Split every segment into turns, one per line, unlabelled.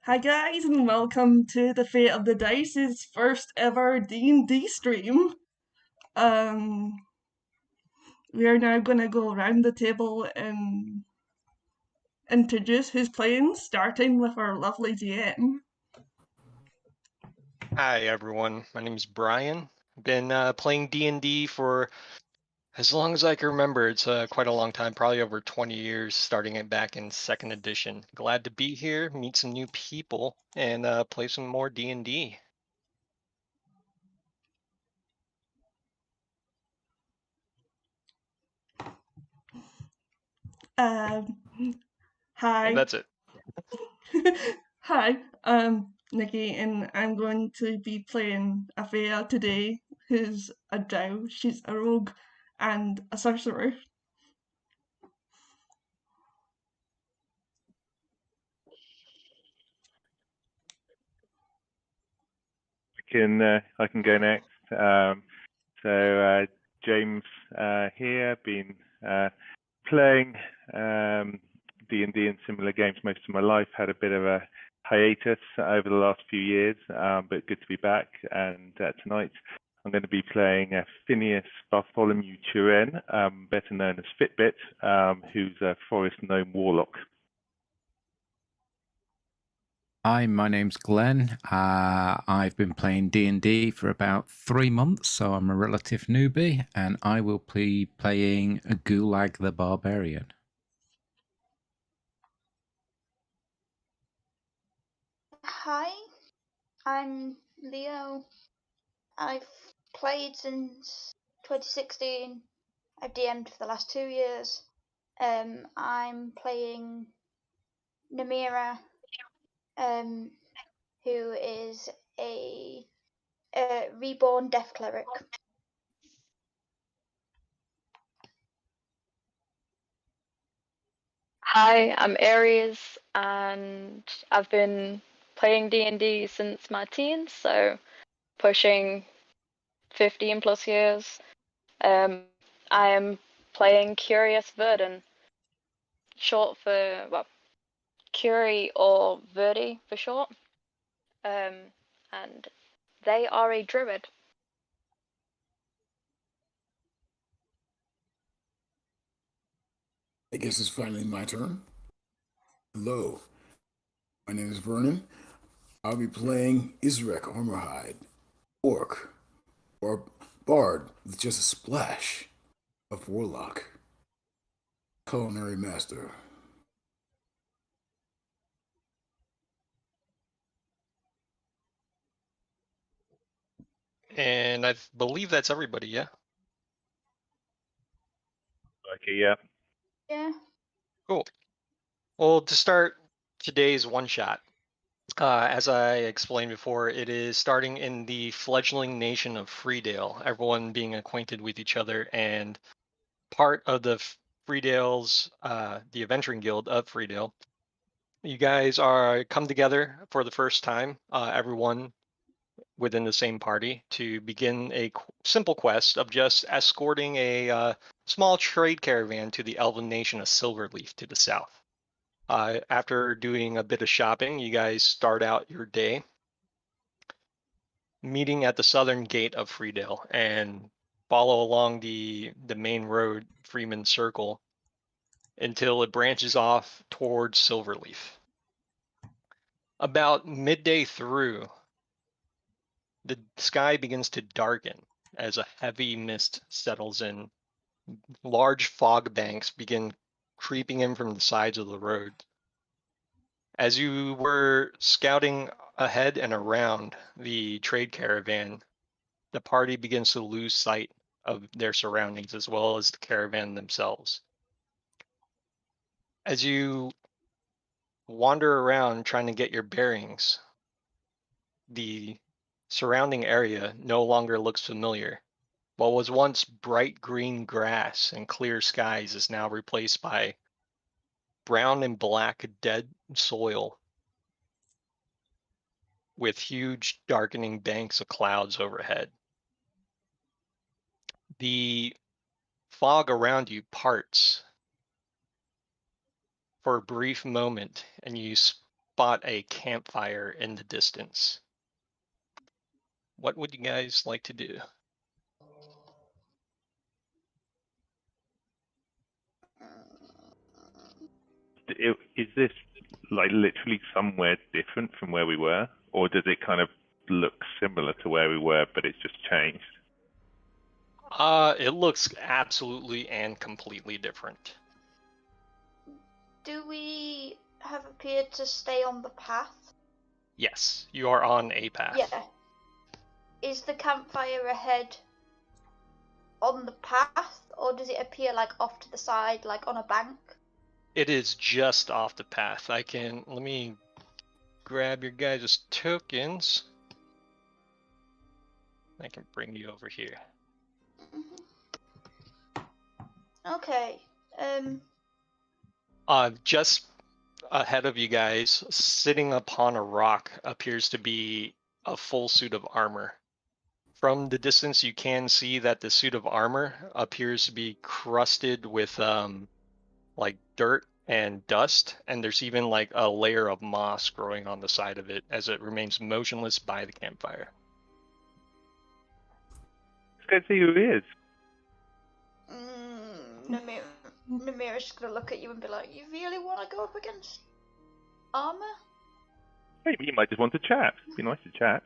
Hi guys, and welcome to the Fate of the Dice's first ever D&D stream. Um, we are now going to go around the table and introduce who's playing, starting with our lovely GM.
Hi everyone, my name is Brian. Been playing D&D for as long as I can remember. It's quite a long time, probably over 20 years, starting it back in 2nd edition. Glad to be here, meet some new people, and play some more D&D.
Um,
And
hi.
that's it.
Hi, Nikki, and I'm going to be playing Afea today, who's a drow, she's a rogue, and a sorcerer.
I can go next. James here, been playing D&D and similar games most of my life. Had a bit of a hiatus over the last few years, but good to be back. And tonight I'm going to be playing Phineas Bartholomew Turen, better known as Fitbit, who's a forest gnome warlock.
Hi, my name's Glenn. I've been playing D&D for about 3 months, so I'm a relative newbie, and I will be playing Gulag the Barbarian.
Hi, I'm Leo. I've played since 2016. I've DM'd for the last 2 years. I'm playing Namira, who is a reborn death cleric.
Hi, I'm Aries, and I've been playing D&D since my teens, so pushing 15 plus years. I am playing Curious Verdant, short for, well, Curie or Verdi for short, and they are a druid.
I guess it's finally my turn. Hello, my name is Vernon. I'll be playing Isrek Armorhide, Orc, or Bard with just a splash of Warlock, Culinary Master.
And I believe that's everybody, yeah?
Okay, yeah.
Yeah.
Cool. Well, to start today's one-shot, as I explained before, it is starting in the fledgling nation of Freedale, everyone being acquainted with each other, and part of the Freedale's, the Adventuring Guild of Freedale. You guys are come together for the first time, everyone within the same party, to begin a simple quest of just escorting a small trade caravan to the elven nation of Silverleaf to the south. After doing a bit of shopping, you guys start out your day meeting at the southern gate of Freedale and follow along the main road, Freeman Circle, until it branches off towards Silverleaf. About midday through, the sky begins to darken as a heavy mist settles in. Large fog banks begin creeping in from the sides of the road. As you were scouting ahead and around the trade caravan, the party begins to lose sight of their surroundings as well as the caravan themselves. As you wander around trying to get your bearings, the surrounding area no longer looks familiar. What was once bright green grass and clear skies is now replaced by brown and black dead soil with huge darkening banks of clouds overhead. The fog around you parts for a brief moment, and you spot a campfire in the distance. What would you guys like to do?
Is this like literally somewhere different from where we were, or does it kind of look similar to where we were, but it's just changed?
It looks absolutely and completely different.
Do we have appeared to stay on the path?
Yes, you are on a path.
Yeah. Is the campfire ahead on the path, or does it appear like off to the side, like on a bank?
It is just off the path. Let me grab your guys' tokens. I can bring you over here.
Okay.
Just ahead of you guys, sitting upon a rock, appears to be a full suit of armor. From the distance, you can see that the suit of armor appears to be crusted with like dirt and dust, and there's even like a layer of moss growing on the side of it as it remains motionless by the campfire.
Let's go see who he is.
Namira's gonna look at you and be like, "You really want to go up against armor?
Maybe he might just want to chat. It'd be nice to chat.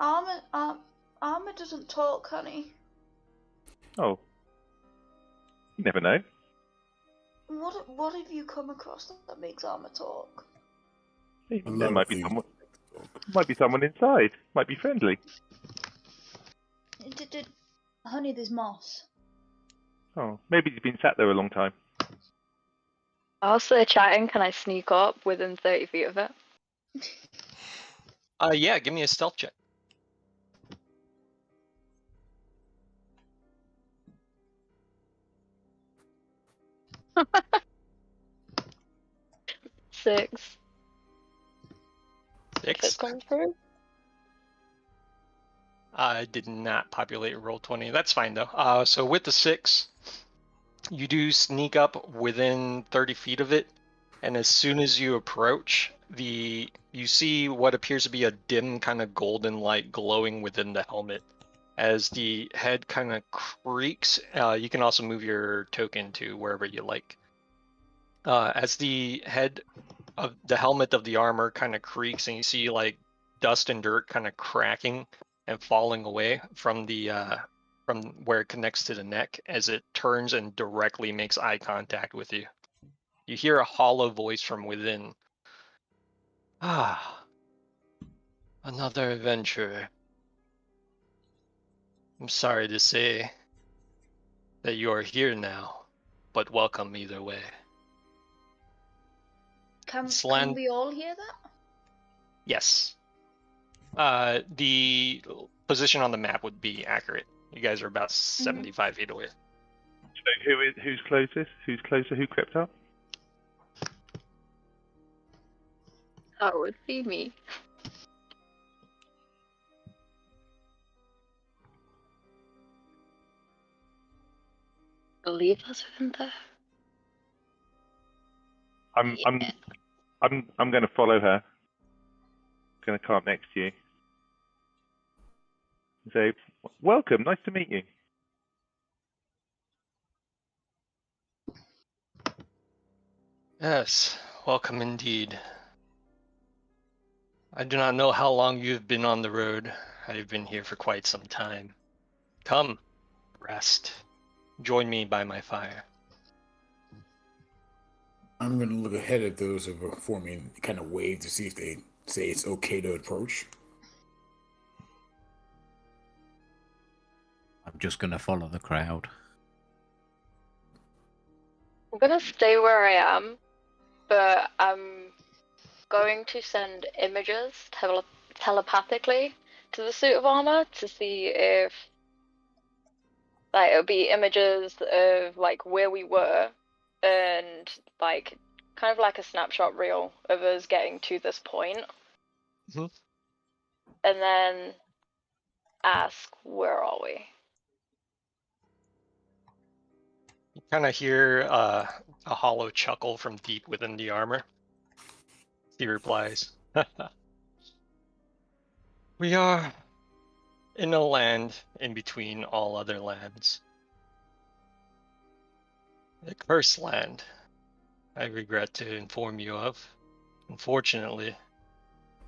Armor doesn't talk, honey.
Oh, you never know.
What have you come across that makes armor talk?
There might be someone inside. Might be friendly.
Honey, there's moss.
Oh, maybe he's been sat there a long time.
Whilst they're chatting, can I sneak up within 30 feet of it?
Yeah, give me a stealth check.
Six.
Six.
Come through.
I did not populate roll 20. That's fine though. So with the 6, you do sneak up within 30 feet of it, and as soon as you approach, you see what appears to be a dim kind of golden light glowing within the helmet. As the head kind of creaks, you can also move your token to wherever you like. As the head of the helmet of the armor kind of creaks, and you see like dust and dirt kind of cracking and falling away from the from where it connects to the neck as it turns and directly makes eye contact with you. You hear a hollow voice from within. Ah, another adventure. I'm sorry to say that you are here now, but welcome either way.
Can
Slan-
we all hear that?
Yes. The position on the map would be accurate. You guys are about 75 feet away.
So who's closest? Who's closer? Who crept up?
That would be me. Leave us within there.
I'm going to follow her. I'm going to come up next to you. And say, welcome, nice to meet you.
Yes, welcome indeed. I do not know how long you have been on the road. I have been here for quite some time. Come, rest. Join me by my fire.
I'm going to look ahead at those who are forming, kind of wave to see if they say it's okay to approach.
I'm just going to follow the crowd.
I'm gonna stay where I am, but I'm going to send images telepathically to the suit of armor to see if like it'll be images of like where we were and like kind of like a snapshot reel of us getting to this point.
Mhm.
And then ask, where are we?
You kind of hear a hollow chuckle from deep within the armor. He replies. We are in a land in between all other lands. The cursed land, I regret to inform you of. Unfortunately,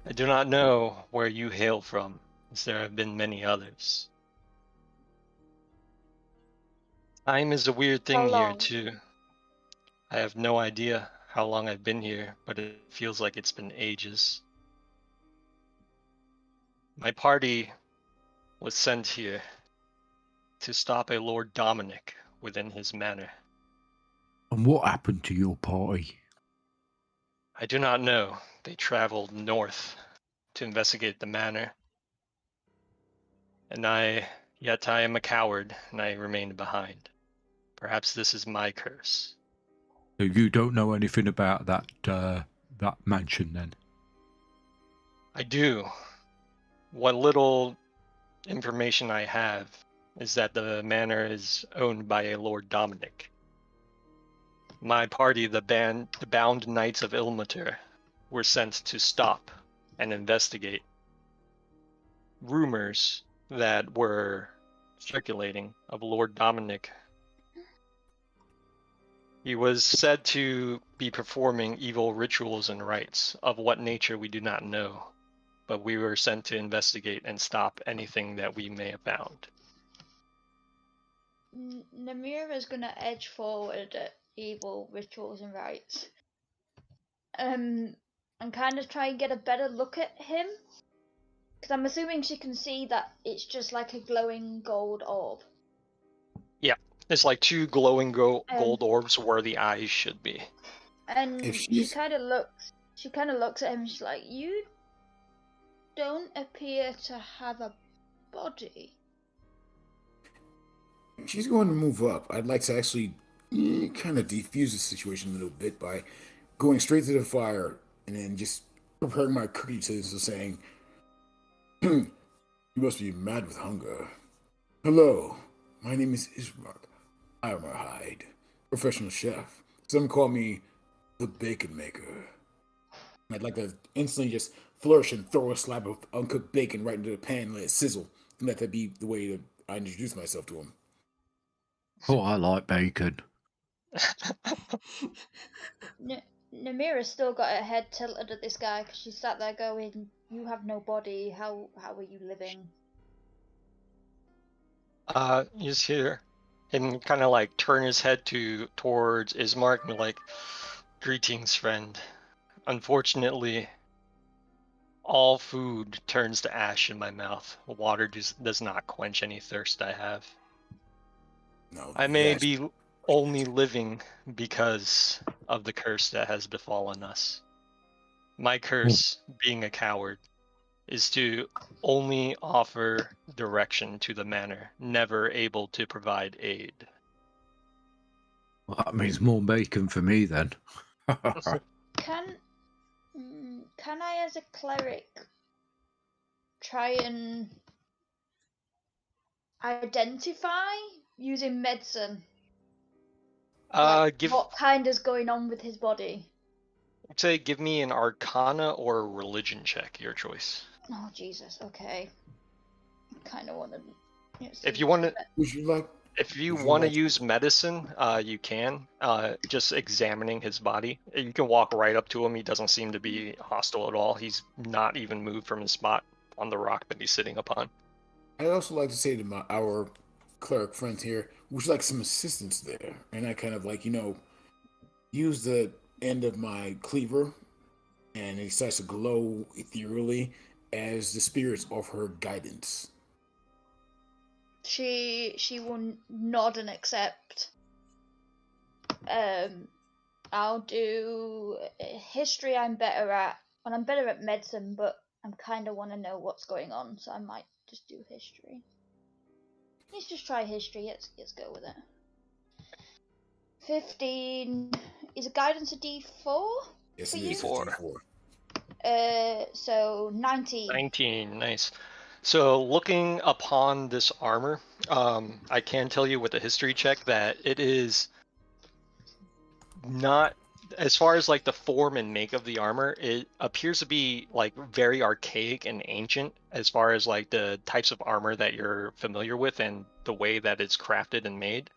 I do not know where you hail from, as there have been many others. Time is a weird thing
How
here,
long?
too. I have no idea how long I've been here, but it feels like it's been ages. My party was sent here to stop a Lord Dominic within his manor.
And what happened to your party?
I do not know. They traveled north to investigate the manor. Yet I am a coward, and I remained behind. Perhaps this is my curse.
So you don't know anything about that mansion, then?
I do. What little information I have is that the manor is owned by a Lord Dominic. My party, the Bound Knights of Ilmater, were sent to stop and investigate rumors that were circulating of Lord Dominic. He was said to be performing evil rituals and rites, of what nature we do not know, but we were sent to investigate and stop anything that we may have found.
Namira is gonna edge forward at evil rituals and rites, and kind of try and get a better look at him, because I'm assuming she can see that it's just like a glowing gold orb.
It's like two glowing gold orbs where the eyes should be.
And
If
she
she's-
kind of looks at him. And she's like, "You don't appear to have a body."
She's going to move up. I'd like to actually kind of defuse the situation a little bit by going straight to the fire and then just preparing my cookie to saying, "You must be mad with hunger. Hello, my name is Ismark Armorhide, professional chef. Some call me the Bacon Maker." And I'd like to instantly just flourish and throw a slab of uncooked bacon right into the pan and let it sizzle. And let that be the way that I introduce myself to him.
Oh, I like bacon.
Namira's still got her head tilted at this guy because she sat there going, "You have no body. How are you living?"
You just hear him kind of like turn his head towards Ismark and like, "Greetings, friend. Unfortunately, all food turns to ash in my mouth. Water does not quench any thirst I have.
No,
I may
yes.
be only living because of the curse that has befallen us. My curse, being a coward, is to only offer direction to the manor, never able to provide aid."
Well, that means more bacon for me, then.
Can I, as a cleric, try and identify using medicine what kind is going on with his body?
Say, give me an Arcana or a Religion check, your choice.
Oh Jesus! Okay. I kind of want to.
If you want to,
Would you like?
if you
Would you
want to
like-
use medicine, you can. Just examining his body, you can walk right up to him. He doesn't seem to be hostile at all. He's not even moved from his spot on the rock that he's sitting upon.
I'd also like to say to our cleric friends here, would you like some assistance there? And I kind of like, use the end of my cleaver, and it starts to glow ethereally as the spirits offer her guidance.
She will nod and accept. I'll do history. I'm better at, and I'm better at medicine, but I kind of want to know what's going on, so I might just do history. Let's just try history. Let's go with it. 15. Is a guidance a D4?
Yes,
For
it
you?
is.
D4.
So 19.
19, nice. So looking upon this armor, I can tell you with a history check that it is not as far as like the form and make of the armor, it appears to be like very archaic and ancient as far as like the types of armor that you're familiar with and the way that it's crafted and made.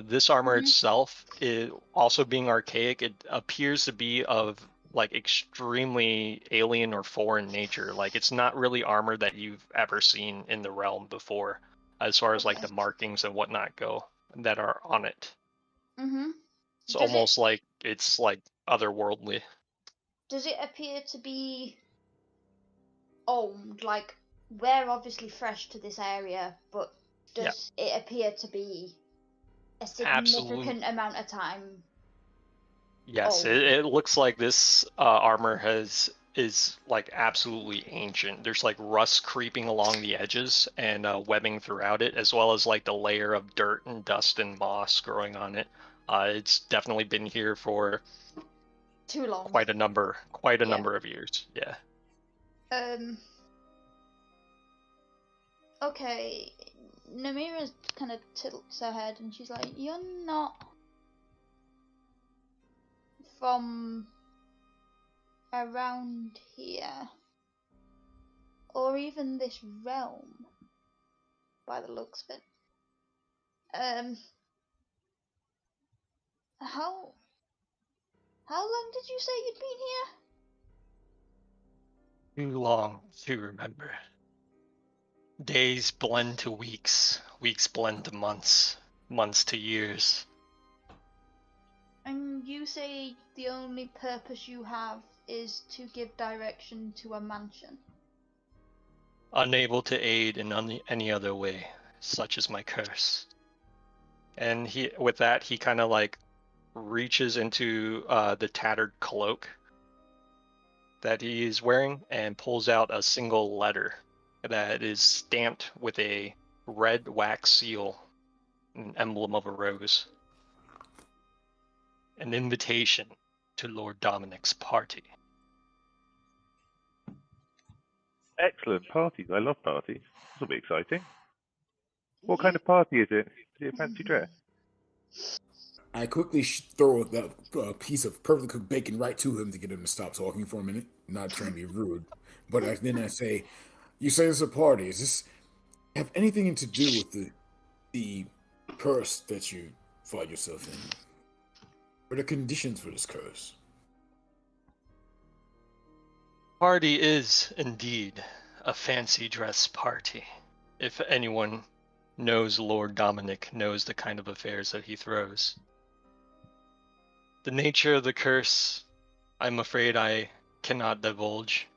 This armor itself, is also being archaic, it appears to be of like extremely alien or foreign nature. Like it's not really armor that you've ever seen in the realm before, as far as like the markings and whatnot go that are on it.
Mm-hmm.
It's almost like it's like otherworldly.
Does it appear to be old? Like, we're obviously fresh to this area, but does it appear to be a significant amount of time?
Yes, it looks like this armor is like absolutely ancient. There's like rust creeping along the edges and webbing throughout it, as well as like the layer of dirt and dust and moss growing on it. It's definitely been here for
too long.
Quite a number of years. Yeah.
Okay. Namira kind of tilts her head and she's like, "You're not from around here, or even this realm, by the looks of it. How long did you say you'd been here?"
Too long to remember. Days blend to weeks, weeks blend to months, months to years.
And you say the only purpose you have is to give direction to a mansion?
Unable to aid in any other way, such as my curse. And with that, he kind of like reaches into the tattered cloak that he's wearing and pulls out a single letter that is stamped with a red wax seal, an emblem of a rose. An invitation to Lord Dominic's party.
Excellent parties. I love parties. This will be exciting. What kind of party is it? Is it a fancy dress?
I quickly throw that piece of perfectly cooked bacon right to him to get him to stop talking for a minute. Not trying to be rude, but then I say, "You say this is a party. Does this have anything to do with the curse that you find yourself in? What are the conditions for this curse?"
Party is indeed a fancy dress party. If anyone knows Lord Dominic, knows the kind of affairs that he throws. The nature of the curse, I'm afraid I cannot divulge,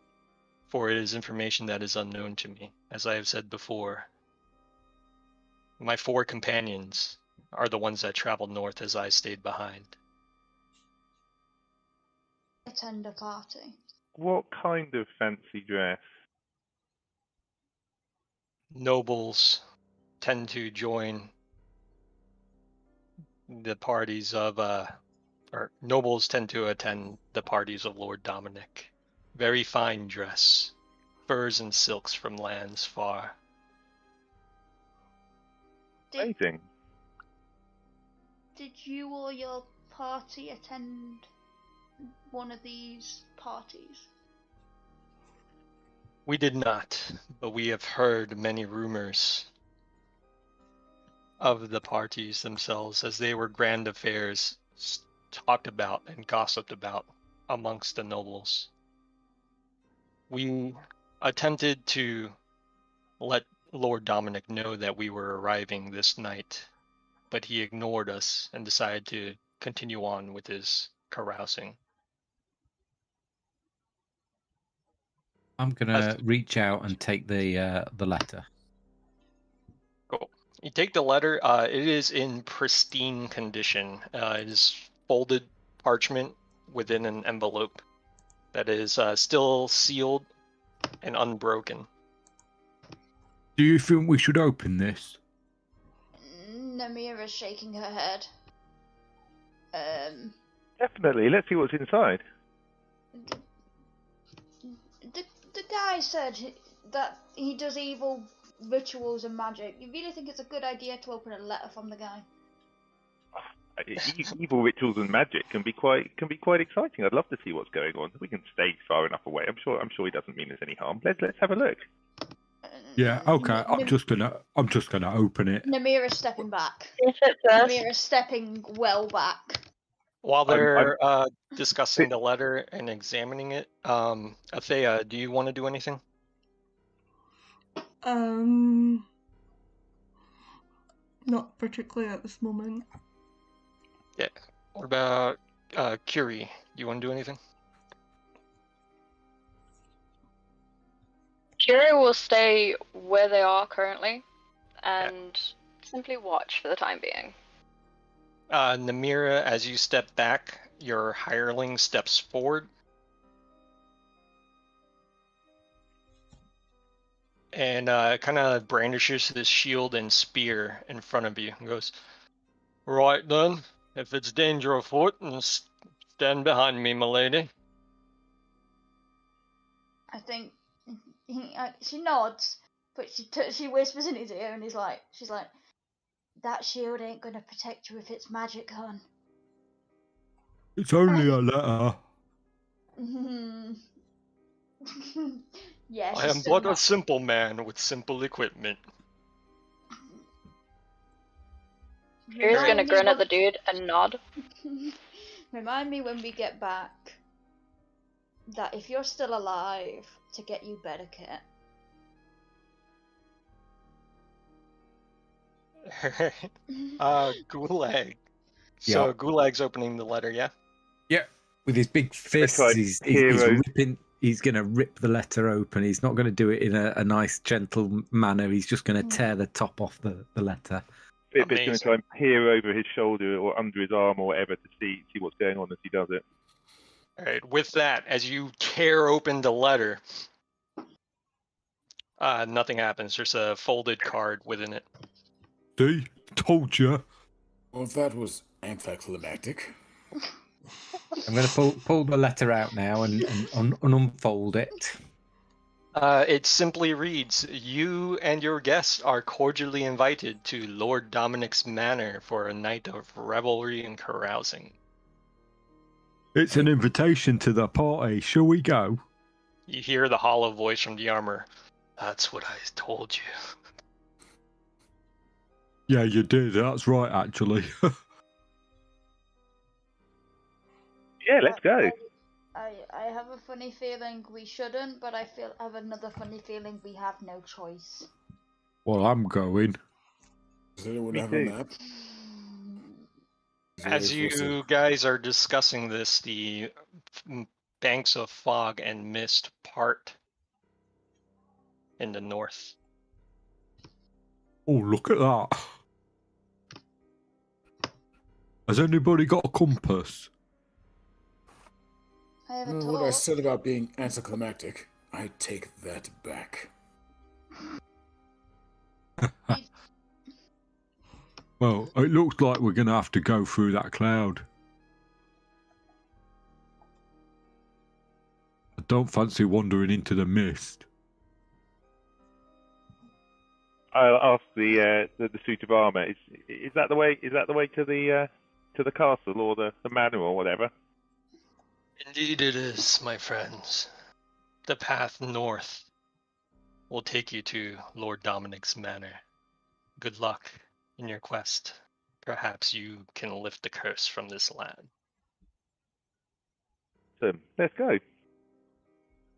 for it is information that is unknown to me. As I have said before, my 4 companions are the ones that traveled north as I stayed behind.
Attend a party.
What kind of fancy dress?
Nobles tend to join the parties of, or nobles tend to attend the parties of Lord Dominic. Very fine dress, furs and silks from lands far.
Amazing.
Did you or your party attend one of these parties?
We did not, but we have heard many rumors of the parties themselves, as they were grand affairs talked about and gossiped about amongst the nobles. We attempted to let Lord Dominic know that we were arriving this night, but he ignored us and decided to continue on with his carousing.
I'm gonna reach out and take the letter.
Cool. You take the letter. It is in pristine condition. It is folded parchment within an envelope that is still sealed and unbroken.
Do you think we should open this?
Namira's shaking her head.
Definitely. Let's see what's inside.
The guy said that he does evil rituals and magic. You really think it's a good idea to open a letter from the guy?
Evil rituals and magic can be quite exciting. I'd love to see what's going on. We can stay far enough away. I'm sure he doesn't mean us any harm. Let's have a look.
Yeah, okay. I'm just gonna open it.
Namira's stepping back.
Is it first?
Namira's stepping well back.
While they're discussing the letter and examining it, Athea, do you want to do anything?
Not particularly at this moment.
Yeah. What about Curie? Do you want to do anything?
Curie will stay where they are currently and simply watch for the time being.
Namira, as you step back, your hireling steps forward. And kind of brandishes his shield and spear in front of you and goes, "Right then, if it's danger afoot, then stand behind me, my lady."
I think she nods, but she whispers in his ear, and she's like, "That shield ain't gonna protect you if it's magic, hon."
It's only a letter.
Yeah,
I am but a simple man with simple equipment.
Curie's gonna grin at the dude and nod.
Remind me when we get back that if you're still alive, to get you better kit.
Gulag. So
Yeah.
Gulag's opening the letter, yeah?
Yeah, with his big fists,
like
he's
heroes.
ripping. He's going to rip the letter open. He's not going to do it in a nice, gentle manner. He's just going to tear the top off the letter.
Fitbit's going to try and peer over his shoulder or under his arm or whatever to see what's going on as he does it.
All right, with that, as you tear open the letter, nothing happens. There's a folded card within it.
See? Told you.
Well, if that was anticlimactic.
I'm going to pull the letter out now and unfold it.
It simply reads, "You and your guests are cordially invited to Lord Dominic's manor for a night of revelry and carousing."
It's an invitation to the party. Shall we go?
You hear the hollow voice from the armor. "That's what I told you."
Yeah, you did. That's right, actually.
Yeah, let's go.
I have a funny feeling we shouldn't, but I have another funny feeling we have no choice.
Well, I'm going.
Does anyone
Me
have
too.
a map?
As you guys are discussing this, the banks of fog and mist part in the north.
Oh, look at that. Has anybody got a compass?
I have a
Well, what I
torch.
said about being anticlimactic, I take that back.
Well, it looks like we're going to have to go through that cloud. I don't fancy wandering into the mist.
I'll ask the suit of armor. Is that the way? Is that the way to the castle or the manor or whatever?
Indeed it is, my friends. The path north will take you to Lord Dominic's manor. Good luck in your quest. Perhaps you can lift the curse from this land.
So let's go.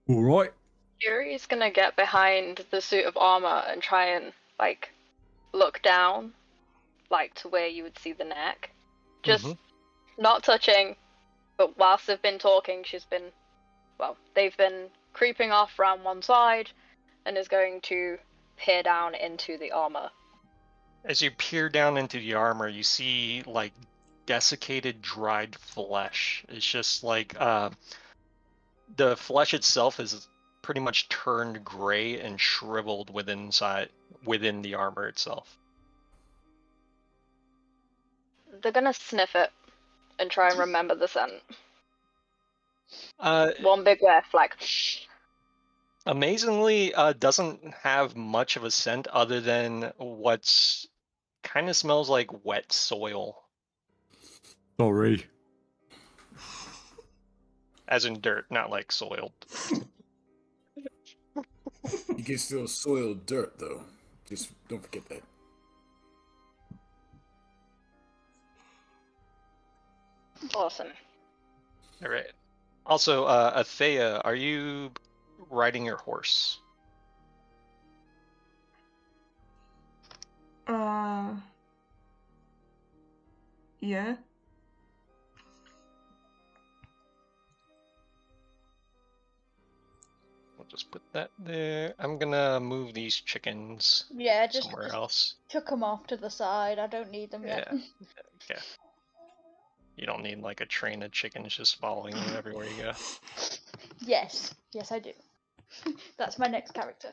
All right.
Curie's gonna get behind the suit of armor and try and, look down, to where you would see the neck. Just not touching, but whilst they've been talking, they've been creeping off around one side and is going to peer down into the armor.
As you peer down into the armor, you see, desiccated, dried flesh. It's just the flesh itself is pretty much turned gray and shriveled within the armor itself.
They're gonna sniff it and try and remember the scent. One big breath,
Amazingly, doesn't have much of a scent other than what's kind of smells like wet soil.
Sorry.
As in dirt, not like soiled.
You can still soil dirt, though. Just don't forget that.
Awesome.
All right. Also, Athea, are you riding your horse?
Yeah.
We'll just put that there. I'm gonna move these chickens
Yeah, just
somewhere else.
chuck them off to the side. I don't need them yet.
Yeah. Okay. You don't need like a train of chickens just following you everywhere you go.
Yes, I do. That's my next character.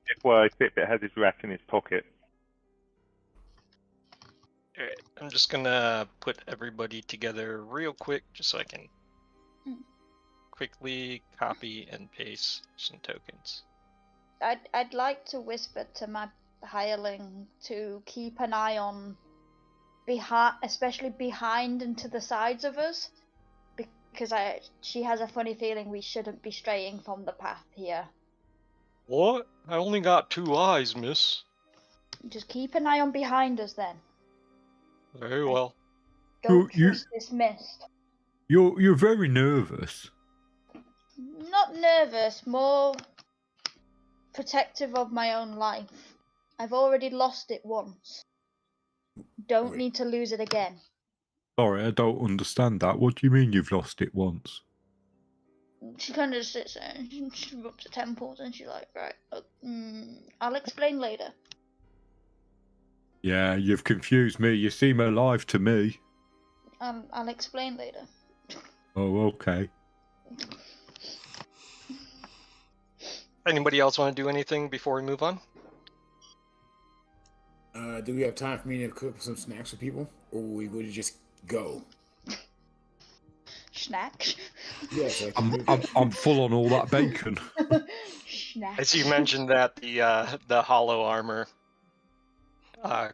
That's why Fitbit has his rat in his pocket.
Alright, I'm just gonna put everybody together real quick just so I can quickly copy and paste some tokens.
I'd like to whisper to my hireling to keep an eye on especially behind and to the sides of us, because she has a funny feeling we shouldn't be straying from the path here.
What? I only got 2 eyes, miss.
Just keep an eye on behind us then.
Very well.
Don't trust this mist.
You're very nervous.
Not nervous, more protective of my own life. I've already lost it once. Don't need to lose it again.
Sorry, I don't understand that. What do you mean you've lost it once?
She kind of sits there and she rubs her temples and she's like, right, I'll explain later.
Yeah, you've confused me. You seem alive to me.
I'll explain later.
Oh, okay.
Anybody else want to do anything before we move on?
Do we have time for me to cook some snacks for people? Or would we just go?
Snacks?
Yes,
I'm full on all that bacon.
Snacks.
As you mentioned that, the hollow armor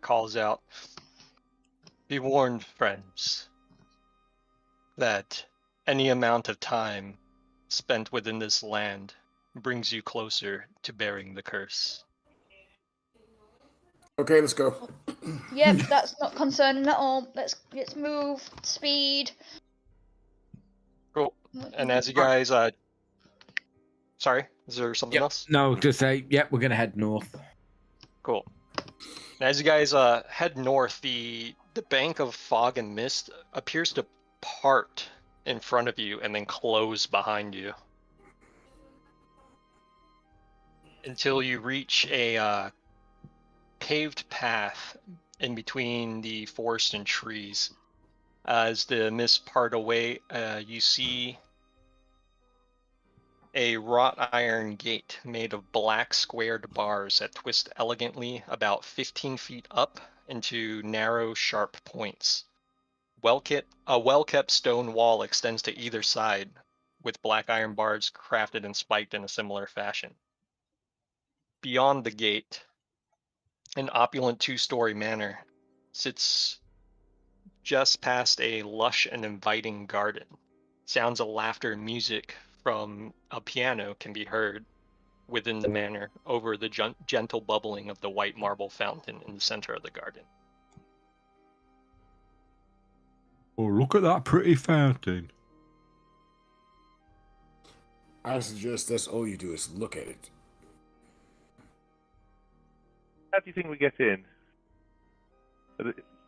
calls out, "Be warned, friends, that any amount of time spent within this land brings you closer to bearing the curse."
Okay, let's go.
Yep, that's not concerning at all. Let's move. Speed.
Cool. And as you guys, sorry, is there something else?
No, just say, we're gonna head north.
Cool. And as you guys head north, the bank of fog and mist appears to part in front of you and then close behind you until you reach a paved path in between the forest and trees. As the mist part away, you see a wrought iron gate made of black squared bars that twist elegantly about 15 feet up into narrow, sharp points. A well-kept stone wall extends to either side, with black iron bars crafted and spiked in a similar fashion. Beyond the gate, an opulent 2-story manor sits just past a lush and inviting garden. Sounds of laughter and music from a piano can be heard within the manor over the gentle bubbling of the white marble fountain in the center of the garden.
Oh, look at that pretty fountain.
I suggest that's all you do is look at it.
How do you think we get in?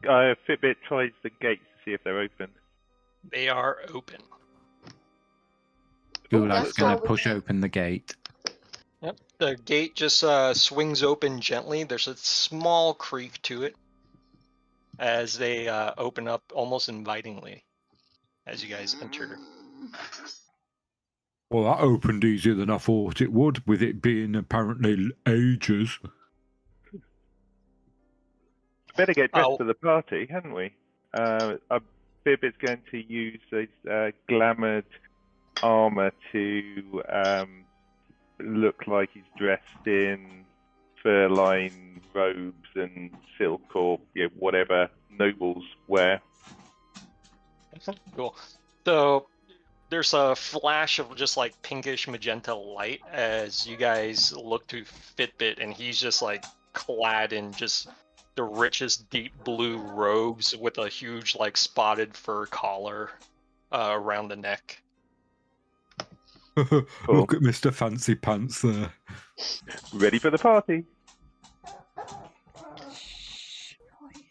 Fitbit tries the gates to see if they're open.
They are open.
Gulag's
That's
gonna
all we
push
need.
open the gate.
Yep. The gate just swings open gently. There's a small creak to it as they open up almost invitingly as you guys enter.
Well, that opened easier than I thought it would, with it being apparently ages.
Better get dressed
Oh.
for the party, hadn't we? Fitbit's going to use his glamoured armour to look like he's dressed in fur-lined robes and silk or whatever nobles wear.
Cool. So there's a flash of just like pinkish magenta light as you guys look to Fitbit, and he's just like clad in just the richest deep blue robes with a huge like spotted fur collar around the neck.
Look at Mr. Fancy Pants there.
Ready for the party.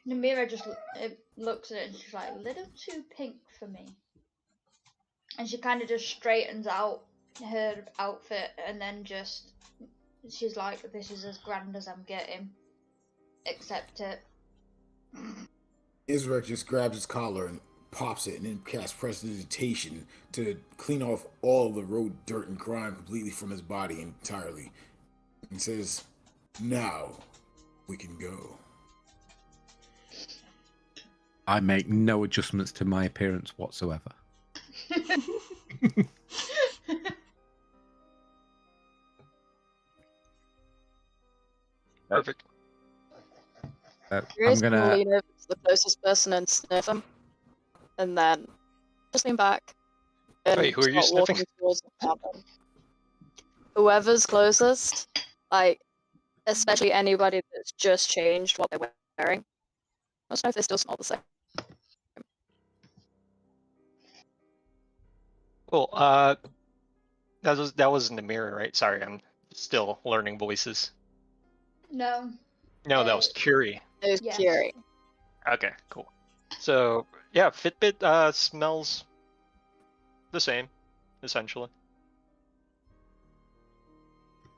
Namira just looks at it and she's like, a little too pink for me. And she kind of just straightens out her outfit and then she's like, this is as grand as I'm getting. Accept it.
Isrek just grabs his collar and pops it and then casts prestidigitation to clean off all the road dirt and grime completely from his body entirely. And says, now we can go.
I make no adjustments to my appearance whatsoever.
Perfect.
Grace
I'm
will
gonna.
lean over to the closest person and sniff him, and then just lean back. And
Wait, who are you
start walking
sniffing?
towards the cabin. Whoever's closest, like, especially anybody that's just changed what they're wearing. I don't know if they still smell the same.
Cool. That was in the mirror, right? Sorry, I'm still learning voices.
No.
No, that was Curie.
It was
Yes.
Curie.
Okay, cool. So yeah, Fitbit smells the same, essentially.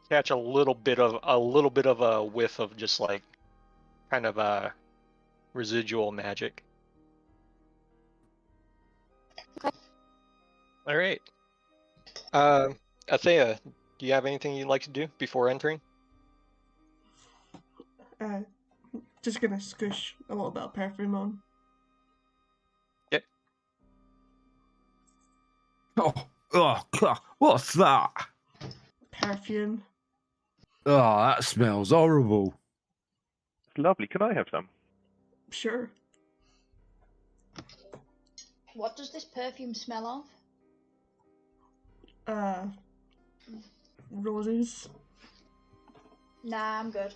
Catch a little bit of a whiff of just like kind of a residual magic.
Okay.
All right. Athea, do you have anything you'd like to do before entering?
Just gonna squish a little bit of perfume on.
Oh, what's that?
Perfume.
Oh, that smells horrible.
It's lovely. Can I have some?
Sure.
What does this perfume smell of?
Roses.
Nah, I'm good.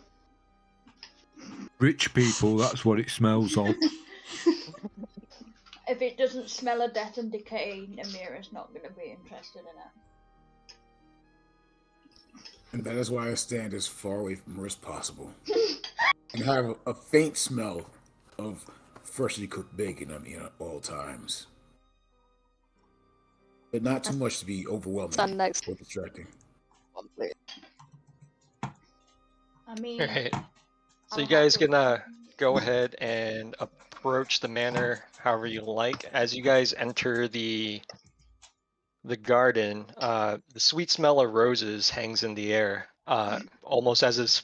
Rich people, that's what it smells of.
If it doesn't smell of death and decay, Namira's not going to be interested in it.
And that is why I stand as far away from her as possible. And have a faint smell of freshly cooked bacon on me at all times. But not too much to be overwhelming
Stand next
or distracting.
one, please.
I mean,
All right. So
I'll
you guys
have to-
gonna go ahead and approach the manor however you like. As you guys enter the garden, the sweet smell of roses hangs in the air, almost as it's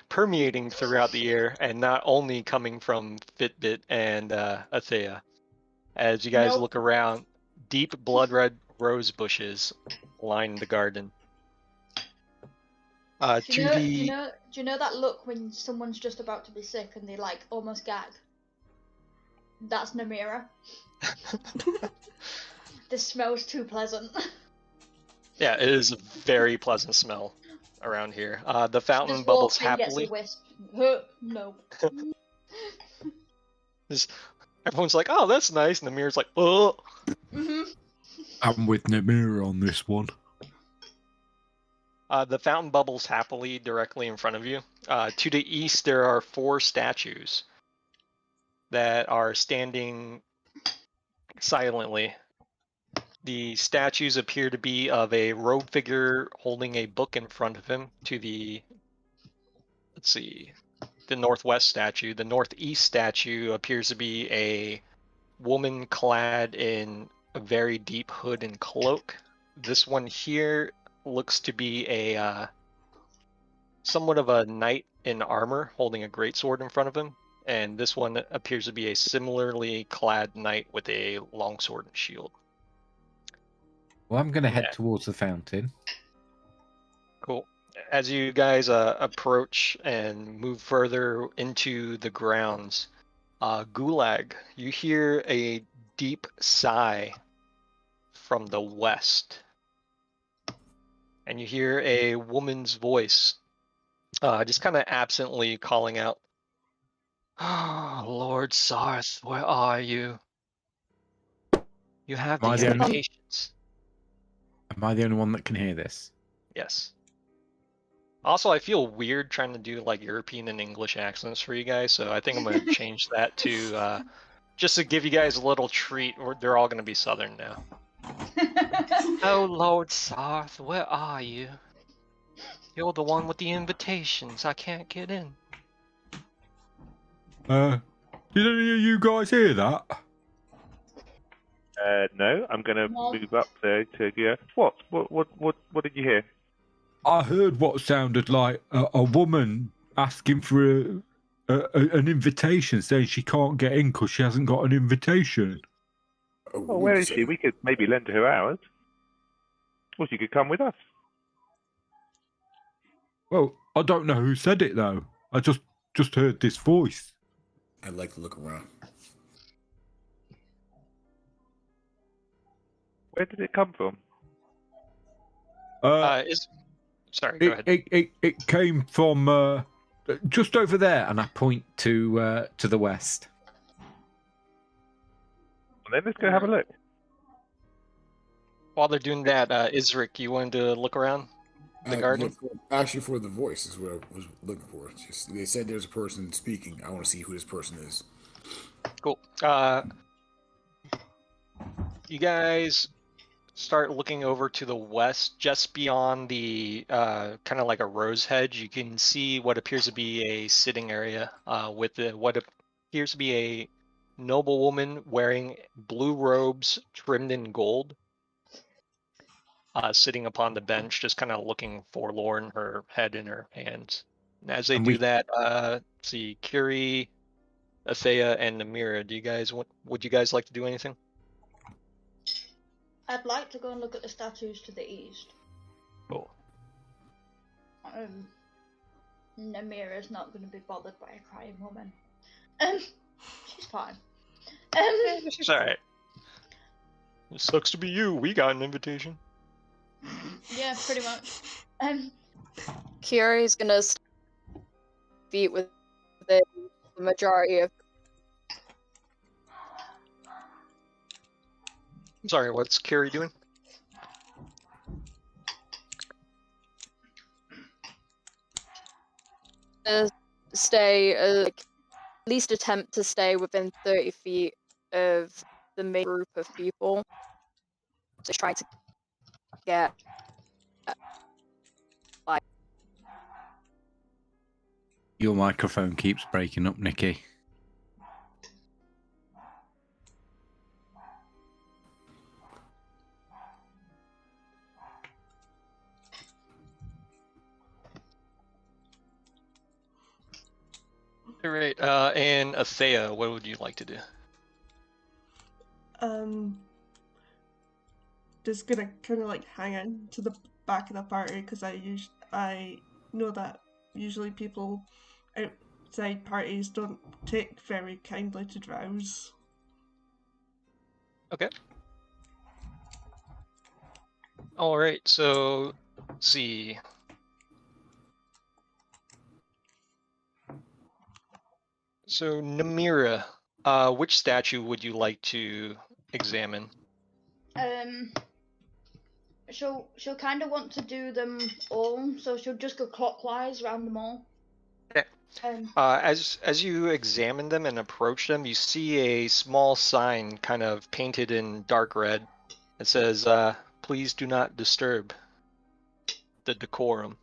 permeating throughout the air, and not only coming from Fitbit and Athea. As you guys
Nope.
look around, deep blood red rose bushes line the garden.
Do
To
you know,
the
do you know that look when someone's just about to be sick and they like almost gag? That's Namira. This smells too pleasant.
yeah, it is a very pleasant smell around here. The fountain
Just
bubbles
walks in, gets a
happily.
wisp. No.
Everyone's like, "Oh, that's nice," and the mirror's like, "Oh."
Mhm.
I'm with Namira on this one.
The fountain bubbles happily directly in front of you. To the east, there are 4 statues that are standing silently. The statues appear to be of a robed figure holding a book in front of him. To the, let's see, the northwest statue. The northeast statue appears to be a woman clad in a very deep hood and cloak. This one here looks to be a somewhat of a knight in armor holding a greatsword in front of him, and this one appears to be a similarly clad knight with a longsword and shield.
Well, I'm going to head
Yeah.
towards the fountain.
Cool. as you guys approach and move further into the grounds, Gulag, you hear a deep sigh from the west. And you hear a woman's voice just kind of absently calling out, "Oh, Lord Sarth, where are you? You have
Am I
the
the only-
invitations."
Am I the only one that can hear this?
Yes. Also, I feel weird trying to do like European and English accents for you guys, so I think I'm going to change that to just to give you guys a little treat. They're all going to be Southern now. Oh, Lord Sarth, where are you? You're the one with the invitations. I can't get in.
Did any of you guys hear that?
No, I'm going to
No.
move up there to go. What did you hear?
I heard what sounded like a woman asking for an invitation, saying she can't get in because she hasn't got an invitation.
Well, where is she? We could maybe lend her ours. Or she could come with us.
Well, I don't know who said it though. I just heard this voice.
I'd like to look around.
Where did it come from?
Sorry, go ahead.
It came from
Just over there, and I point to the west.
Well, then let's go have a look.
While they're doing that, Isrik, you wanted to look around the garden?
Actually, for the voice is what I was looking for. Just, they said there's a person speaking. I want to see who this person is.
Cool. You guys start looking over to the west, just beyond the kind of like a rose hedge. You can see what appears to be a sitting area with what appears to be a noblewoman wearing blue robes trimmed in gold, sitting upon the bench, just kind of looking forlorn, her head in her hands. And as they do that, see Curie, Athea, and Namira. Would you guys like to do anything?
I'd like to go and look at the statues to the east.
Cool.
Namira's not going to be bothered by a crying woman. She's fine.
She's alright. It sucks to be you. We got an invitation.
Yeah, pretty much.
Kiri's gonna beat with the majority of.
Sorry, what's Curie doing?
Stay, at least attempt to stay within 30 feet of the main group of people. Just trying to get.
Your microphone keeps breaking up, Nikki.
Alright, and Athea, what would you like to do?
Just gonna kind of like hang in to the back of the party because I know that usually people outside parties don't take very kindly to drows.
Okay. Alright, so let's see. So Namira, which statue would you like to examine?
She'll kind of want to do them all, so she'll just go clockwise around them all.
Okay. As you examine them and approach them, you see a small sign kind of painted in dark red. It says, "Please do not disturb the decorum."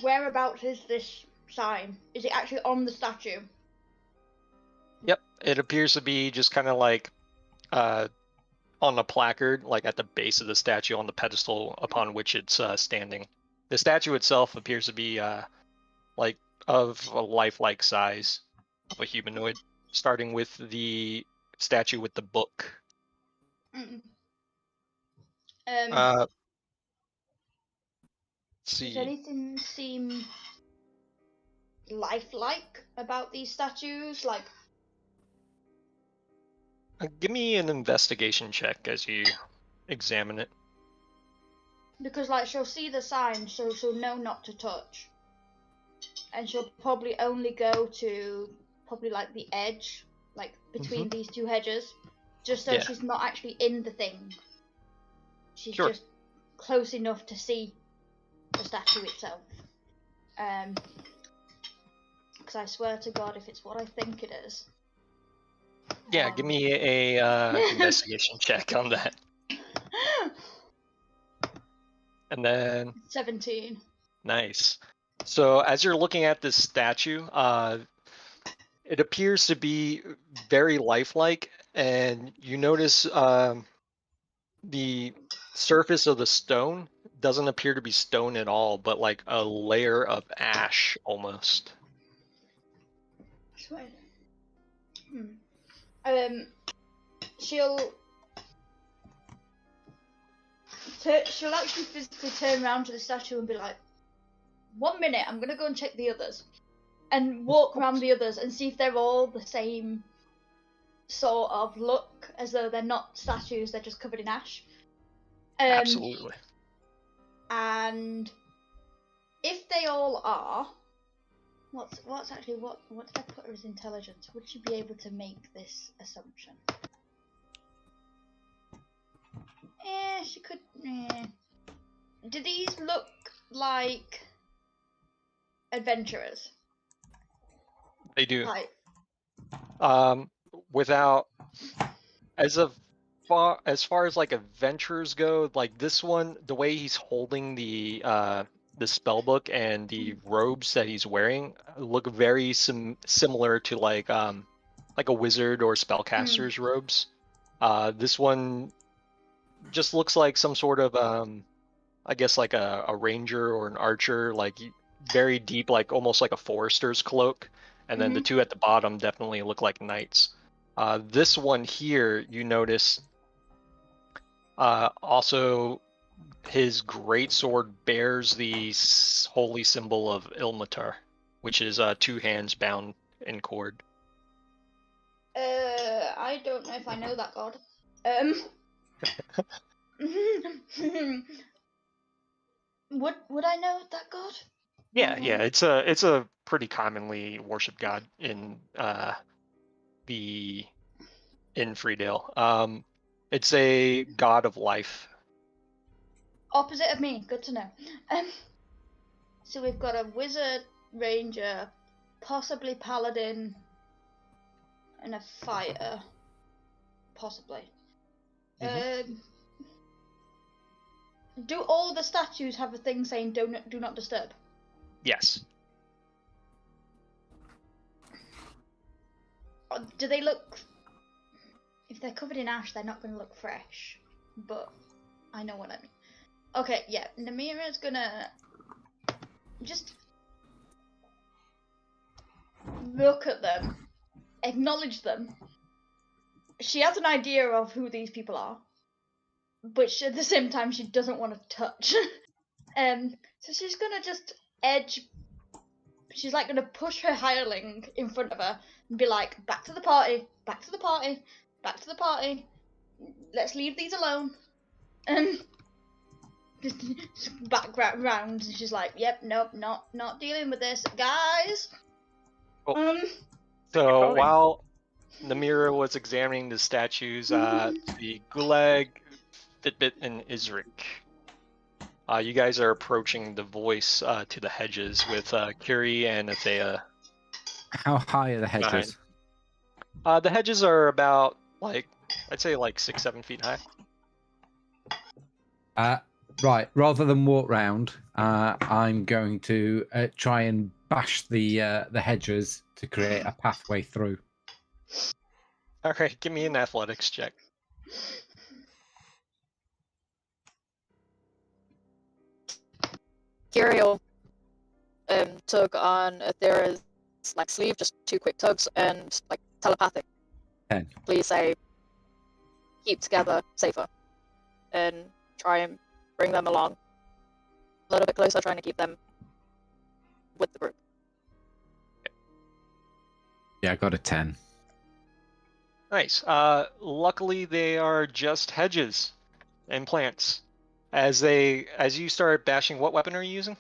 Whereabouts is this sign? Is it actually on the statue?
Yep, it appears to be just kind of like on a placard, like at the base of the statue on the pedestal upon which it's standing. The statue itself appears to be like of a lifelike size of a humanoid, starting with the statue with the book. Let's
Does
see.
anything seem lifelike about these statues? Like,
Give me an investigation check as you examine it.
because like she'll see the sign, so she'll know not to touch, and she'll probably only go to probably like the edge, like between these two hedges, just so
Yeah.
she's not actually in the thing. She's
Sure.
just close enough to see the statue itself. Because I swear to God, if it's what I think it is.
Yeah, give me a investigation check on that. And then
17.
nice. So as you're looking at this statue, it appears to be very lifelike, and you notice the surface of the stone doesn't appear to be stone at all, but like a layer of ash almost.
Swear. She'll actually physically turn around to the statue and be like, 1 minute, I'm gonna go and check the others. And walk around the others and see if they're all the same sort of look, as though they're not statues, they're just covered in ash.
Absolutely.
And if they all are, what did I put her as intelligence? Would she be able to make this assumption? She could. Do these look like adventurers?
They do.
Like,
Without as far as like adventures go, like this one, the way he's holding the spell book and the robes that he's wearing look very similar to like a wizard or spellcaster's robes. This one just looks like some sort of I guess like a ranger or an archer, like very deep, like almost like a forester's cloak. And then the two at the bottom definitely look like knights. This one here, you notice, also his greatsword bears the holy symbol of Ilmatar, which is 2 hands bound in cord.
I don't know if I know that god. Would I know that god?
Yeah, it's a pretty commonly worshipped god in Freedale. It's a god of life.
Opposite of me. Good to know. So we've got a wizard, ranger, possibly paladin, and a fighter. Possibly. Do all the statues have a thing saying do not disturb?
Yes.
Do they look... If they're covered in ash, they're not going to look fresh. But I know what I mean. Okay, yeah. Namira's gonna just look at them, acknowledge them. She has an idea of who these people are, but at the same time she doesn't want to touch. So she's gonna just edge. She's like gonna push her hireling in front of her and be like, "Back to the party, back to the party, back to the party. Let's leave these alone." And just back round. And she's like, "Yep, nope, not dealing with this, guys."
Oh. So while Namira was examining the statues, the Gulag, Fitbit, and Isrik, you guys are approaching the voice to the hedges with Curie and Athea.
How high are the hedges?
The hedges are about I'd say 6-7 feet high.
Right. Rather than walk round, I'm going to try and bash the hedges to create a pathway through.
All right, give me an athletics check.
Kirill tug on Athera's sleeve, just 2 quick tugs, and telepathic.
10.
Please say, keep together, safer. And
try and bring them along a little bit closer, trying to keep them with the group.
Yeah, I got a 10.
Nice. Luckily, they are just hedges and plants. As you start bashing, what weapon are you using?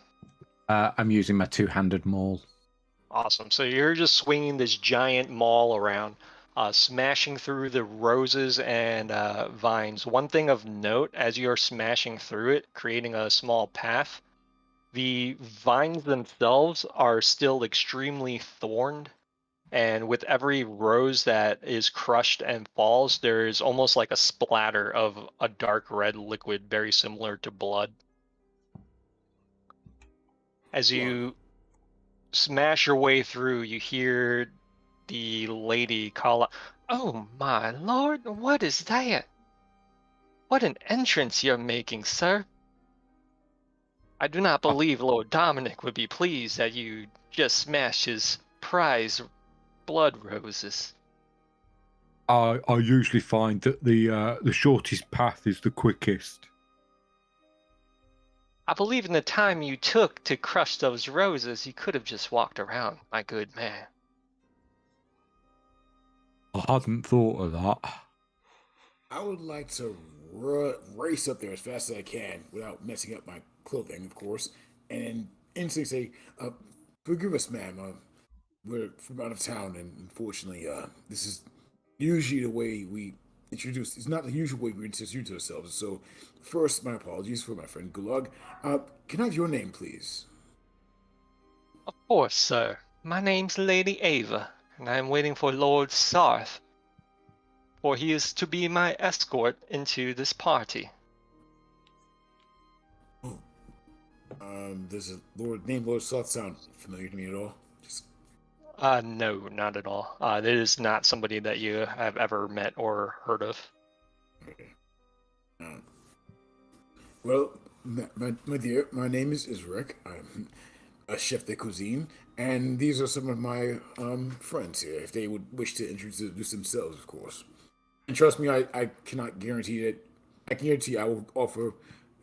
I'm using my two-handed maul.
Awesome. So you're just swinging this giant maul around, smashing through the roses and vines. One thing of note, as you're smashing through it, creating a small path, the vines themselves are still extremely thorned. And with every rose that is crushed and falls, there is almost like a splatter of a dark red liquid, very similar to blood. As you smash your way through, you hear the lady call out, "Oh my lord, what is that? What an entrance you're making, sir. I do not believe Lord Dominic would be pleased that you just smashed his prize blood roses."
I usually find that the shortest path is the quickest.
I believe in the time you took to crush those roses, you could have just walked around, my good man.
I hadn't thought of that.
I would like to race up there as fast as I can without messing up my clothing, of course, and instantly say, "Forgive us, ma'am. We're from out of town, and unfortunately, this is usually the way we introduce. It's not the usual way we introduce ourselves. So, first, my apologies for my friend Gulag. Can I have your name, please?"
Of course, sir. My name's Lady Ava, and I'm waiting for Lord Sarth, for he is to be my escort into this party.
Does the name Lord Sarth sound familiar to me at all?
No, not at all. It is not somebody that you have ever met or heard of.
Okay. Well, my dear, my name is Isrek. I'm a chef de cuisine, and these are some of my friends here, if they would wish to introduce themselves, of course. And trust me, I cannot guarantee that. I can guarantee I will offer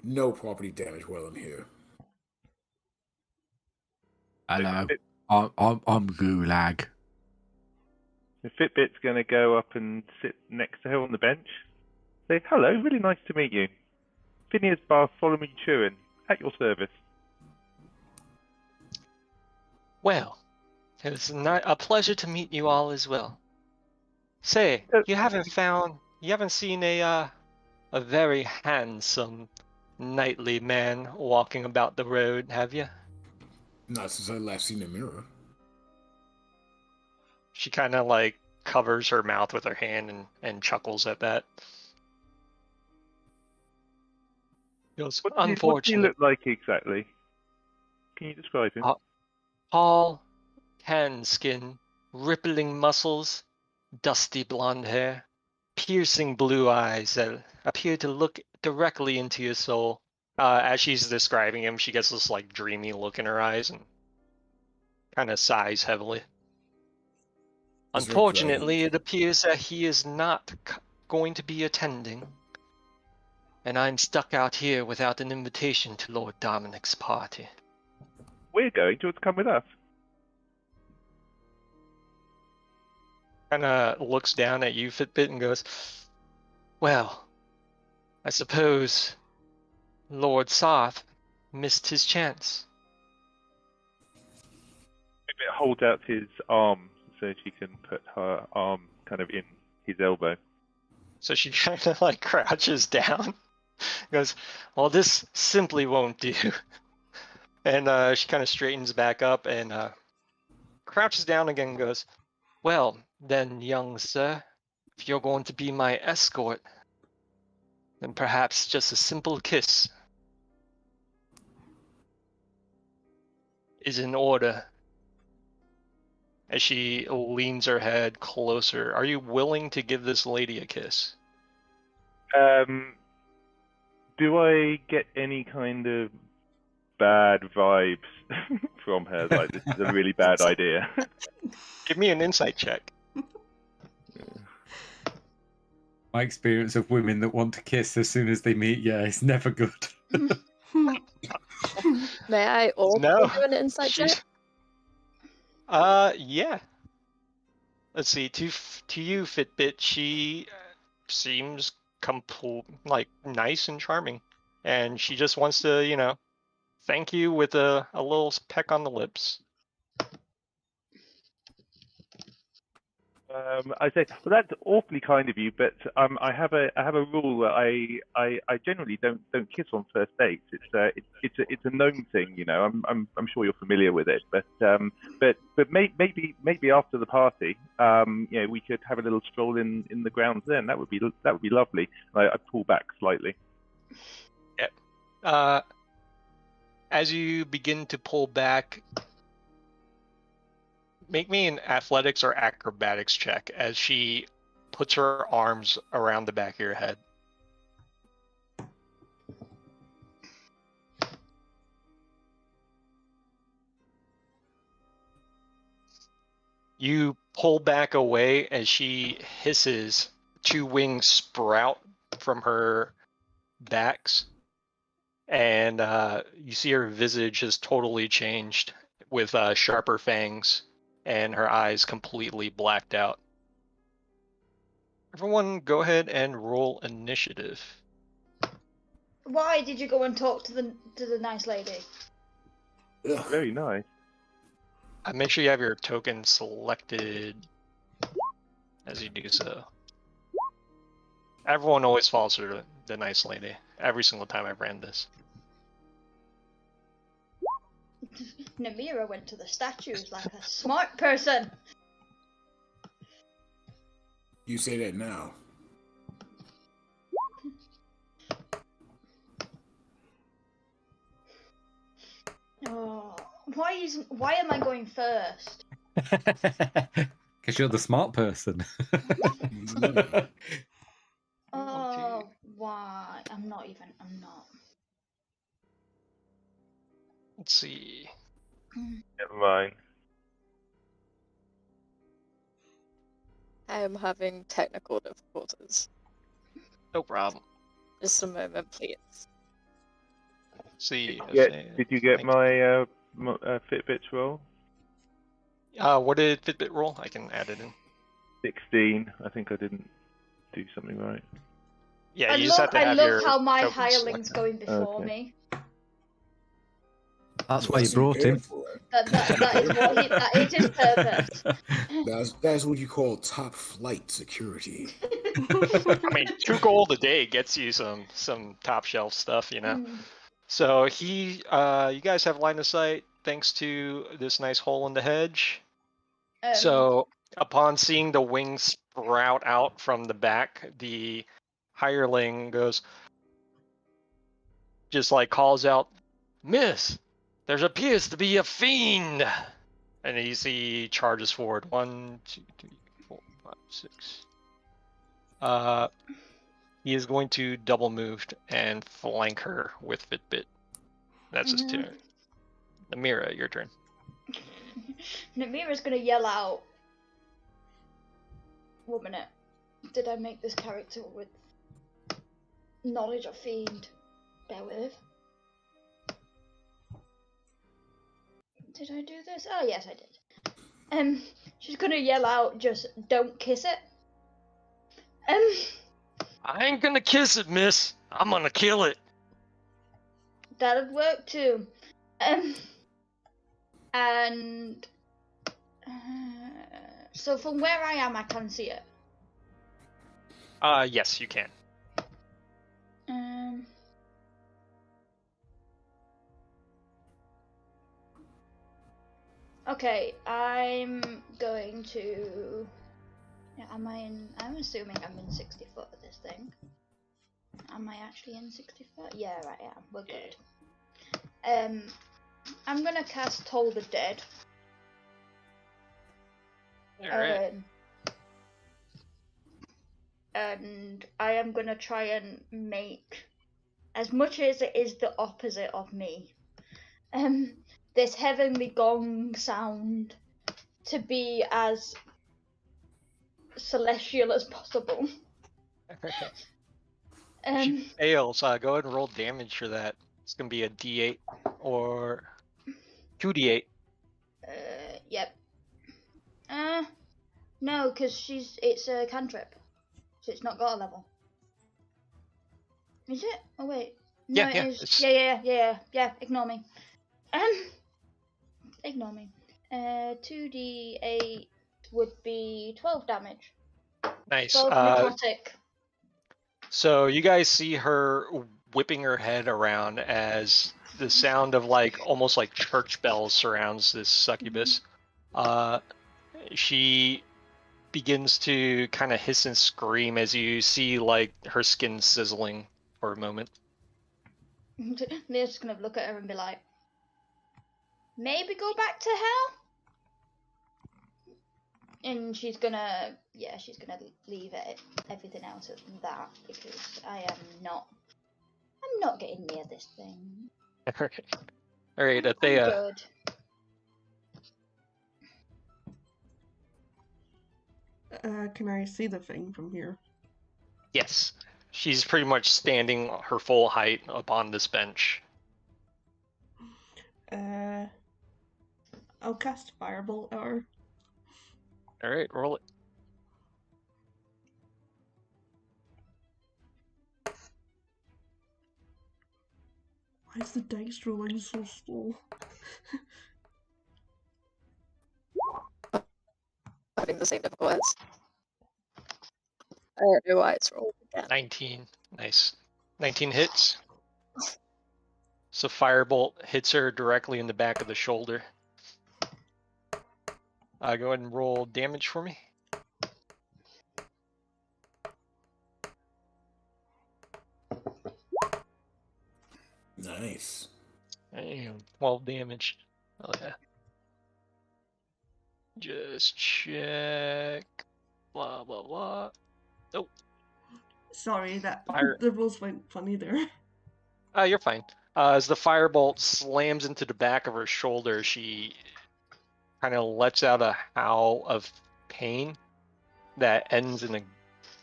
no property damage while I'm here.
Hello, I'm Gulag.
The Fitbit's going to go up and sit next to her on the bench. Say, "Hello, really nice to meet you. Phineas Bartholomew Chewin, at your service."
Well, it was a pleasure to meet you all as well. Say, you haven't seen a very handsome, knightly man walking about the road, have you?
Not since I last seen a mirror.
She kind of covers her mouth with her hand and chuckles at that. Goes,
What does he
unfortunate.
look like exactly? Can you describe him?
Tall, tan skin, rippling muscles, dusty blonde hair, piercing blue eyes that appear to look directly into your soul. As she's describing him, she gets this dreamy look in her eyes and kind of sighs heavily. Unfortunately, it appears that he is not going to be attending, and I'm stuck out here without an invitation to Lord Dominic's party.
We're going. Do you want to come with us?
Kind of looks down at you, Fitbit, and goes, "Well, I suppose Lord Sarth missed his chance."
Fitbit holds out his arm so she can put her arm kind of in his elbow.
So she kind of crouches down, goes, "Well, this simply won't do." And she kind of straightens back up and crouches down again and goes, "Well, then, young sir, if you're going to be my escort, then perhaps just a simple kiss is in order." As she leans her head closer, are you willing to give this lady a kiss?
Do I get any kind of bad vibes from her? Like, this is a really bad idea.
Give me an insight check.
My experience of women that want to kiss as soon as they meet, yeah, it's never good.
May I also
No,
do an insight check?
she's yeah. Let's see. To you, Fitbit, she seems like nice and charming, and she just wants to, thank you with a little peck on the lips.
I say, well, that's awfully kind of you, but I have a rule that I generally don't kiss on first dates. It's a known thing, I'm sure you're familiar with it, but maybe after the party, we could have a little stroll in the grounds. Then that would be lovely. I pull back slightly.
Yeah. As you begin to pull back, make me an athletics or acrobatics check as she puts her arms around the back of your head. You pull back away as she hisses. 2 wings sprout from her backs, and you see her visage has totally changed with sharper fangs and her eyes completely blacked out. Everyone go ahead and roll initiative.
Why did you go and talk to the nice lady?
Ugh.
Very nice.
Make sure you have your token selected as you do so. Everyone always falls for the nice lady. Every single time I've ran this.
Namira went to the statues like a smart person.
You say that now.
Oh, why am I going first?
Because you're the smart person.
Oh, why? I'm not.
Let's see.
Never mind.
I am having technical difficulties.
No problem.
Just a moment, please.
See.
Did you get my Fitbit roll?
What did Fitbit roll? I can add it in.
16. I think I didn't do something right.
Yeah, you just have to have
I
your
love how my
tokens
hireling's
selected.
going before
Okay.
me.
That's why you brought him.
That is his purpose.
That's what you call top flight security.
I mean, 2 gold a day gets you some top shelf stuff, So you guys have line of sight thanks to this nice hole in the hedge. So upon seeing the wings sprout out from the back, the hireling just like calls out, "Miss, there appears to be a fiend," and you see charges forward. 1, 2, 3, 4, 5, 6. He is going to double move and flank her with Fitbit. That's his turn. Namira, your turn.
Namira's gonna yell out. 1 minute. Did I make this character with knowledge of fiend? Bear with. Did I do this? Oh yes, I did. She's gonna yell out, just don't kiss it.
I ain't gonna kiss it, miss. I'm gonna kill it.
That'd work too. And so from where I am, I can see it.
Yes, you can.
Okay, I'm going to. Yeah, am I in? I'm assuming I'm in 60 foot of this thing. Am I actually in 60 foot? Yeah, I am. We're good. I'm gonna cast Toll the Dead.
Alright.
And I am gonna try and make, as much as it is the opposite of me, this heavenly gong sound to be as celestial as possible.
She fails. Go ahead and roll damage for that. It's gonna be a D8 or 2D8.
Yep. No, because it's a cantrip, so it's not got a level. Is it? Oh wait. No,
Yeah,
it is.
it's-
Yeah. Ignore me. Ignore me. 2d8 would be 12 damage.
Nice.
12 necrotic.
So you guys see her whipping her head around as the sound of like almost like church bells surrounds this succubus. She begins to kind of hiss and scream as you see like her skin sizzling for a moment.
Leah's just gonna look at her and be like, maybe go back to hell? And she's gonna leave everything else of that because I'm not getting near this thing.
All right,
I'm
Athea.
good.
Can I see the thing from here?
Yes, she's pretty much standing her full height upon this bench.
I'll cast Firebolt at her.
All right, roll it.
Why is the dice rolling so slow?
Having the same difficulties. I don't know why it's rolled again.
19. Nice. 19 hits. So Firebolt hits her directly in the back of the shoulder. Go ahead and roll damage for me.
Nice.
Damn, 12 damage. Oh yeah. Just check. Blah blah blah. Nope.
Sorry, that
Fire.
the rolls went funny there.
You're fine. As the firebolt slams into the back of her shoulder, she kind of lets out a howl of pain that ends in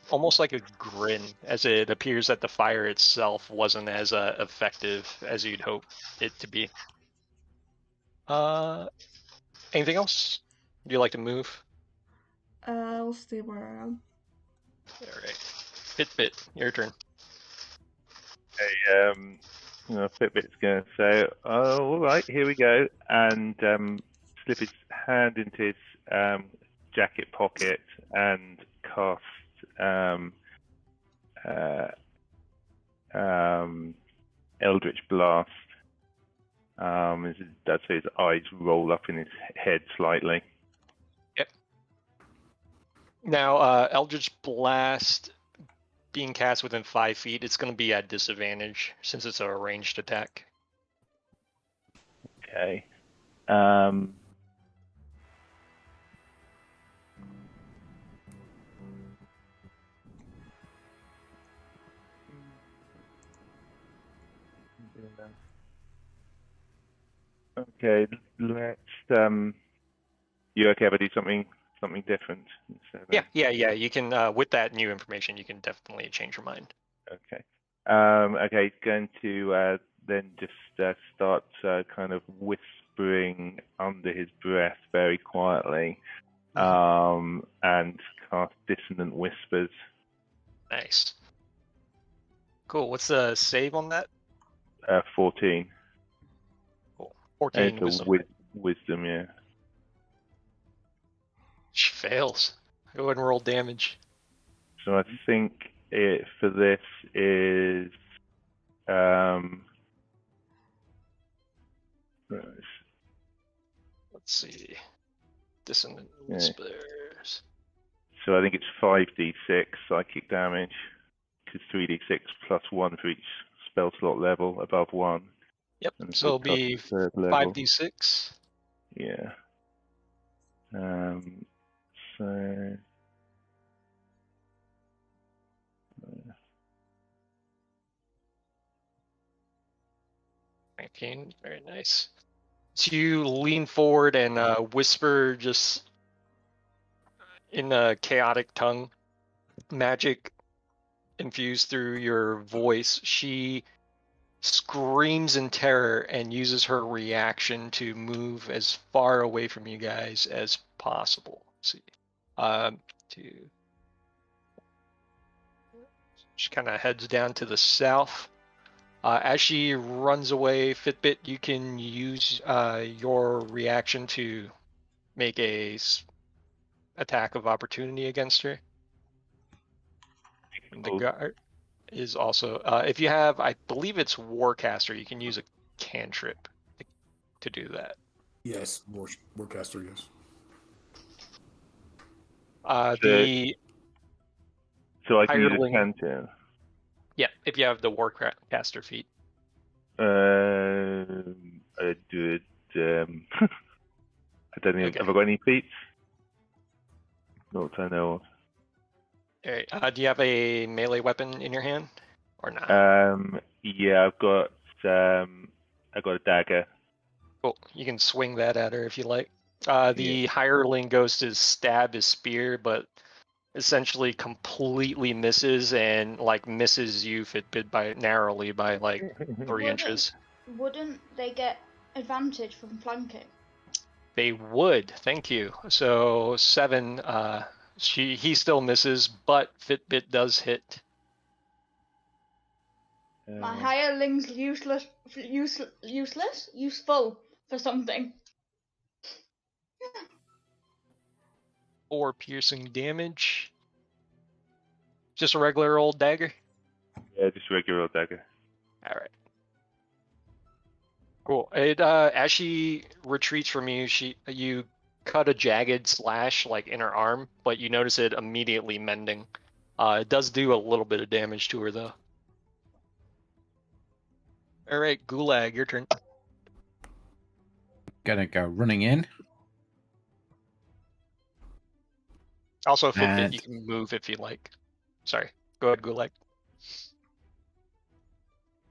almost like a grin, as it appears that the fire itself wasn't as effective as you'd hope it to be. Anything else? Would you like to move?
I'll stay where I am.
All right. Fitbit, your turn.
Hey, Fitbit's going to say, "Oh, all right, here we go," and slip his hand into his jacket pocket and cast Eldritch Blast. That's his eyes roll up in his head slightly.
Yep. Now, Eldritch Blast being cast within 5 feet, it's going to be at disadvantage since it's a ranged attack.
Okay. Okay, let's. You okay if I do something different?
Yeah. You can, with that new information, you can definitely change your mind.
Okay. Okay, going to then just start kind of whispering under his breath very quietly, and cast Dissonant Whispers.
Nice. Cool. What's the save on that?
14.
Cool. 14
It's a
wisdom.
Wisdom, yeah.
She fails. Go ahead and roll damage.
So I think it for this is
Let's see. Dissonant
Yeah.
Whispers.
So I think it's 5d6 psychic damage, because 3d6 plus 1 for each spell slot level above 1.
Yep.
And
So it'll be
it's third level.
5d6.
Yeah. So
19. Very nice. So you lean forward and whisper just in a chaotic tongue, magic infused through your voice, she screams in terror and uses her reaction to move as far away from you guys as possible. Let's see. She kind of heads down to the south. As she runs away, Fitbit, you can use your reaction to make a attack of opportunity against her. And the guard is also, if you have, I believe it's Warcaster, you can use a cantrip to do that.
Yes, Warcaster, yes.
So I can use a
hireling-
cantrip.
Yeah, if you have the Warcaster feat.
I do it. I don't know.
Okay.
Have I got any feats? Not I know of.
Alright, do you have a melee weapon in your hand or not?
Yeah, I've got a dagger.
Cool. You can swing that at her if you like. The hireling goes to stab his spear, but essentially completely misses and misses you Fitbit by narrowly by 3 inches.
Wouldn't they get advantage from flanking?
They would, thank you. So 7, he still misses, but Fitbit does hit.
My hireling's useful for something.
4 piercing damage. Just a regular old dagger?
Yeah, just a regular old dagger.
Alright. Cool. It as she retreats from you, you cut a jagged slash in her arm, but you notice it immediately mending. It does do a little bit of damage to her though. Alright, Gulag, your turn.
Gonna go running in.
Also, Fitbit,
And-
you can move if you like. Sorry. Go ahead, Gulag.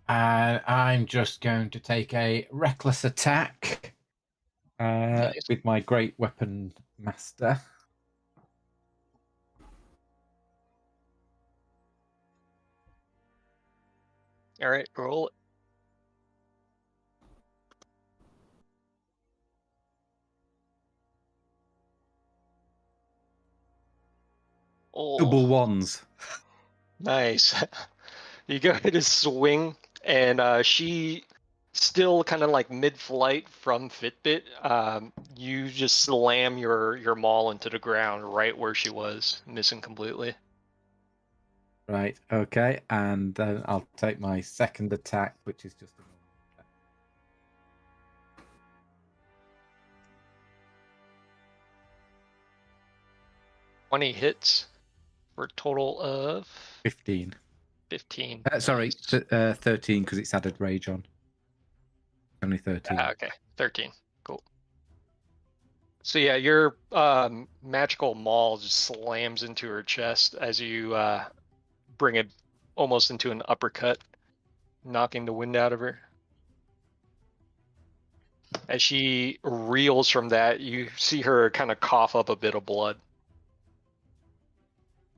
And I'm just going to take a reckless attack
Nice.
with my great weapon master.
Alright, roll it. Oh.
Double ones.
Nice. You go ahead and swing, and she still kind of mid-flight from Fitbit. You just slam your maul into the ground right where she was, missing completely.
Right, okay. And then I'll take my second attack, which is just a normal attack.
20 hits for a total of
15.
15.
Sorry, 13 because it's added rage on. Only 13.
Okay, 13. Cool. So yeah, your magical maul just slams into her chest as you bring it almost into an uppercut, knocking the wind out of her. As she reels from that, you see her kind of cough up a bit of blood.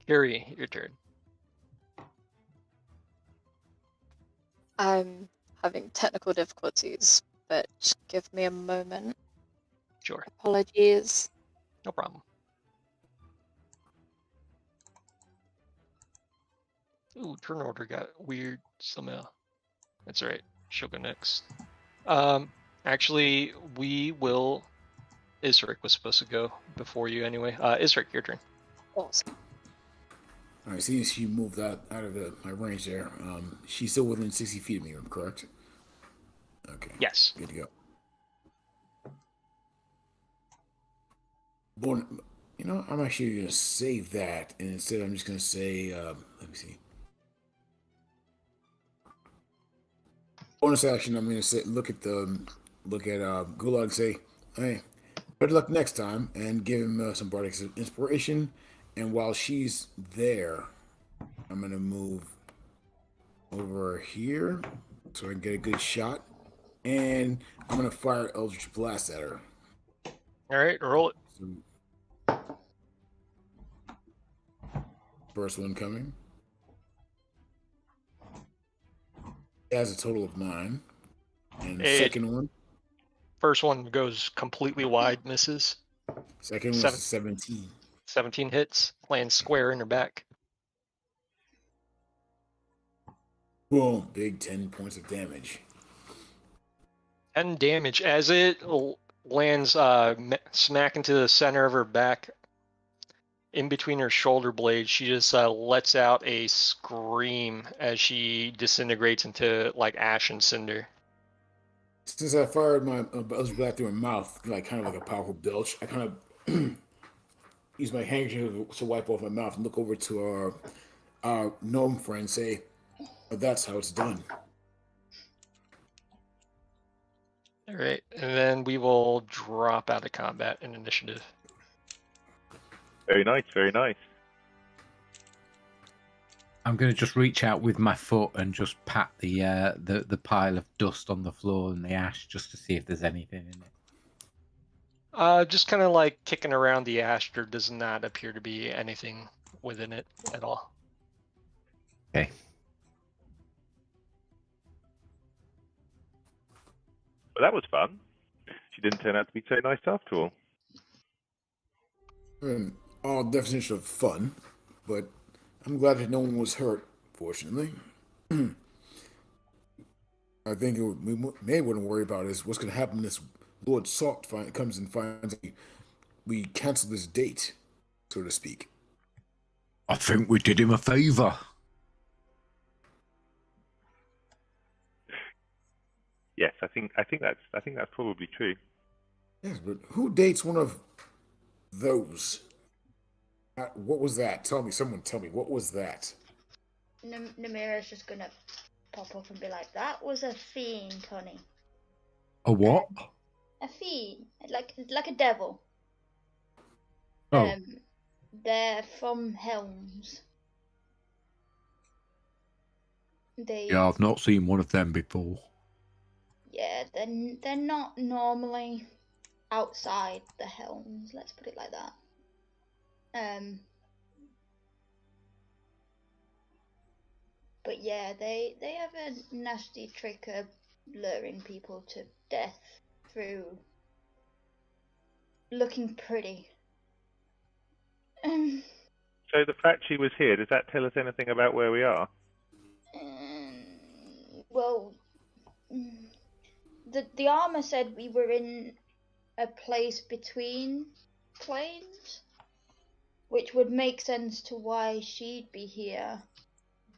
Carrie, your turn.
I'm having technical difficulties, but just give me a moment.
Sure.
Apologies.
No problem. Ooh, turn order got weird somehow. That's alright. She'll go next. Actually, Isric was supposed to go before you anyway. Isric, your turn.
Awesome.
All right, since she moved out of my range there, she's still within 60 feet of me, correct? Okay.
Yes.
Good to go. Born, I'm actually going to save that, and instead I'm just going to say, let me see. Bonus action, I'm going to say, look at Gulag and say, hey, better luck next time, and give him some bardic inspiration. And while she's there, I'm going to move over here so I can get a good shot. And I'm going to fire Eldritch Blast at her.
Alright, roll it.
So, first one coming. It has a total of 9. And the
It-
second one?
First one goes completely wide, misses.
Second one was a 17.
17 hits, lands square in her back.
Boom, big 10 points of damage.
10 damage as it lands smack into the center of her back. In between her shoulder blades, she just lets out a scream as she disintegrates into like ash and cinder.
Since I fired my buzz back through my mouth, like kind of like a powerful belch, I kind of use my handkerchief to wipe off my mouth and look over to our gnome friend and say, oh, that's how it's done.
All right, and then we will drop out of combat in initiative.
Very nice, very nice.
I'm going to just reach out with my foot and just pat the pile of dust on the floor and the ash just to see if there's anything in it.
Just kind of like kicking around the ash. There does not appear to be anything within it at all.
Okay.
But that was fun. She didn't turn out to be so nice after all.
All definition of fun, but I'm glad that no one was hurt, fortunately. I think we may want to worry about is what's going to happen when this Lord Salt comes and finds we cancel this date, so to speak.
I think we did him a favour.
Yes, I think that's probably true.
Yes, but who dates one of those? What was that? Someone tell me, what was that?
Namira's just gonna pop up and be like, that was a fiend, honey.
A what?
A fiend, like a devil.
Oh.
They're from Helms.
Yeah, I've not seen one of them before.
Yeah, they're not normally outside the Helms. Let's put it like that. But yeah, they have a nasty trick of luring people to death through looking pretty.
So the fact she was here, does that tell us anything about where we are?
Well, the armor said we were in a place between planes, which would make sense to why she'd be here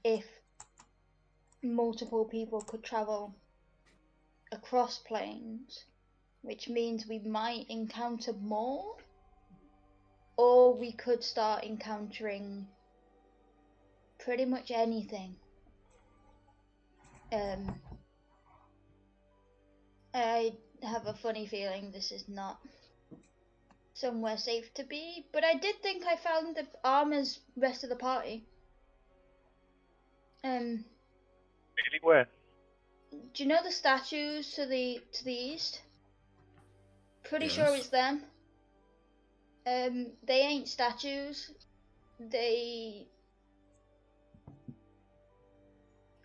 if multiple people could travel across planes, which means we might encounter more, or we could start encountering pretty much anything. I have a funny feeling this is not somewhere safe to be, but I did think I found the armor's rest of the party.
Really? Where?
Do you know the statues to the east? Pretty
Yes.
sure it's them. They ain't statues. They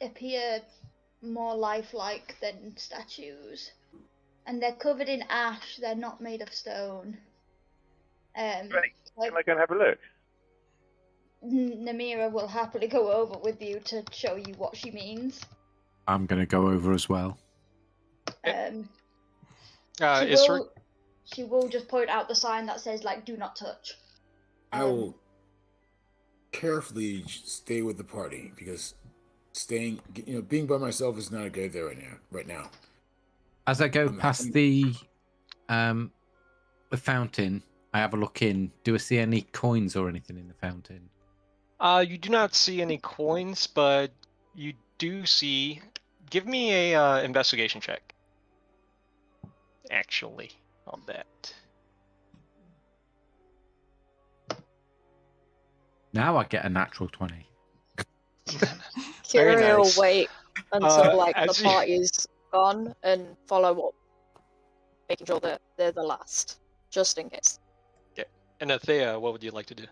appear more lifelike than statues, and they're covered in ash. They're not made of stone.
Can I go and have a look?
Namira will happily go over with you to show you what she means.
I'm going to go over as well.
She will just point out the sign that says, like, do not touch.
I will carefully stay with the party because being by myself is not a good idea right now.
As I go past the fountain, I have a look in. Do I see any coins or anything in the fountain?
You do not see any coins, but you do see. Give me a investigation check. Actually, on that.
Now I get a natural 20.
Very
Kiri will
nice.
wait until the
as you-
party's gone and follow up, making sure that they're the last, just in case.
And Athea, what would you like to do?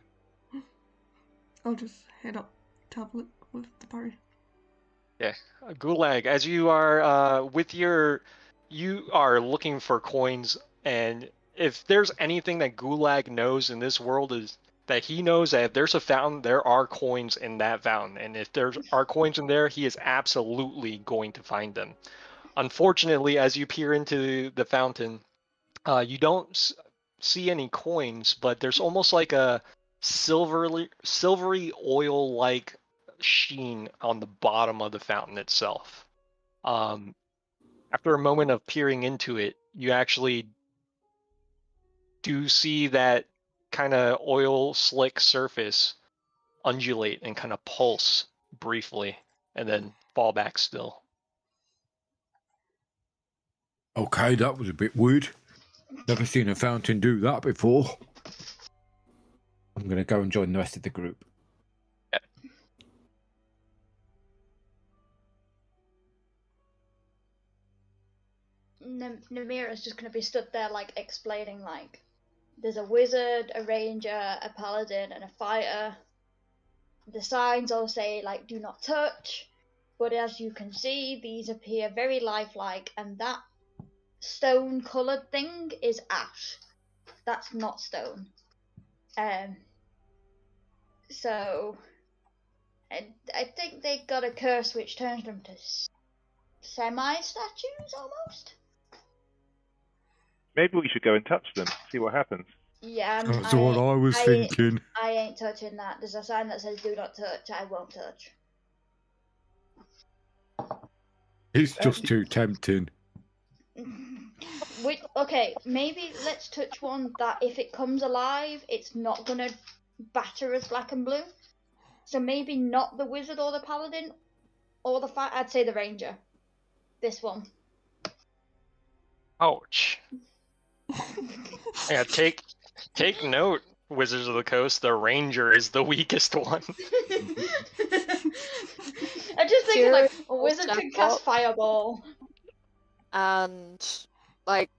I'll just head up to have a look with the party.
Gulag, as you are you are looking for coins, and if there's anything that Gulag knows in this world is that he knows that if there's a fountain, there are coins in that fountain, and if there are coins in there, he is absolutely going to find them. Unfortunately, as you peer into the fountain, you don't see any coins, but there's almost like a silvery oil-like sheen on the bottom of the fountain itself. After a moment of peering into it, you actually do see that kind of oil slick surface undulate and kind of pulse briefly and then fall back still.
Okay, that was a bit weird. Never seen a fountain do that before. I'm going to go and join the rest of the group.
Namira's just going to be stood there, like, explaining, like, there's a wizard, a ranger, a paladin, and a fighter. The signs all say, like, do not touch, but as you can see, these appear very lifelike, and that stone-coloured thing is ash. That's not stone. So, I think they got a curse which turns them to semi-statues, almost?
Maybe we should go and touch them, see what happens.
Yeah,
That's what I was thinking.
I ain't touching that. There's a sign that says do not touch. I won't touch.
It's just too tempting.
Okay, maybe let's touch one that if it comes alive, it's not gonna batter us black and blue. So maybe not the wizard or the paladin or the fight. I'd say the ranger. This one.
Ouch. Yeah, take note, Wizards of the Coast. The ranger is the weakest one.
I'm just thinking like a wizard can cast fireball.
And like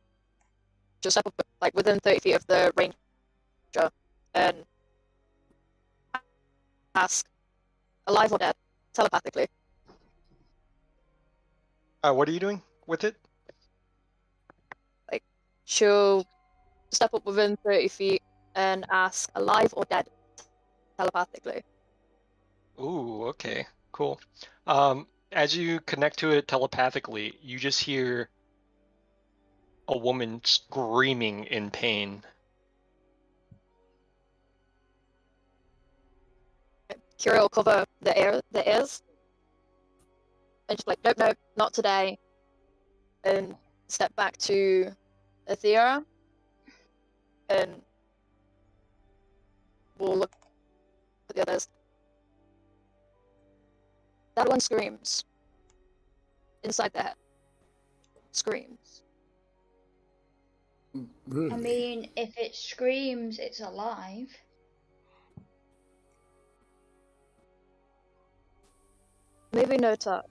just up like within 30 feet of the ranger and ask alive or dead telepathically.
What are you doing with it?
She'll step up within 30 feet and ask alive or dead telepathically.
Ooh, okay, cool. As you connect to it telepathically, you just hear a woman screaming in pain.
Kira will cover the ears and just like, nope, not today, and step back to Aethera, and we'll look at the others. That one screams. Inside their head. Screams.
Really?
I mean, if it screams, it's alive.
Maybe no touch.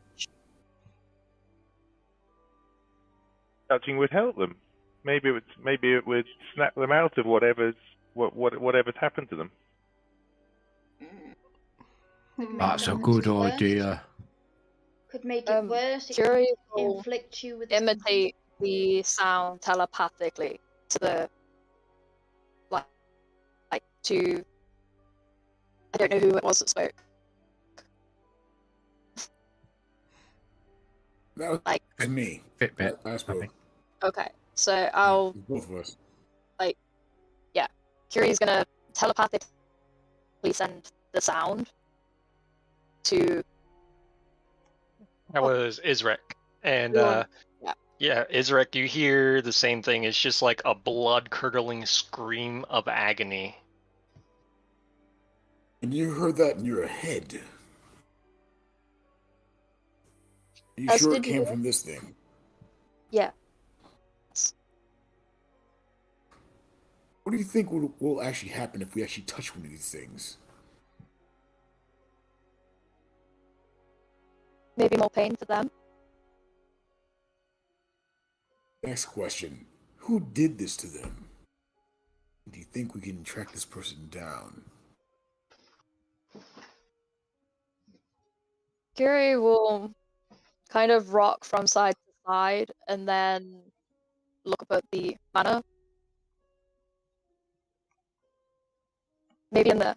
Touching would help them. Maybe it would snap them out of whatever's happened to them.
That's a good idea.
Could make it worse. It
Kira
could
will
inflict you with
imitate the sound telepathically to the like to I don't know who it was that spoke.
That was
like
and me.
Fitbit.
I spoke.
Okay, so I'll
Both of us.
Kiri's gonna telepathically send the sound to.
That was Isrek. And yeah, Isrek, you hear the same thing. It's just like a blood-curdling scream of agony.
And you heard that in your head. Are you sure it came from this thing?
Yeah.
What do you think will actually happen if we actually touch one of these things?
Maybe more pain for them.
Next question. Who did this to them? Do you think we can track this person down?
Kiri will kind of rock from side to side and then look up at the manor. Maybe in there.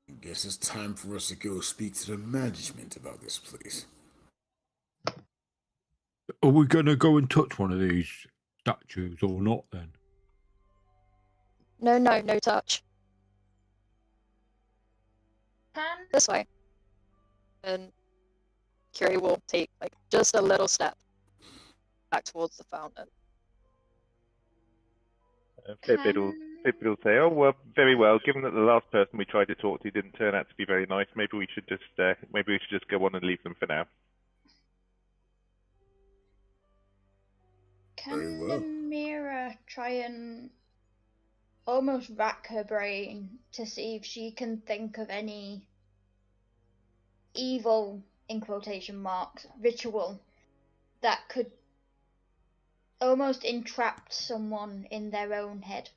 I guess it's time for us to go speak to the management about this place.
Are we going to go and touch one of these statues or not then?
No touch. This way. And Kiri will take like just a little step back towards the fountain.
Fitbit will say, "Oh well, very well. Given that the last person we tried to talk to didn't turn out to be very nice, maybe we should just go on and leave them for now."
Very
Can
well.
Mira try and almost rack her brain to see if she can think of any evil, in quotation marks, ritual that could almost entrap someone in their own head?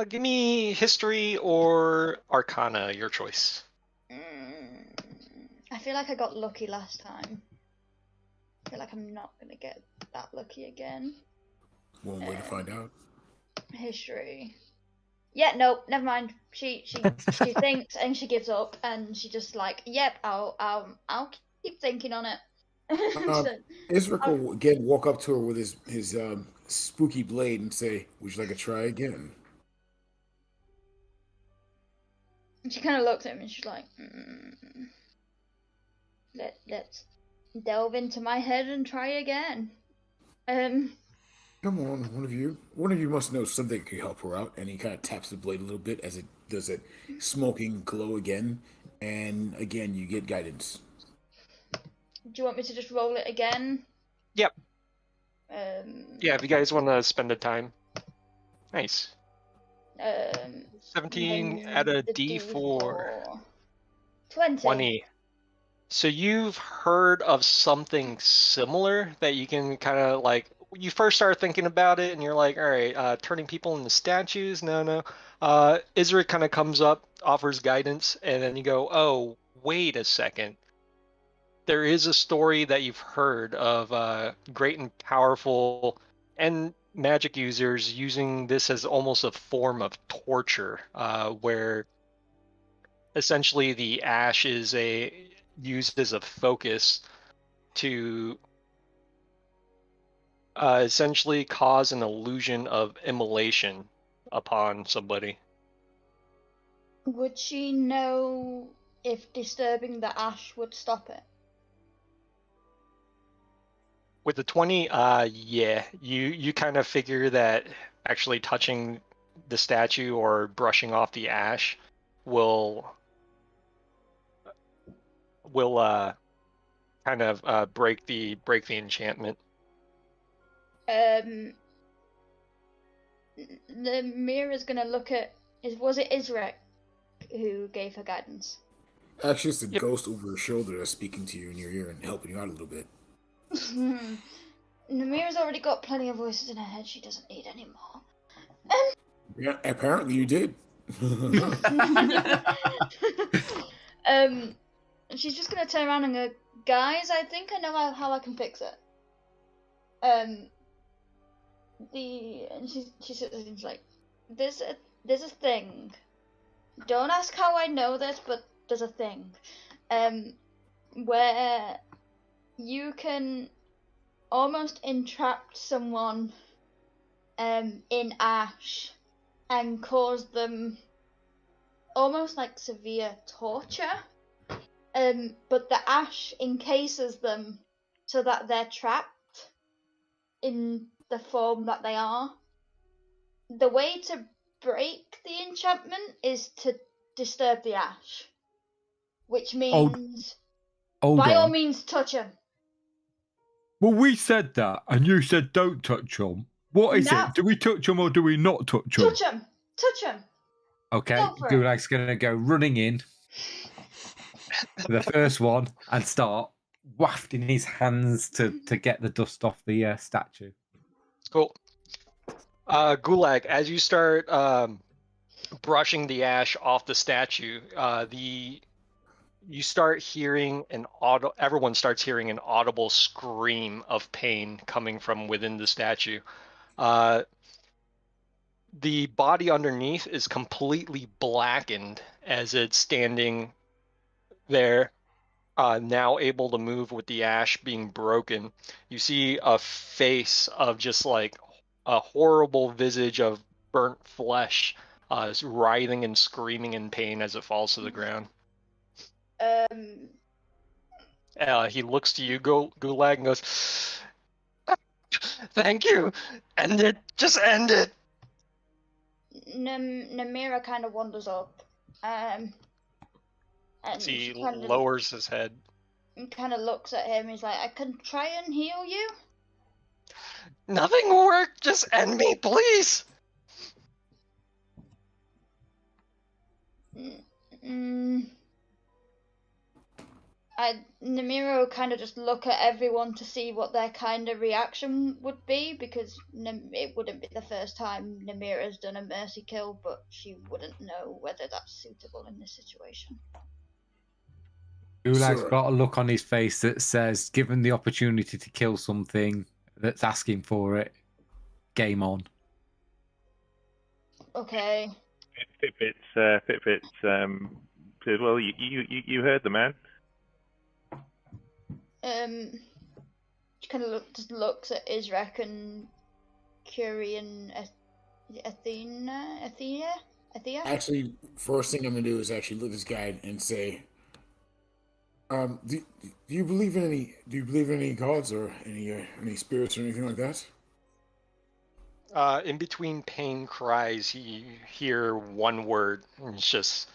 Give me history or arcana, your choice.
I feel like I got lucky last time. I feel like I'm not gonna get that lucky again.
One way to find out.
History. Yeah, no, never mind. She thinks and she gives up and she just like, yep, I'll keep thinking on it.
Isric will again walk up to her with his spooky blade and say, "Would you like to try again?"
And she kind of looks at him and she's like, let's delve into my head and try again.
Come on, one of you must know something that could help her out. And he kind of taps the blade a little bit as it does a smoking glow again, and again you get guidance.
Do you want me to just roll it again?
Yep.
Yeah,
if you guys want to spend the time. Nice. 17
then
out of
the
D4.
20.
So you've heard of something similar that you can kind of like, you first start thinking about it and you're like, all right, turning people into statues? No. Isric kind of comes up, offers guidance, and then you go, oh, wait a second. There is a story that you've heard of great and powerful and magic users using this as almost a form of torture, where essentially the ash is used as a focus to essentially cause an illusion of immolation upon somebody.
Would she know if disturbing the ash would stop it?
With the 20, yeah, you kind of figure that actually touching the statue or brushing off the ash will kind of break the enchantment.
The Mira's gonna look at. Was it Isrek who gave her guidance?
Actually, it's the ghost over her shoulder that's speaking to you in your ear and helping you out a little bit.
Namira's already got plenty of voices in her head. She doesn't need any more.
Yeah, apparently you did.
She's just gonna turn around and go, guys, I think I know how I can fix it. And she sits there and she's like, there's a thing. Don't ask how I know this, but there's a thing. Where you can almost entrap someone in ash and cause them almost like severe torture. But the ash encases them so that they're trapped in the form that they are. The way to break the enchantment is to disturb the ash, which means by all means touch him.
Well, we said that, and you said don't touch them. What is it? Do we touch them or do we not touch them?
Touch him! Touch him!
Okay,
Go for it.
Gulag's going to go running in the first one and start wafting his hands to get the dust off the statue.
Cool. Gulag, as you start brushing the ash off the statue, the you start hearing everyone starts hearing an audible scream of pain coming from within the statue. The body underneath is completely blackened as it's standing there, now able to move with the ash being broken. You see a face of just like a horrible visage of burnt flesh, writhing and screaming in pain as it falls to the ground. He looks to you, Gulag, and goes, "Thank you. End it. Just end it."
Namira kind of wanders up, and
he lowers his head
and kind of looks at him. He's like, "I can try and heal you."
Nothing will work. Just end me, please.
Namira kind of just look at everyone to see what their kind of reaction would be, because it wouldn't be the first time Namira's done a mercy kill, but she wouldn't know whether that's suitable in this situation.
Gulag's got a look on his face that says, given the opportunity to kill something that's asking for it, game on.
Okay.
Fitbit says, well, you heard the man.
She kind of looks at Isrek and Curie and Athea.
Actually, first thing I'm gonna do is actually look at this guy and say, do you believe in any gods or any spirits or anything like that?
In between pain cries, you hear one word, and it's just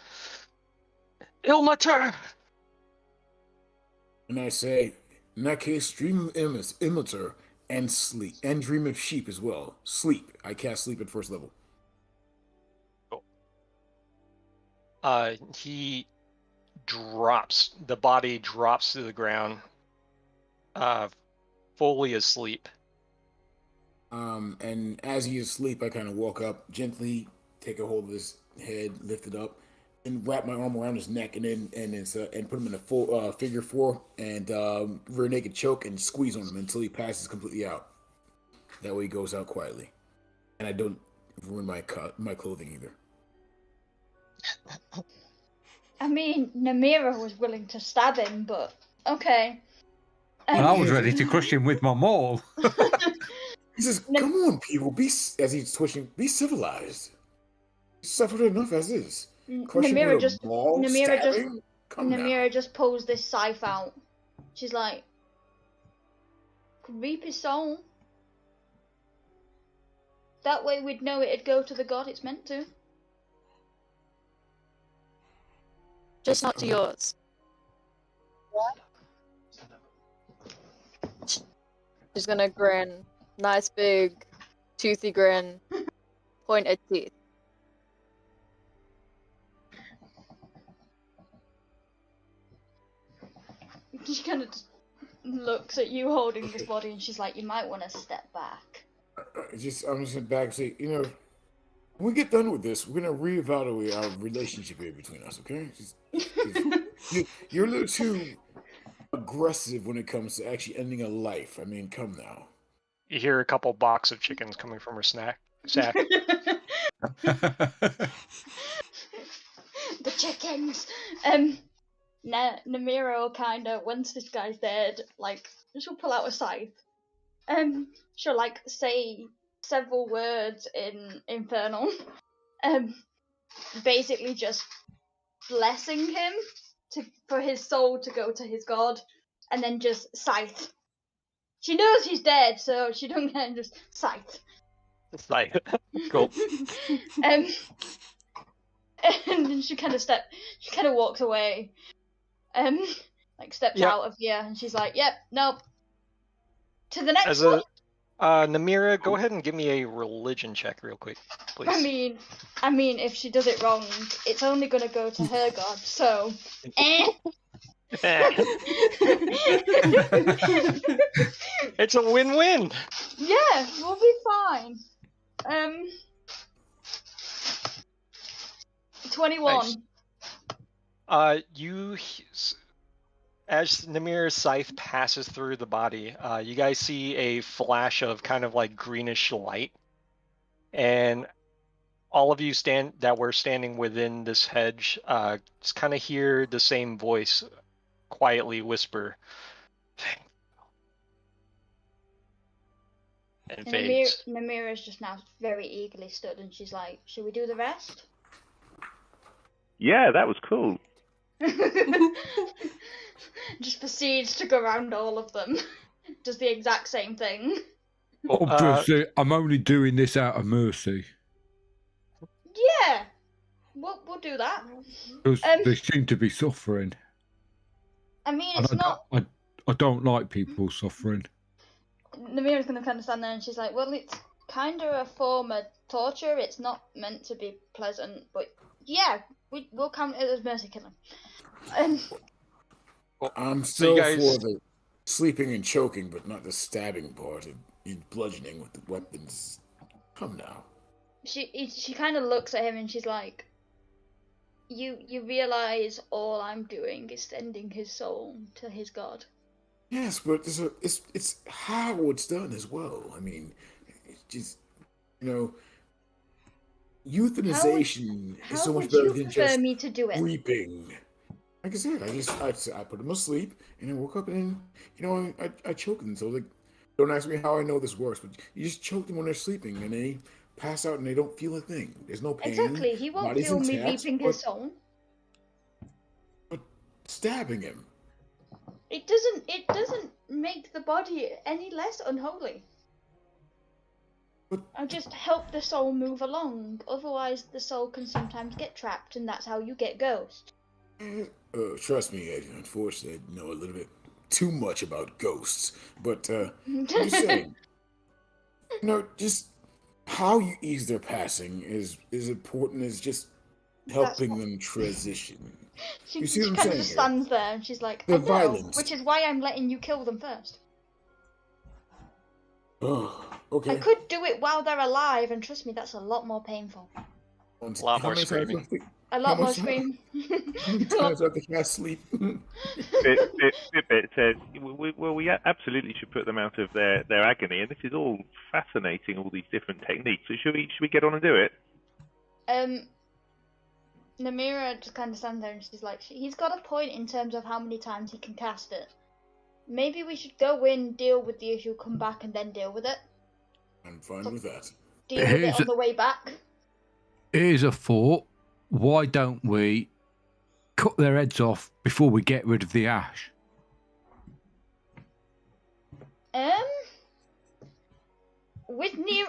Ilmater.
And I say, in that case, dream of Ilmater and sleep, and dream of sheep as well. Sleep. I cast sleep at first level.
He drops. The body drops to the ground, fully asleep.
And as he is asleep, I kind of walk up, gently take a hold of his head, lift it up, and wrap my arm around his neck, and put him in a full figure four, and rear naked choke and squeeze on him until he passes completely out. That way he goes out quietly, and I don't ruin my clothing either.
I mean, Namira was willing to stab him, but okay.
Well, I was ready to crush him with my maul.
He says, "Come on, people, as he's twitching, be civilized. You suffered enough as is."
Namira just pulls this scythe out. She's like, "Could reap his soul. That way we'd know it'd go to the god it's meant to."
Just not to yours. She's gonna grin. Nice big, toothy grin. Pointed teeth.
She kind of just looks at you holding this body, and she's like, "You might want to step back."
I'm just gonna back and say, when we get done with this, we're gonna reevaluate our relationship here between us, okay? You're a little too aggressive when it comes to actually ending a life. I mean, come now.
You hear a couple box of chickens coming from her sack.
The chickens. Namiro kind of, once this guy's dead, like, she'll pull out a scythe. She'll like say several words in Infernal. Basically just blessing him for his soul to go to his god, and then just scythe. She knows he's dead, so she don't get just scythe.
Scythe. Cool.
And then she kind of walks away. Like steps out of here, and she's like, "Yep, nope. To the next one."
Namira, go ahead and give me a religion check real quick, please.
I mean, if she does it wrong, it's only gonna go to her god. So,
It's a win-win.
Yeah, we'll be fine. 21.
Nice. You as Namir's scythe passes through the body, you guys see a flash of kind of like greenish light, and all of you that were standing within this hedge just kind of hear the same voice quietly whisper, and fades.
Namira's just now very eagerly stood, and she's like, "Should we do the rest?"
Yeah, that was cool.
Just proceeds to go around all of them. Does the exact same thing.
Obviously, I'm only doing this out of mercy.
Yeah, we'll do that.
Because they seem to be suffering.
I mean,
And
it's not.
I don't like people suffering.
Namira's gonna kind of stand there, and she's like, "Well, it's kind of a form of torture. It's not meant to be pleasant, but yeah, we'll count it as mercy killing."
I'm still for the sleeping and choking, but not the stabbing part and bludgeoning with the weapons. Come now.
She kind of looks at him and she's like, "You realize all I'm doing is sending his soul to his god."
Yes, but it's how it's done as well. I mean, it's just, euthanization is so much better than just
me to do it?
reaping. Like I said, I put them asleep, and I woke up, and then, I choked them. So, like, don't ask me how I know this works, but you just choke them when they're sleeping, and they pass out, and they don't feel a thing. There's no pain.
Exactly, he won't feel me reaping his soul.
But stabbing him.
It doesn't make the body any less unholy.
But
I just help the soul move along. Otherwise, the soul can sometimes get trapped, and that's how you get ghosts.
Trust me, unfortunately, I know a little bit too much about ghosts. But I'm just saying, just how you ease their passing is important as just helping them transition.
She
see what I'm
kind of
saying
just
here?
stands there, and she's like,
The
"I know,"
violence.
which is why I'm letting you kill them first.
Oh, okay.
I could do it while they're alive, and trust me, that's a lot more painful.
A lot
How
more
many times
screaming.
do I have to-
A lot
How
more
much
scream.
How many times do I have to cast sleep?
Bit said, we absolutely should put them out of their agony, and this is all fascinating, all these different techniques. So should we get on and do it?
Namira just kind of stands there and she's like, he's got a point in terms of how many times he can cast it. Maybe we should go in, deal with the issue, come back, and then deal with it.
I'm fine with that.
Deal with it on the way back.
Here's a thought. Why don't we cut their heads off before we get rid of the ash?
With English,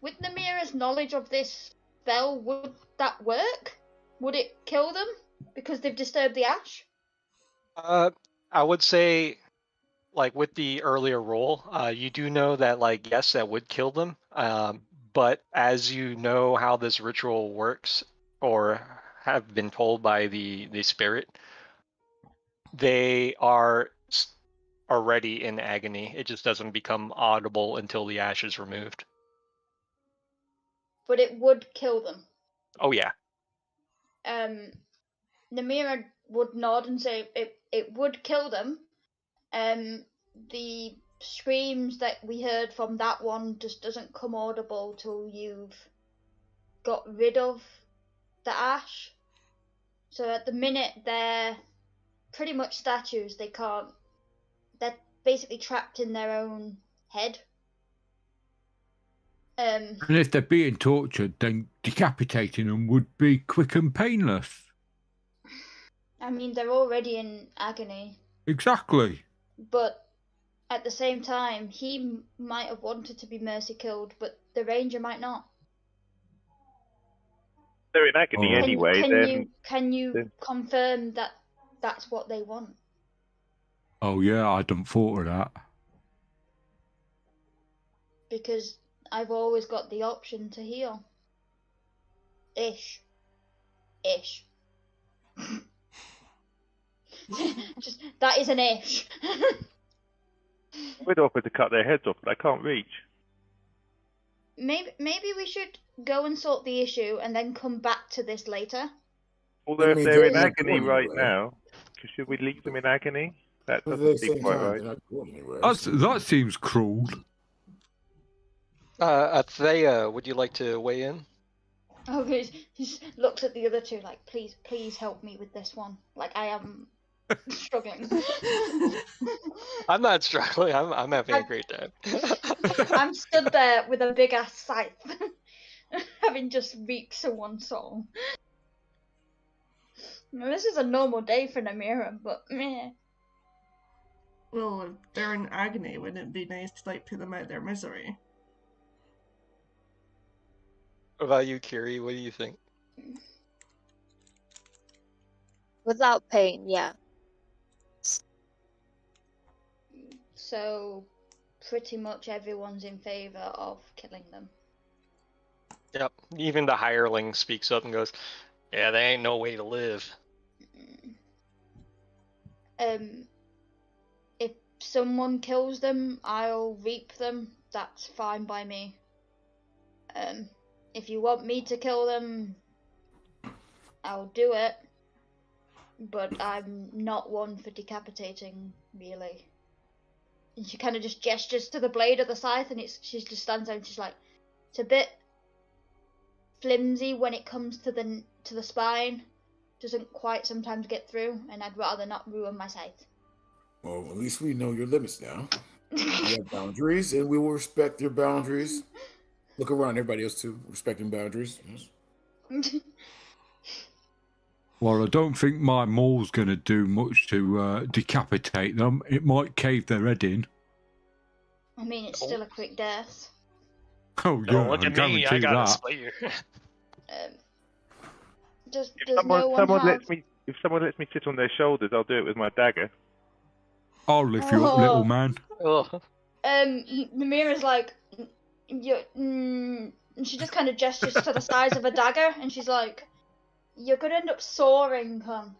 with Namira's knowledge of this spell, would that work? Would it kill them because they've disturbed the ash?
I would say, like with the earlier roll, you do know that, like, yes, that would kill them. But as you know how this ritual works, or have been told by the spirit, they are already in agony. It just doesn't become audible until the ash is removed.
But it would kill them.
Oh yeah.
Namira would nod and say it would kill them. The screams that we heard from that one just doesn't come audible till you've got rid of the ash. So at the minute they're pretty much statues. They're basically trapped in their own head.
And if they're being tortured, then decapitating them would be quick and painless.
I mean, they're already in agony.
Exactly.
But at the same time, he might have wanted to be mercy killed, but the ranger might not.
They're in agony anyway.
Can you confirm that that's what they want?
Oh yeah, I hadn't thought of that.
Because I've always got the option to heal. Ish. Just, that is an ish.
We'd offer to cut their heads off, but I can't reach.
Maybe we should go and sort the issue and then come back to this later.
Although
I
if
mean,
they're in
they're not
agony
going
right
anywhere.
now, should we leave them in agony? That
But at
doesn't
the
seem
same
quite
time,
right.
they're not going anywhere.
That seems cruel.
Thea, would you like to weigh in?
Oh, he just looks at the other two like, please help me with this one. Like I am struggling.
I'm not struggling. I'm having a great time.
I'm stood there with a big ass scythe, having just reaped someone's soul. Now, this is a normal day for Namira, but meh.
Well, if they're in agony, wouldn't it be nice to like put them out of their misery?
What about you, Kiri? What do you think?
Without pain, yeah.
So, pretty much everyone's in favor of killing them.
Yep. Even the hireling speaks up and goes, "Yeah, there ain't no way to live."
If someone kills them, I'll reap them. That's fine by me. If you want me to kill them, I'll do it. But I'm not one for decapitating, really. And she kind of just gestures to the blade of the scythe, and she just stands there and she's like, it's a bit flimsy when it comes to the spine. Doesn't quite sometimes get through, and I'd rather not ruin my scythe.
Well, at least we know your limits now. You have boundaries, and we will respect your boundaries. Look around, everybody else too, respecting boundaries. Yes.
Well, I don't think my maul's going to do much to decapitate them. It might cave their head in.
I mean, it's still a quick death.
Oh, yeah,
Don't look
I
at me. I
guarantee
got a
that.
spear.
Does
If
no
someone
one have...
if someone lets me sit on their shoulders, I'll do it with my dagger.
I'll lift you up, little man.
Oh.
Namira's like, and she just kind of gestures to the size of a dagger, and she's like, you're gonna end up soaring, hun.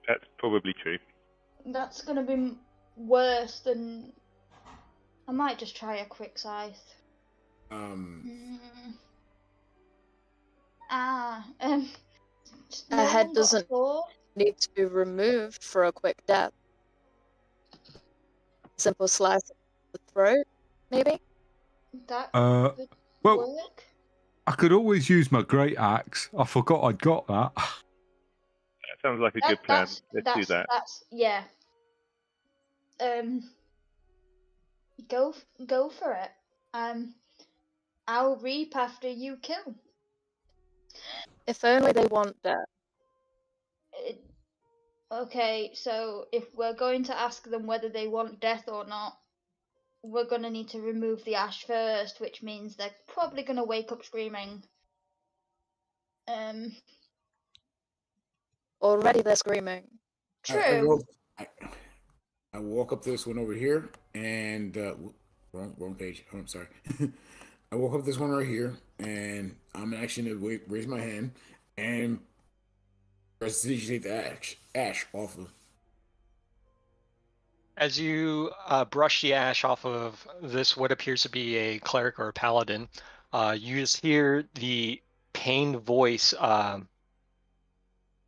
That's probably true.
That's gonna be worse than... I might just try a quick scythe.
A head doesn't need to be removed for a quick death. Simple slice of the throat, maybe?
That
well,
work?
I could always use my great axe. I forgot I'd got that.
That sounds like a good plan. Let's do that.
Yeah. Go for it. I'll reap after you kill.
If only they want that.
Okay, so if we're going to ask them whether they want death or not, we're gonna need to remove the ash first, which means they're probably gonna wake up screaming.
Already they're screaming.
True.
I walk up to this one over here, and wrong page. Oh, I'm sorry. I walk up to this one right here, and I'm actually gonna raise my hand and prestidigitate the ash off of.
As you brush the ash off of this, what appears to be a cleric or a paladin, you just hear the pained voice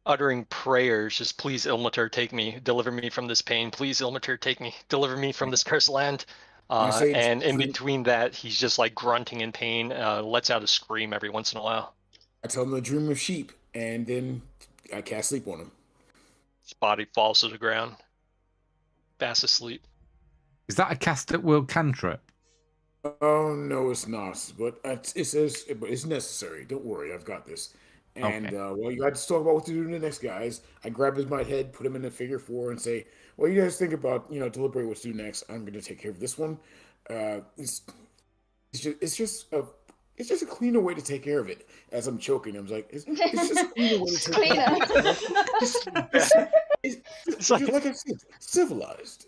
uttering prayers, just, please, Ilmater, take me, deliver me from this pain. Please, Ilmater, take me, deliver me from this cursed land. And in between that, he's just like grunting in pain, lets out a scream every once in a while.
I tell him to dream of sheep, and then I cast sleep on him.
His body falls to the ground, fast asleep.
Is that a cast at will cantrip?
Oh no, it's not. But it's necessary. Don't worry, I've got this. And
Okay.
well, you got to talk about what to do next, guys. I grab his might head, put him in a figure 4, and say, "Well, you guys think about, deliberate what to do next. I'm going to take care of this one. It's just a cleaner way to take care of it." As I'm choking, I'm like, "It's just a cleaner way to take care of it." It's like I said, civilized.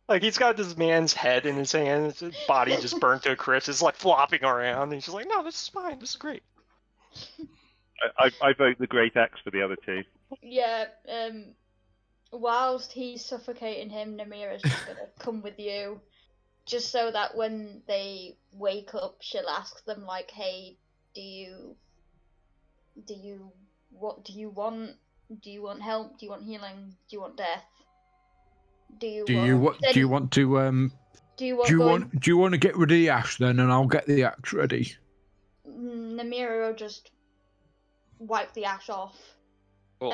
Like, he's got this man's head in his hands, his body just burnt to a crisp. It's like flopping around. And he's just like, no, this is fine. This is great.
I vote the great axe for the other two.
Yeah, whilst he's suffocating him, Namira's just gonna come with you, just so that when they wake up, she'll ask them like, "Hey, what do you want Do you want help? Do you want healing? Do you want death? Do you
Do you want to
Do you want
do you want to get rid of the ash then, and I'll get the axe ready?
Namira will just wipe the ash off.
Cool.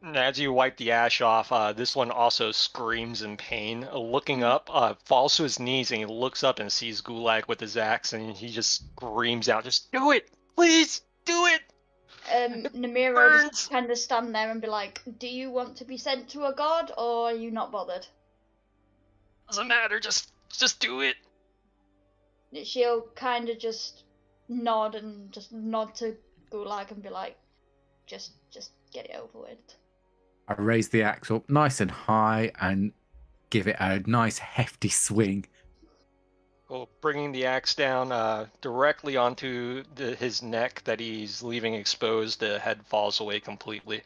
As you wipe the ash off, this one also screams in pain. Looking up, falls to his knees, and he looks up and sees Gulag with his axe, and he just screams out, "Just do it! Please, do it!"
Namira just kind of stand there and be like, "Do you want to be sent to a god, or are you not bothered?"
Doesn't matter, just do it.
She'll kind of just nod to Gulag and be like, just get it over with.
I raise the axe up nice and high and give it a nice hefty swing.
Well, bringing the axe down directly onto his neck that he's leaving exposed, the head falls away completely.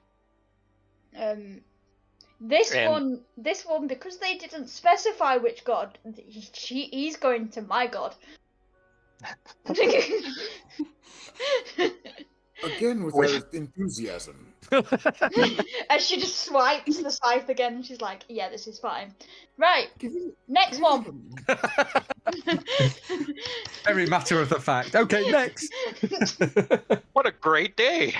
This one, because they didn't specify which god, he's going to my god.
Again with her enthusiasm.
As she just swipes the scythe again, she's like, "Yeah, this is fine." Right, next one.
Very matter of the fact. Okay, next.
What a great day!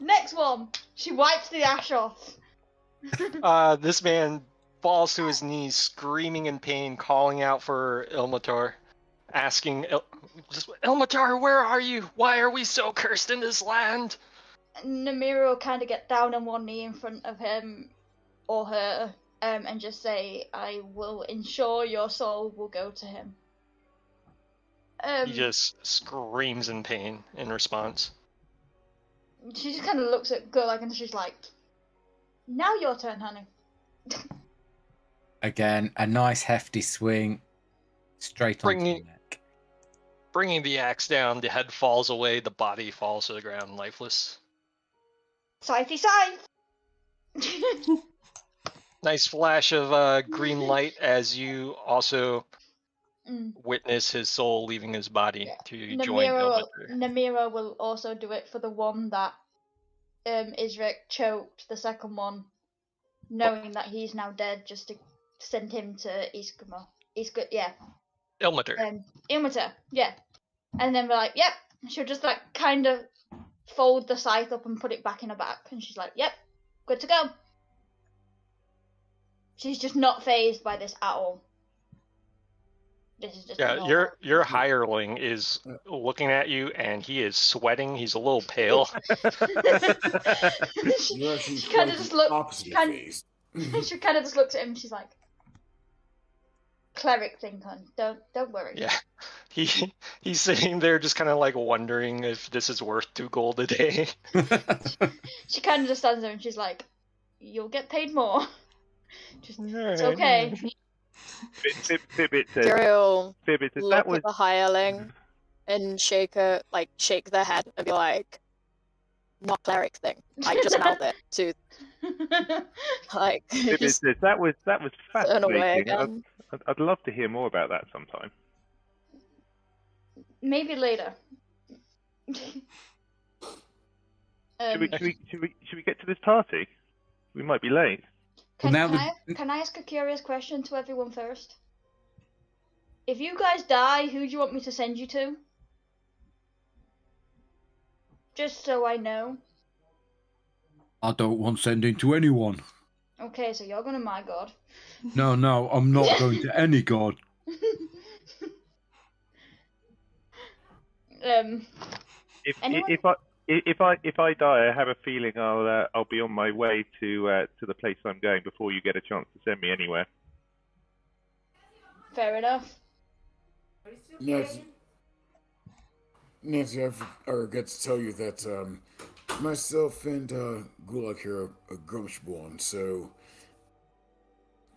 Next one. She wipes the ash off.
This man falls to his knees, screaming in pain, calling out for Ilmatar, asking, "Ilmatar, where are you? Why are we so cursed in this land?"
Namira will kind of get down on one knee in front of him or her, and just say, "I will ensure your soul will go to him."
He just screams in pain in response.
She just kind of looks at Gulag and she's like, "Now your turn, honey."
Again, a nice hefty swing straight onto the neck.
Bringing the axe down, the head falls away, the body falls to the ground lifeless.
Scythe scythe!
Nice flash of green light as you also witness his soul leaving his body to join Ilmatar.
Namira will also do it for the one that Isrek choked, the second one, knowing that he's now dead, just to send him to Iskuma.
Ilmatar.
Ilmatar, yeah. And then we're like, "Yep." She'll just like kind of fold the scythe up and put it back in her back, and she's like, "Yep, good to go." She's just not phased by this at all. This is just
your hireling is looking at you, and he is sweating. He's a little pale.
She kind of just looks. She kind of just looks at him. And she's like, "Cleric thing, hon. Don't worry."
Yeah, he's sitting there just kind of like wondering if this is worth 2 gold a day.
She kind of just stands there and she's like, "You'll get paid more. It's okay."
Fibbit says,
Curiel
Fibbit says,
look
that was
at the hireling and shake their head and be like, "Not cleric thing. Like, just mouth it to like."
Fibbit
just
says, that was
turn away
fascinating.
again.
I'd love to hear more about that sometime.
Maybe later.
Should we get to this party? We might be late.
Can I ask a curious question to everyone first? If you guys die, who do you want me to send you to? Just so I know.
I don't want sending to anyone.
Okay, so you're going to my god.
No, I'm not going to any god.
If I die, I have a feeling I'll be on my way to the place I'm going before you get a chance to send me anywhere.
Fair enough.
Nancy, I forgot to tell you that myself and Gulag here are Grumshborn, so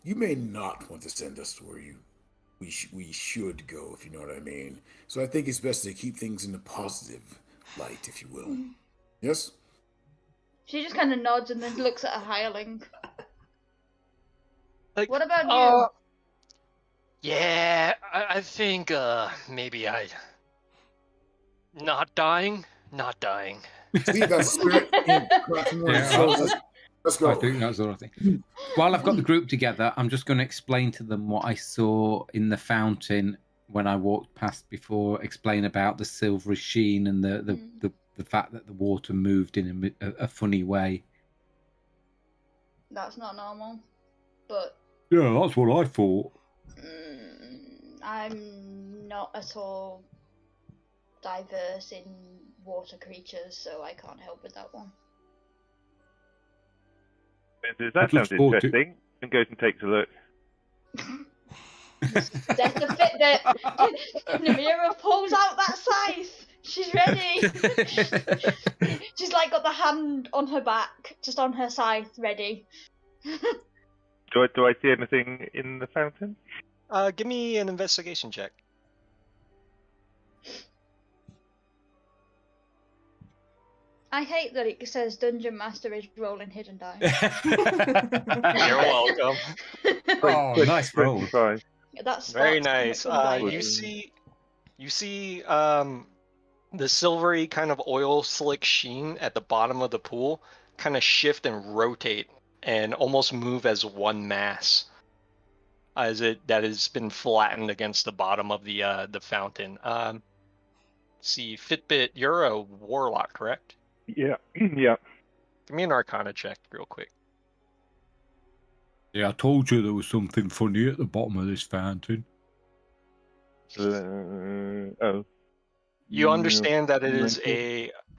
you may not want to send us where we should go, if you know what I mean. So I think it's best to keep things in a positive light, if you will. Yes?
She just kind of nods and then looks at a hireling.
Like,
what about you?
Yeah, I think maybe not dying, not dying.
See that spirit in cracking one of his
Yeah,
shoulders. Let's go.
I think that's what I think. While I've got the group together, I'm just going to explain to them what I saw in the fountain when I walked past before. Explain about the silvery sheen and the fact that the water moved in a funny way.
That's not normal, but
Yeah, that's what I thought.
I'm not at all diverse in water creatures, so I can't help with that one.
That sounds interesting. And goes and takes a look.
There's the fit that Namira pulls out that scythe. She's ready. She's like got the hand on her back, just on her scythe, ready.
Do I see anything in the fountain?
Give me an investigation check.
I hate that it says Dungeon Master is rolling hidden dice.
You're welcome.
Oh, nice roll.
That's
Very nice. You see the silvery kind of oil slick sheen at the bottom of the pool kind of shift and rotate and almost move as one mass as that has been flattened against the bottom of the fountain. See, Fitbit, you're a warlock, correct?
Yeah. Yeah.
Give me an Arcana check real quick.
Yeah, I told you there was something funny at the bottom of this fountain.
You understand that it is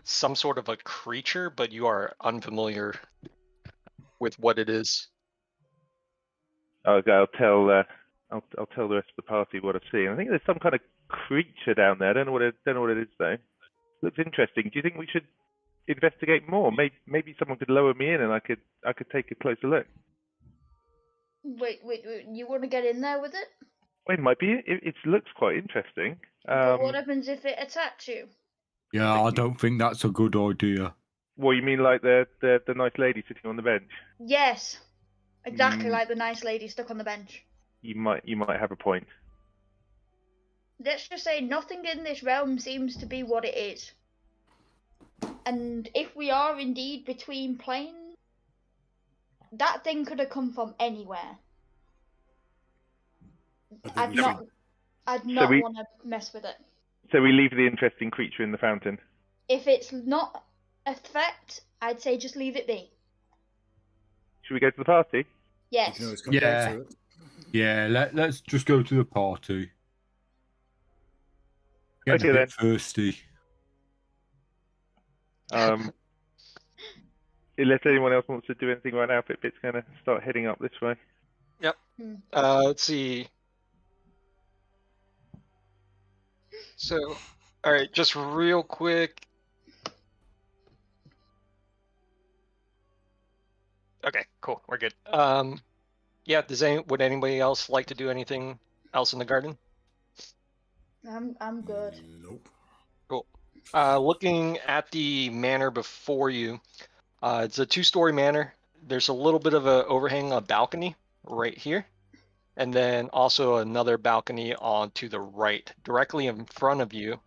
some sort of a creature, but you are unfamiliar with what it is.
Okay, I'll tell the rest of the party what I see. I think there's some kind of creature down there. I don't know what it is though. Looks interesting. Do you think we should investigate more? Maybe someone could lower me in and I could take a closer look.
Wait, you want to get in there with it?
Well, it might be. It looks quite interesting.
But what happens if it attacks you?
Yeah, I don't think that's a good idea.
What, you mean like the nice lady sitting on the bench?
Yes, exactly like the nice lady stuck on the bench.
You might have a point.
Let's just say nothing in this realm seems to be what it is. And if we are indeed between planes, that thing could have come from anywhere. I'd not want to mess with it.
So we leave the interesting creature in the fountain?
If it's not a threat, I'd say just leave it be.
Should we go to the party?
Yes.
Yeah. Yeah, let's just go to the party. Get
Okay,
a bit
then.
thirsty.
Unless anyone else wants to do anything right now, Fitbit's going to start heading up this way.
Yep. Let's see. So, all right, just real quick. Okay, cool. We're good. Yeah. Would anybody else like to do anything else in the garden?
I'm good.
Nope.
Cool. Looking at the manor before you, it's a 2-story manor. There's a little bit of a overhang, a balcony right here, and then also another balcony on to the right. Directly in front of you,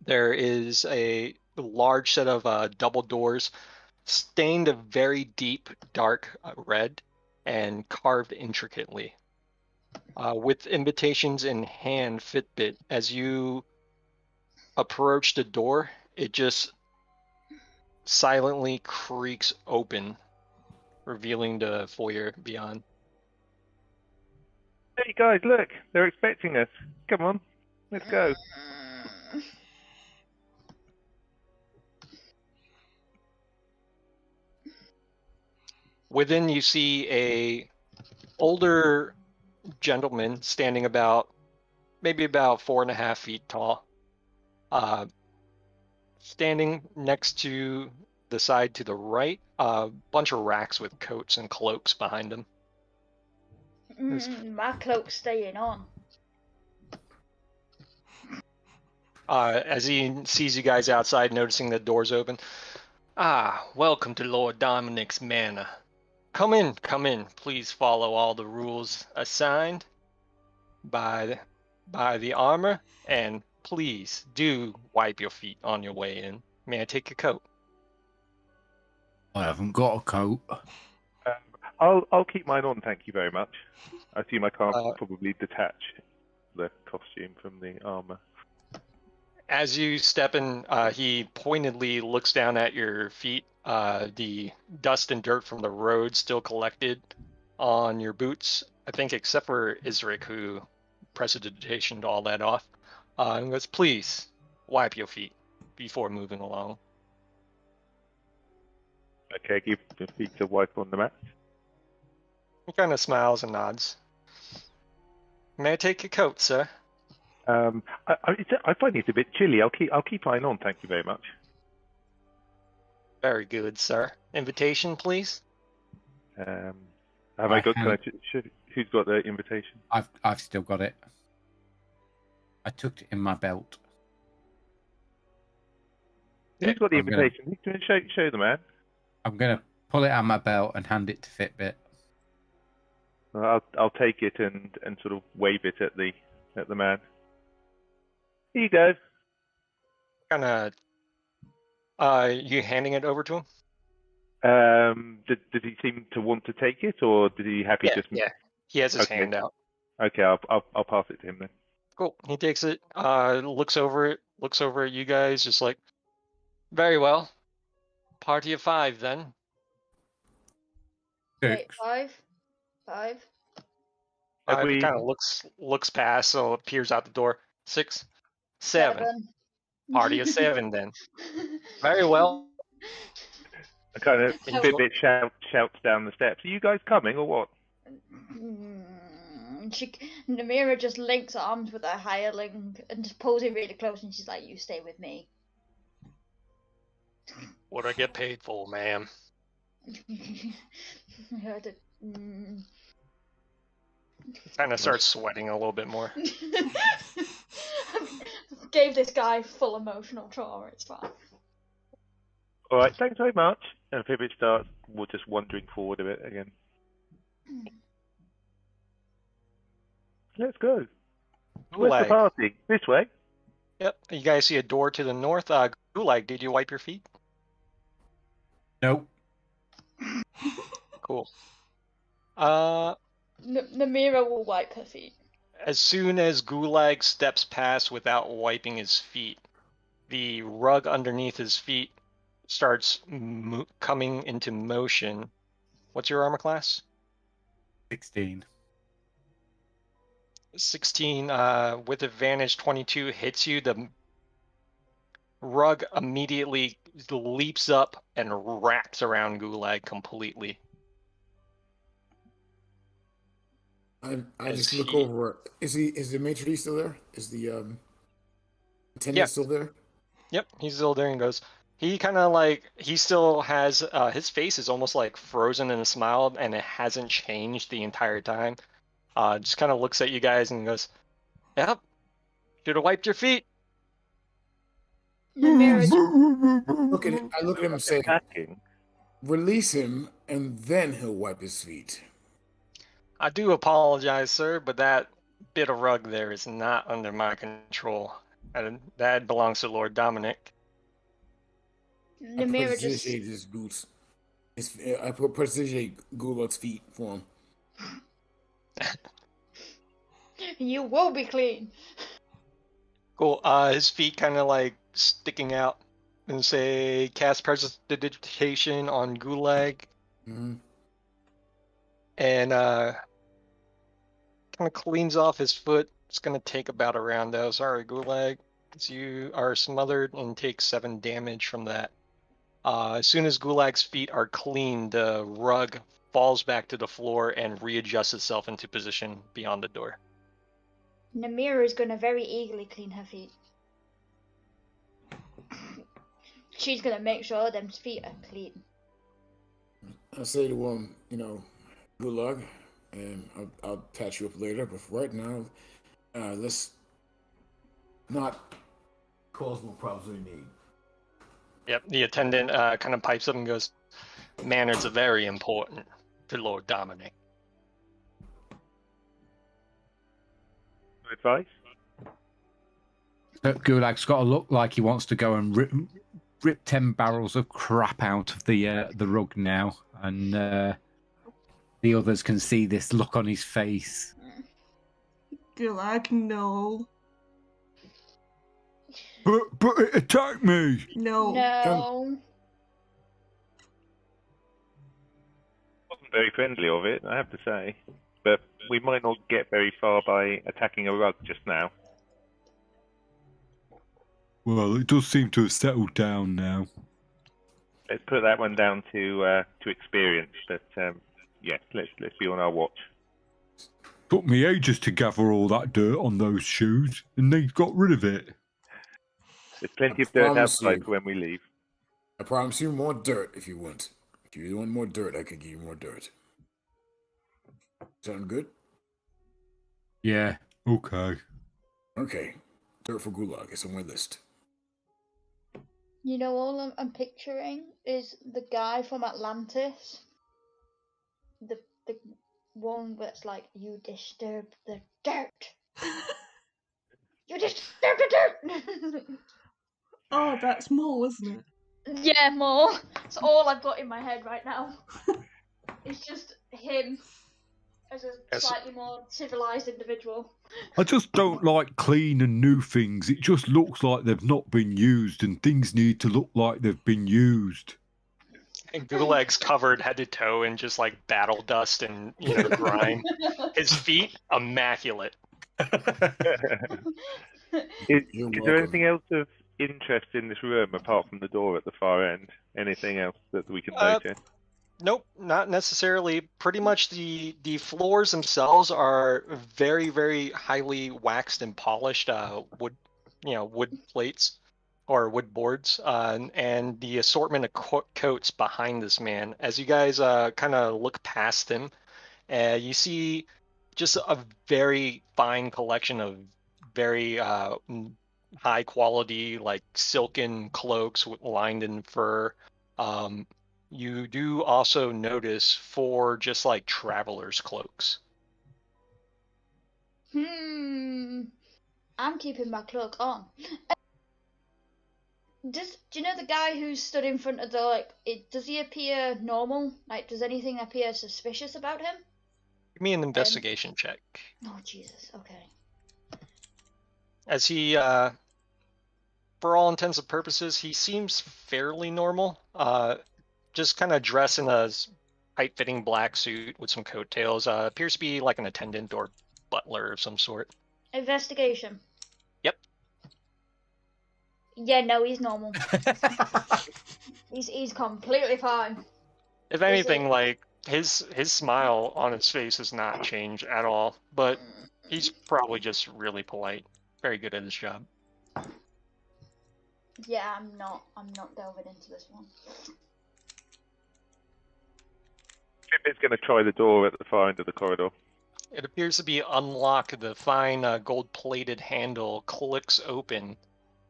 there is a large set of double doors, stained a very deep, dark red, and carved intricately. With invitations in hand, Fitbit, as you approach the door, it just silently creaks open, revealing the foyer beyond.
Hey guys, look, they're expecting us. Come on, let's go.
Within, you see a older gentleman standing maybe about 4.5 feet tall. Standing next to the side to the right, a bunch of racks with coats and cloaks behind him.
My cloak's staying on.
As he sees you guys outside, noticing the door's open. Welcome to Lord Dominic's manor. Come in. Please follow all the rules assigned by the armor, and please do wipe your feet on your way in. May I take your coat?
I haven't got a coat.
I'll keep mine on, thank you very much. I assume I can't
Uh,
probably detach the costume from the armor.
As you step in, he pointedly looks down at your feet. The dust and dirt from the road still collected on your boots. I think except for Isric, who prestidigitationed all that off. And goes, please wipe your feet before moving along.
Okay, give the feet a wipe on the mat.
He kind of smiles and nods. May I take your coat, sir?
I find it a bit chilly. I'll keep mine on, thank you very much.
Very good, sir. Invitation, please.
Have I got? Who's got the invitation?
I've still got it. I tucked it in my belt.
Who's got the
I'm gonna-
invitation? Show the man.
I'm gonna pull it out of my belt and hand it to Fitbit.
I'll take it and sort of wave it at the man. Here you go.
Kind of. You handing it over to him?
Did he seem to want to take it, or did he happy just?
Yeah. He has his
Okay.
hand out.
Okay, I'll pass it to him then.
Cool. He takes it. Looks over it. Looks over at you guys, just like, very well. Party of 5 then.
Wait, five?
Have we-
Kind of looks past, so peers out the door. 6, 7. Party of 7 then. Very well.
I kind of
Enjoy-
Fitbit shouts down the steps. Are you guys coming or what?
Namira just links arms with her hireling and just pulls him really close, and she's like, "You stay with me."
What I get paid for, ma'am?
I heard it.
Kind of starts sweating a little bit more.
Gave this guy full emotional trauma. It's fine.
All right, thanks very much. And Fitbit starts just wandering forward a bit again. Let's go. Where's the
Gulag.
party? This way.
Yep. You guys see a door to the north. Gulag, did you wipe your feet?
Nope.
Cool.
Namira will wipe her feet.
As soon as Gulag steps past without wiping his feet, the rug underneath his feet starts coming into motion. What's your armor class?
16.
16 with advantage. 22 hits you. The rug immediately leaps up and wraps around Gulag completely.
I just look over. Is the maitre d' still there? Is the attendant
Yeah.
still there?
Yep, he's still there and goes. He kind of like, he still has, his face is almost like frozen in a smile, and it hasn't changed the entire time. Just kind of looks at you guys and goes, yep, should have wiped your feet.
Namira,
I look at him and say,
Attacking.
release him, and then he'll wipe his feet.
I do apologize, sir, but that bit of rug there is not under my control. And that belongs to Lord Dominic.
I
Namira just.
prestigiate his boots. I prestigiate Gulag's feet for him.
You will be clean.
Cool. His feet kind of like sticking out, and say, cast prestidigitation on Gulag.
Mm-hmm.
And kind of cleans off his foot. It's gonna take about a round though. Sorry, Gulag. You are smothered and take 7 damage from that. As soon as Gulag's feet are clean, the rug falls back to the floor and readjusts itself into position beyond the door.
Namira is gonna very eagerly clean her feet. She's gonna make sure them feet are clean.
I say to him, Gulag, and I'll patch you up later. But for right now, let's not cause more problems than we need.
Yep, the attendant kind of pipes up and goes, manners are very important to Lord Dominic.
Advice?
Gulag's got to look like he wants to go and rip 10 barrels of crap out of the rug now, and the others can see this look on his face.
Gulag, no.
But it attacked me!
No.
No.
Wasn't very friendly of it, I have to say. But we might not get very far by attacking a rug just now.
Well, it does seem to have settled down now.
Let's put that one down to experience. But yeah, let's be on our watch.
Took me ages to gather all that dirt on those shoes, and they got rid of it.
There's plenty of
I
dirt
promise
outside
you.
for when we leave.
I promise you more dirt if you want. If you want more dirt, I can give you more dirt. Sound good?
Yeah, okay.
Okay. Dirt for Gulag. It's on my list.
You know, all I'm picturing is the guy from Atlantis. The one that's like, you disturb the dirt. You disturb the dirt.
Oh, that's Mo, isn't it?
Yeah, more. That's all I've got in my head right now. It's just him as a slightly more civilized individual.
I just don't like clean and new things. It just looks like they've not been used, and things need to look like they've been used.
And Gulag's covered head to toe in just like battle dust and grime. His feet immaculate.
Is
You're
there
welcome.
anything else of interest in this room apart from the door at the far end? Anything else that we can notice?
Nope, not necessarily. Pretty much the floors themselves are very, very highly waxed and polished wood plates or wood boards, and the assortment of coats behind this man. As you guys kind of look past him, you see just a very fine collection of very high quality, like silken cloaks lined in fur. You do also notice 4 just like traveler's cloaks.
I'm keeping my cloak on. Do you know the guy who stood in front of the does he appear normal? Like, does anything appear suspicious about him?
Give me an investigation check.
Oh Jesus, okay.
As he, for all intents and purposes, he seems fairly normal. Just kind of dressed in a tight-fitting black suit with some coattails. Appears to be like an attendant or butler of some sort.
Investigation.
Yep.
Yeah, no, he's normal. he's completely fine.
If anything, like his smile on his face has not changed at all, but he's probably just really polite, very good at his job.
Yeah, I'm not delving into this one.
Fitbit's going to try the door at the far end of the corridor.
It appears to be unlocked. The fine gold-plated handle clicks open.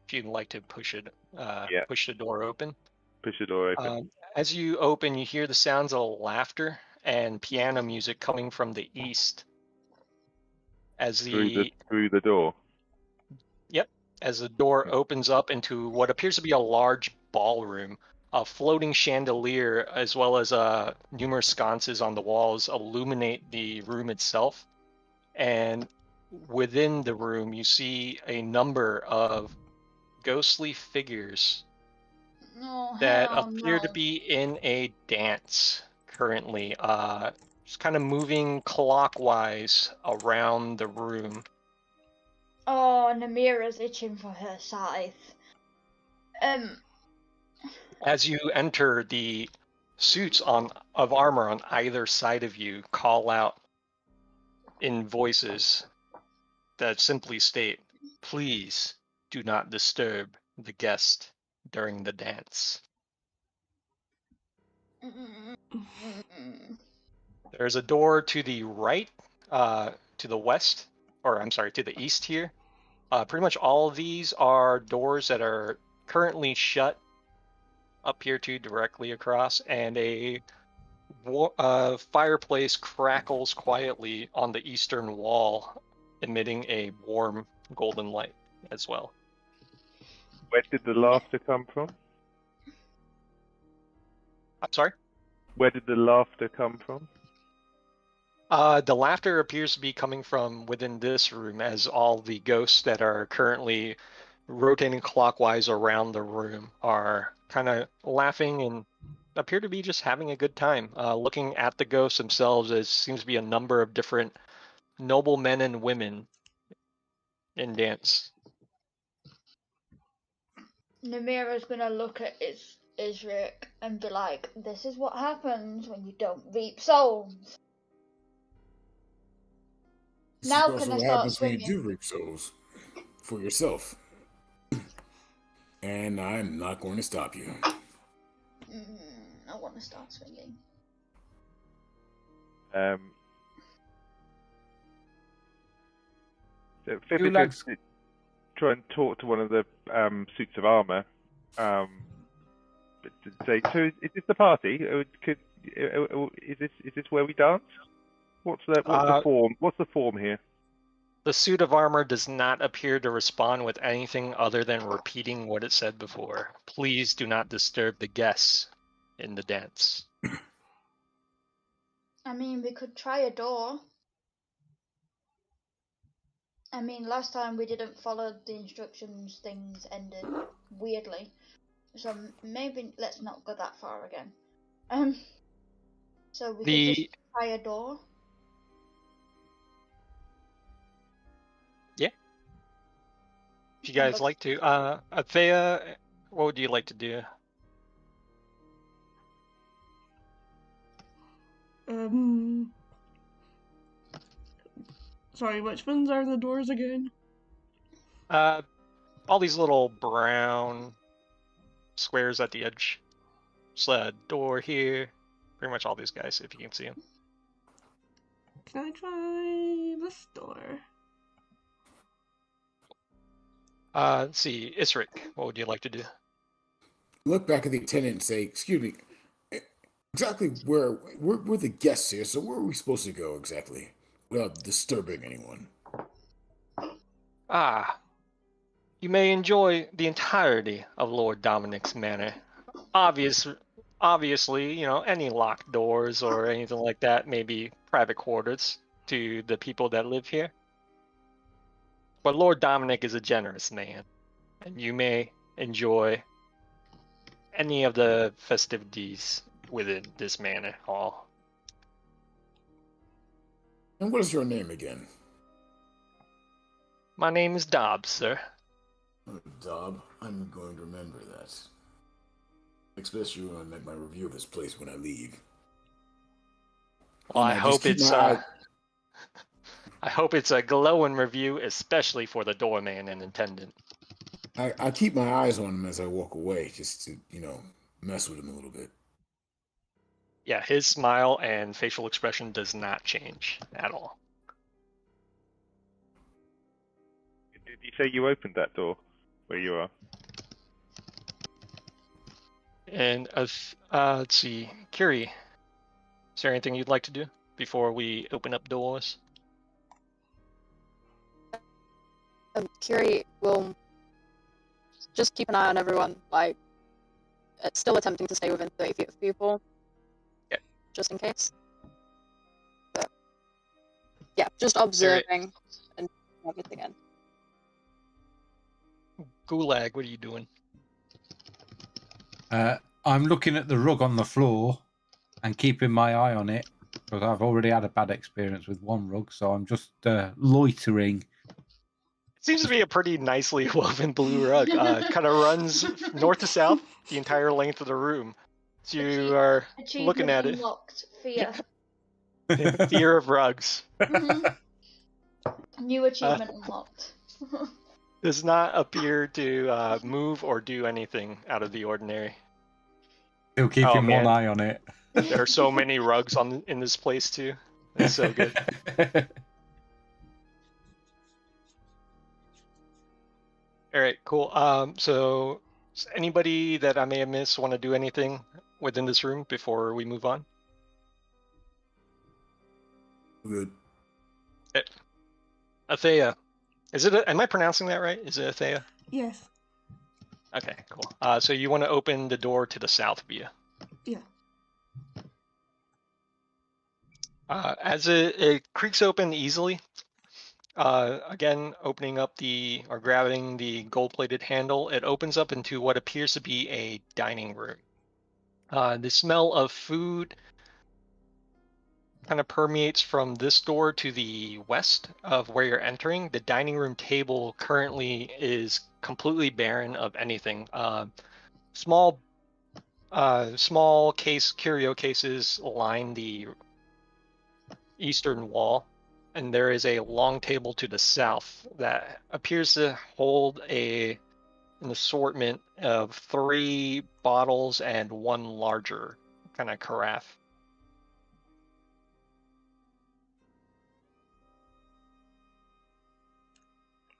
If you'd like to push it, push the door open.
Push the door open.
As you open, you hear the sounds of laughter and piano music coming from the east. As
through the door.
Yep. As the door opens up into what appears to be a large ballroom. A floating chandelier, as well as numerous sconces on the walls, illuminate the room itself. And within the room, you see a number of ghostly figures that appear to be in a dance currently, just kind of moving clockwise around the room.
Oh, Namira's itching for her scythe.
As you enter, the suits of armor on either side of you call out in voices that simply state, "Please do not disturb the guest during the dance." There's a door to the right, to the west, or I'm sorry, to the east here. Pretty much all of these are doors that are currently shut up here too, directly across, and a fireplace crackles quietly on the eastern wall, emitting a warm golden light as well.
Where did the laughter come from?
I'm sorry?
Where did the laughter come from?
The laughter appears to be coming from within this room, as all the ghosts that are currently rotating clockwise around the room are kind of laughing and appear to be just having a good time. Looking at the ghosts themselves, there seems to be a number of different noble men and women in dance.
Namira's gonna look at Isrik and be like, "This is what happens when you don't reap souls."
This
Now
is
can
also
I
what
start
happens when you
swinging?
do reap souls for yourself. And I'm not going to stop you.
I want to start swinging.
So Fibbit
Gulag's-
goes to try and talk to one of the suits of armor. But to say, so is this the party? Is this where we dance? What's the form? What's the form here?
The suit of armor does not appear to respond with anything other than repeating what it said before. Please do not disturb the guests in the dance.
I mean, we could try a door. I mean, last time we didn't follow the instructions, things ended weirdly. So maybe let's not go that far again. So we could just try a door.
Yeah. If you guys like to. Athea, what would you like to do?
Sorry, which ones are the doors again?
All these little brown squares at the edge. There's a door here. Pretty much all these guys, if you can see them.
Can I try this door?
Let's see, Isrik, what would you like to do?
Look back at the attendant and say, "Excuse me, exactly where we're the guests here, so where are we supposed to go exactly without disturbing anyone?"
You may enjoy the entirety of Lord Dominic's manor. Obviously, you know, any locked doors or anything like that may be private quarters to the people that live here. But Lord Dominic is a generous man, and you may enjoy any of the festivities within this manor hall.
And what is your name again?
My name is Dobbs, sir.
Oh, Dob, I'm going to remember that. Especially when I make my review of this place when I leave.
Well, I
just
hope
keep
it's
my
I hope it's a glowing review, especially for the doorman and attendant.
I keep my eyes on him as I walk away, just to, mess with him a little bit.
Yeah, his smile and facial expression does not change at all.
Did you say you opened that door where you are?
And let's see, Curie, is there anything you'd like to do before we open up doors?
Curie will just keep an eye on everyone, like, still attempting to stay within 30 feet of people.
Yeah.
Just in case. But, yeah, just observing and everything in.
Gulag, what are you doing?
I'm looking at the rug on the floor and keeping my eye on it because I've already had a bad experience with one rug, so I'm just loitering.
It seems to be a pretty nicely woven blue rug. Kind of runs north to south the entire length of the room. So you are looking at it.
Unlocked. Fear.
Fear of rugs.
New achievement unlocked.
Does not appear to move or do anything out of the ordinary.
Still keeping one eye on it.
There are so many rugs in this place too. It's so good. All right, cool. So does anybody that I may have missed want to do anything within this room before we move on?
Good.
Athea. Am I pronouncing that right? Is it Athea?
Yes.
Okay, cool. So you want to open the door to the south of you?
Yeah.
As it creaks open easily, again, opening up or grabbing the gold-plated handle, it opens up into what appears to be a dining room. The smell of food kind of permeates from this door to the west of where you're entering. The dining room table currently is completely barren of anything. Small curio cases line the eastern wall, and there is a long table to the south that appears to hold an assortment of 3 bottles and 1 larger kind of carafe.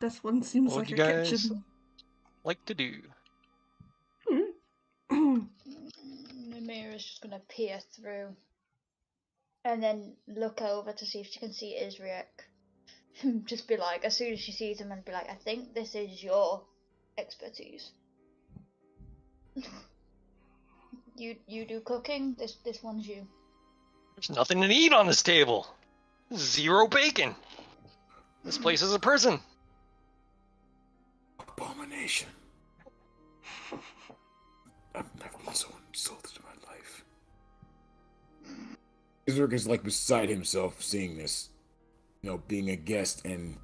This one seems
What
like
would
a
you guys
kitchen.
like to do?
Namira's just gonna peer through and then look over to see if she can see Isriek. Just be like, as soon as she sees him, and be like, I think this is your expertise. You do cooking? This one's you.
There's nothing to eat on this table. 0 bacon. This place is a prison.
Abomination. I've never been so insulted in my life. Isric is like beside himself seeing this, being a guest, and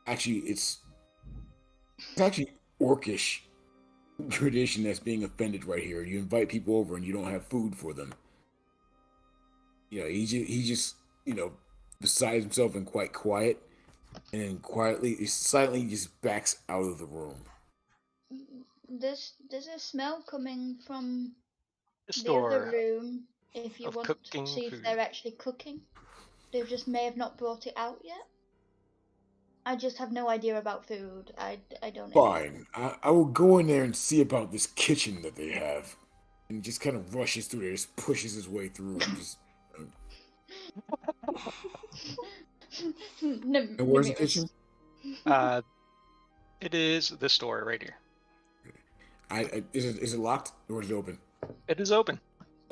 actually it's actually orcish tradition that's being offended right here. You invite people over and you don't have food for them. He just beside himself and quite quiet, and then silently just backs out of the room.
There's a smell coming from
The
the other
store
room. If you
of
want
cooking
to see if
food.
they're actually cooking, they just may have not brought it out yet. I just have no idea about food. I don't know.
Fine. I will go in there and see about this kitchen that they have. And just kind of rushes through there, just pushes his way through. And where's the kitchen?
It is this store right here.
Is it locked or is it open?
It is open.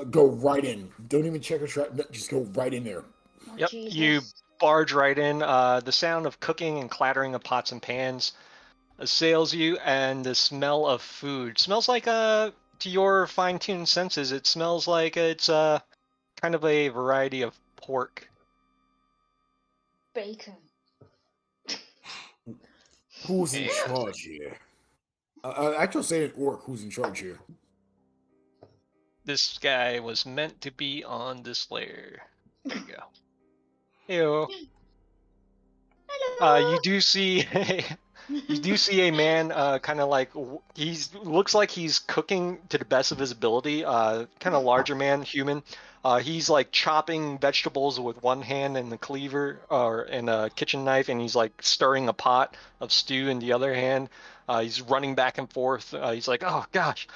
Go right in. Don't even check or try. Just go right in there.
Oh,
Yep,
Jesus.
you barge right in. The sound of cooking and clattering of pots and pans assails you, and the smell of food smells like to your fine-tuned senses. It smells like it's kind of a variety of pork.
Bacon.
Who's in charge here? Actually, say an orc. Who's in charge here?
This guy was meant to be on this layer. There you go. Ew.
Hello.
You do see a man kind of like looks like he's cooking to the best of his ability. Kind of larger man, human. He's like chopping vegetables with one hand and the cleaver and a kitchen knife, and he's like stirring a pot of stew in the other hand. He's running back and forth. He's like, oh gosh,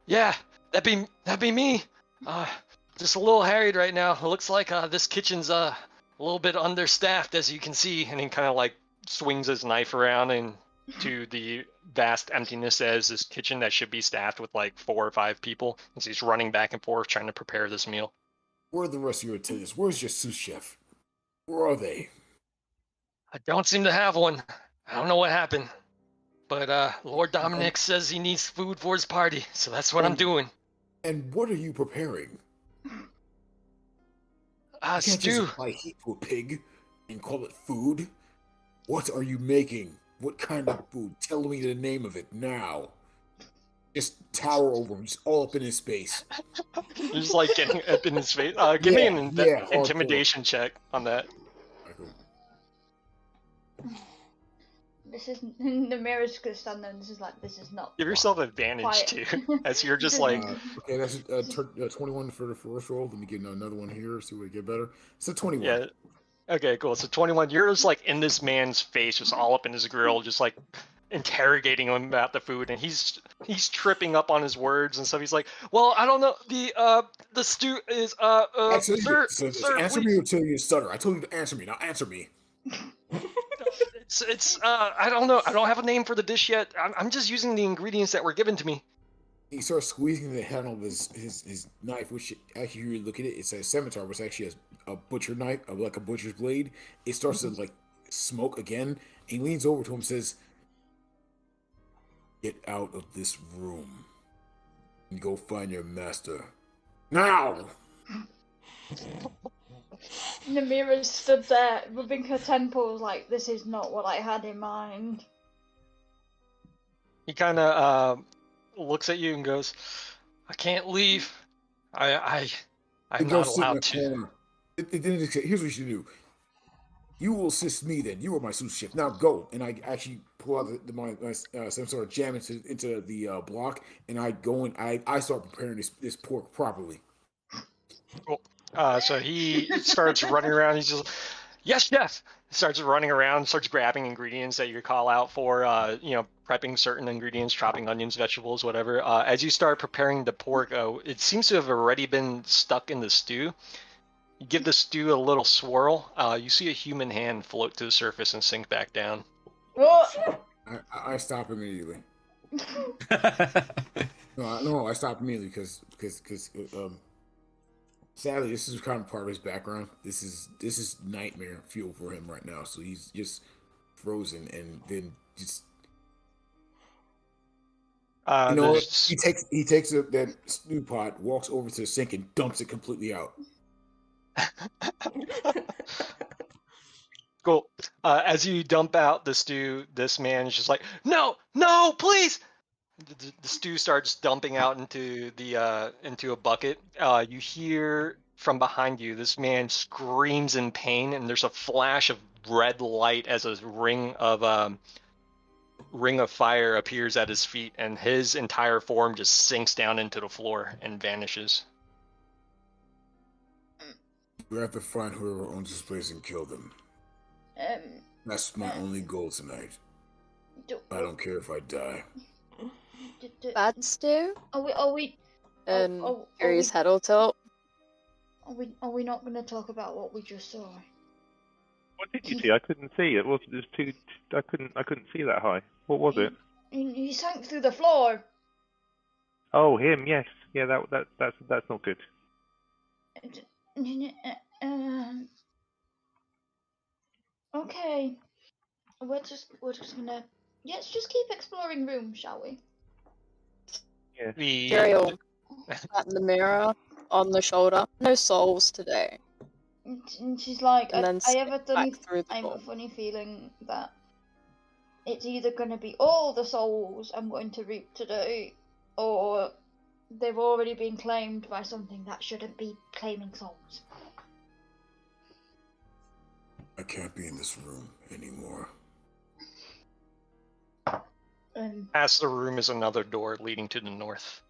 yeah, that'd be me. Just a little harried right now. It looks like this kitchen's a little bit understaffed, as you can see. And he kind of like swings his knife around into the vast emptiness as this kitchen that should be staffed with like 4 or 5 people. As he's running back and forth trying to prepare this meal.
Where are the rest of your attendants? Where's your sous chef? Where are they?
I don't seem to have one. I don't know what happened. But Lord Dominic says he needs food for his party, so that's what I'm doing.
And what are you preparing? You can't
Stew.
just apply heat to a pig and call it food. What are you making? What kind of food? Tell me the name of it now. Just tower over him, just all up in his face.
Just like getting up in his face. Give me an intimidation check on that.
This is the mirror's just gonna stand there, and this is not.
Give yourself advantage
quiet.
too, as you're just like.
Okay, that's 21 for the first roll. Let me get another one here, see what I get better. It's a 21.
Yeah. Okay, cool. So 21. You're just like in this man's face, just all up in his grill, just like interrogating him about the food, and he's tripping up on his words and stuff. He's like, "Well, I don't know. The stew is sir,
answer me or tell you to stutter. I told you to answer me. Now answer me.
It's I don't know. I don't have a name for the dish yet. I'm just using the ingredients that were given to me.
He starts squeezing the handle of his knife, which actually, you look at it, it's a scimitar, but it's actually a butcher knife, like a butcher's blade. It starts to like smoke again. He leans over to him and says, "Get out of this room and go find your master now."
Namira stood there, rubbing her temples like, this is not what I had in mind.
He kind of looks at you and goes, "I can't leave. I'm
Go
not
sit in
allowed
the
to."
corner. Here's what you should do. You will assist me then. You are my sous chef. Now go. And I actually pull out my some sort of jam into the block, and I go and I start preparing this pork properly.
Cool. So he starts running around. He's just, "Yes, chef!" Starts running around, starts grabbing ingredients that you call out for, prepping certain ingredients, chopping onions, vegetables, whatever. As you start preparing the pork, it seems to have already been stuck in the stew. You give the stew a little swirl. You see a human hand float to the surface and sink back down.
Oh!
I stop immediately. No, I stop immediately because sadly, this is kind of part of his background. This is nightmare fuel for him right now. So he's just frozen, and then just he takes that stew pot, walks over to the sink, and dumps it completely out.
Cool. As you dump out the stew, this man is just like, "No, no, please!" The stew starts dumping out into a bucket. You hear from behind you, this man screams in pain, and there's a flash of red light as a ring of fire appears at his feet, and his entire form just sinks down into the floor and vanishes.
We have to find whoever owns this place and kill them. That's my only goal tonight. I don't care if I die.
Bad stew?
Are we?
And Aries head will tilt.
Are we not going to talk about what we just saw?
What did you see? I couldn't see. It was too. I couldn't see that high. What was it?
He sank through the floor.
Oh, him. Yes. Yeah. That's not good.
Okay. We're just gonna. Let's just keep exploring rooms, shall we?
Yeah.
Jerry will pat the mirror on the shoulder. No souls today.
And she's like,
And then
I have a
funny
feeling that it's either going to be all the souls I'm going to reap today, or they've already been claimed by something that shouldn't be claiming souls.
I can't be in this room anymore.
Past the room is another door leading to the north,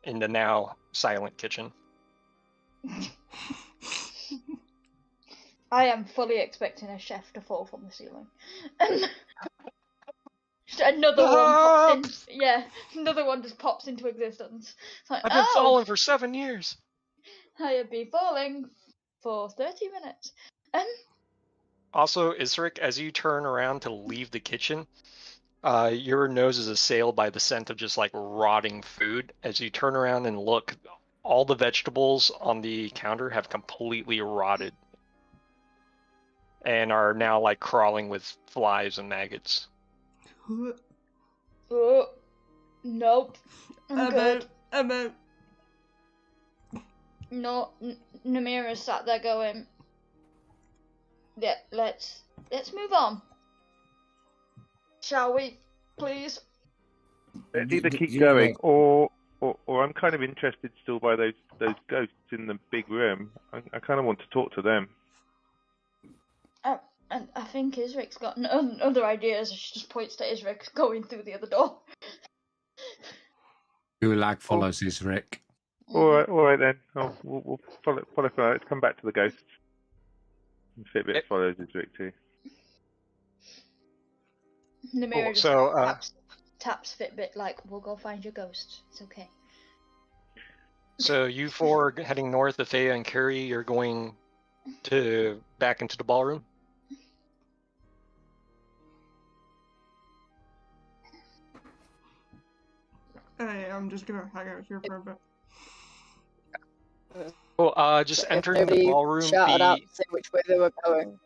in the now silent kitchen.
I am fully expecting a chef to fall from the ceiling. Another one pops in. Yeah, another one just pops into existence. It's like,
I've been falling for 7 years.
I have been falling for 30 minutes.
Also, Isric, as you turn around to leave the kitchen, your nose is assailed by the scent of just like rotting food. As you turn around and look, all the vegetables on the counter have completely rotted and are now like crawling with flies and maggots.
Oh, nope. I'm good.
I'm out.
No, Namira sat there going, yeah, let's move on. Shall we, please?
Let's either keep going, or I'm kind of interested still by those ghosts in the big room. I kind of want to talk to them.
And I think Isric's got other ideas. She just points to Isric going through the other door.
Gulag follows Isric.
All right then. We'll follow. Let's come back to the ghosts. And Fitbit follows Isric too.
Namira just taps Fitbit like, we'll go find your ghost. It's okay.
So you four are heading north. Athea and Carrie, you're going back into the ballroom.
I I'm just gonna hang out here for a bit.
Well, just
If
entering the
nobody
ballroom.
shouted out to say which way they were going,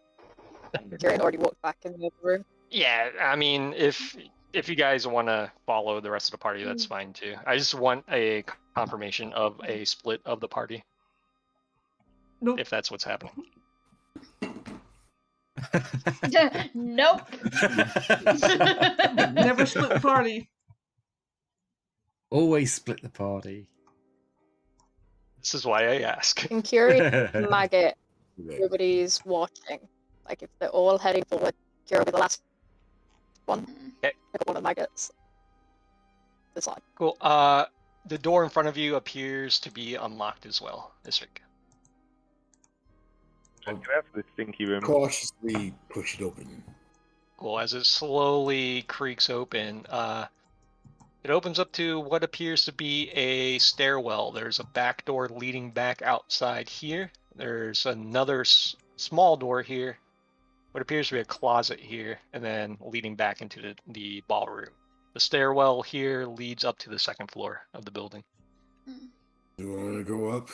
Kieran already walked back in the other room.
Yeah, I mean, if you guys want to follow the rest of the party, that's fine too. I just want a confirmation of a split of the party,
Nope.
if that's what's happening.
Nope.
Never split the party.
Always split the party.
This is why I ask.
In Curie, Maggot, everybody's watching. Like, if they're all heading forward, Curie will be the last one.
Okay.
Pick up one of the maggots. This side.
Cool. The door in front of you appears to be unlocked as well, Isrik.
Go out for the stinky room.
Cautiously push it open.
Cool. As it slowly creaks open, it opens up to what appears to be a stairwell. There's a back door leading back outside here. There's another small door here. What appears to be a closet here, and then leading back into the ballroom. The stairwell here leads up to the second floor of the building.
Do you want to go up?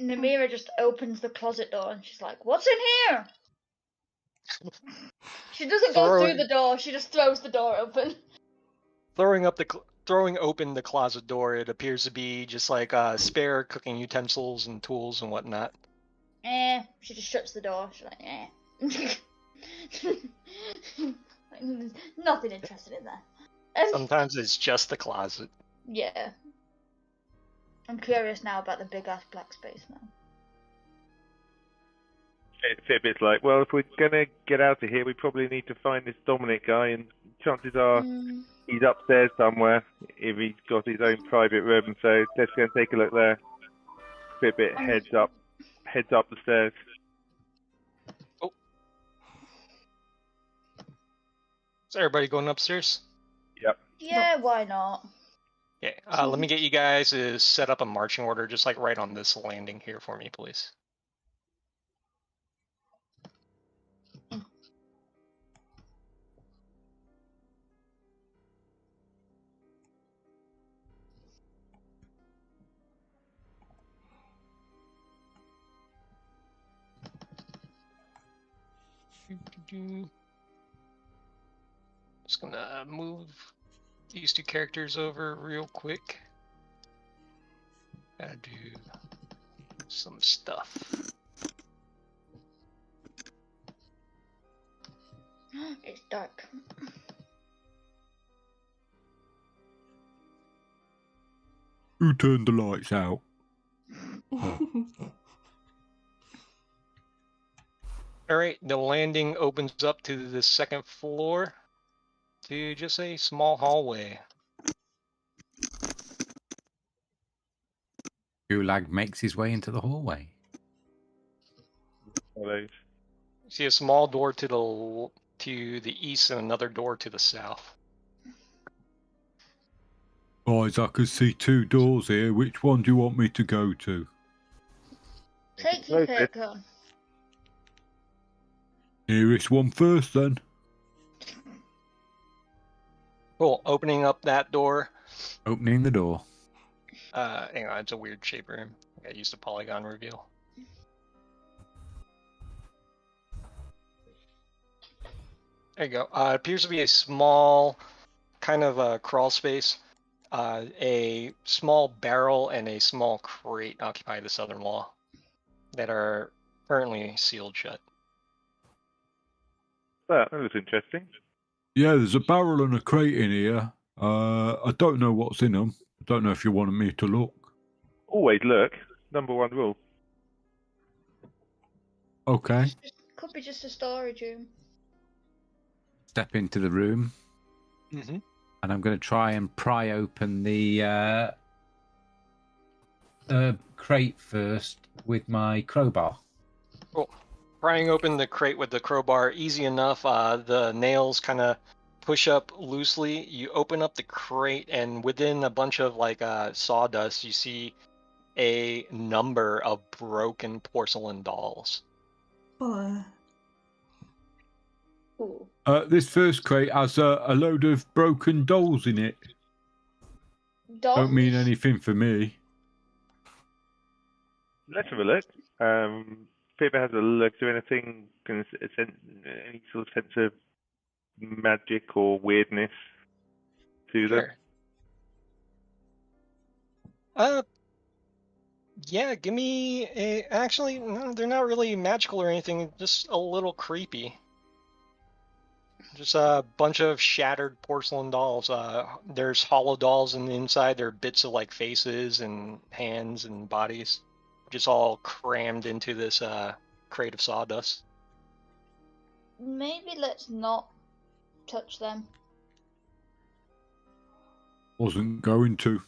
Namira just opens the closet door and she's like, "What's in here?" She doesn't go through the door, she just throws the door open.
Throwing open the closet door, it appears to be just like spare cooking utensils and tools and whatnot.
She just shuts the door. She's like, nothing interested in there.
Sometimes it's just the closet.
Yeah. I'm curious now about the big ass black space now.
Fitbit's like, well, if we're gonna get out of here, we probably need to find this Dominic guy, and chances are he's upstairs somewhere if he's got his own private room. So let's go and take a look there. Fitbit heads up the stairs.
Oh. Is everybody going upstairs?
Yep.
Yeah, why not?
Okay, let me get you guys to set up a marching order, just like right on this landing here for me, please. Just gonna move these two characters over real quick. Gotta do some stuff.
It's dark.
Who turned the lights out?
Alright, the landing opens up to the second floor to just a small hallway.
Gulag makes his way into the hallway.
See a small door to the east and another door to the south.
Guys, I can see two doors here. Which one do you want me to go to?
Take your pick on.
Nearest one first, then.
Cool, opening up that door.
Opening the door.
Hang on, it's a weird shape room. I used a polygon reveal. There you go. It appears to be a small, kind of a crawl space. A small barrel and a small crate occupy the southern wall that are currently sealed shut.
That looks interesting.
Yeah, there's a barrel and a crate in here. I don't know what's in them. I don't know if you wanted me to look.
Always look. Number one rule.
Okay.
Could be just a storage room.
Step into the room.
Mm-hmm.
And I'm going to try and pry open the crate first with my crowbar.
Cool. Prying open the crate with the crowbar, easy enough. The nails kind of push up loosely. You open up the crate, and within a bunch of sawdust, you see a number of broken porcelain dolls.
Ooh.
This first crate has a load of broken dolls in it.
Dolls?
Don't mean anything for me.
Let's have a look. Fibber has a look. Is there anything, any sort of sense of magic or weirdness to them?
Sure. Yeah, give me a. Actually, no, they're not really magical or anything. Just a little creepy. Just a bunch of shattered porcelain dolls. There's hollow dolls in the inside. There are bits of like faces and hands and bodies, just all crammed into this crate of sawdust.
Maybe let's not touch them.
Wasn't going to.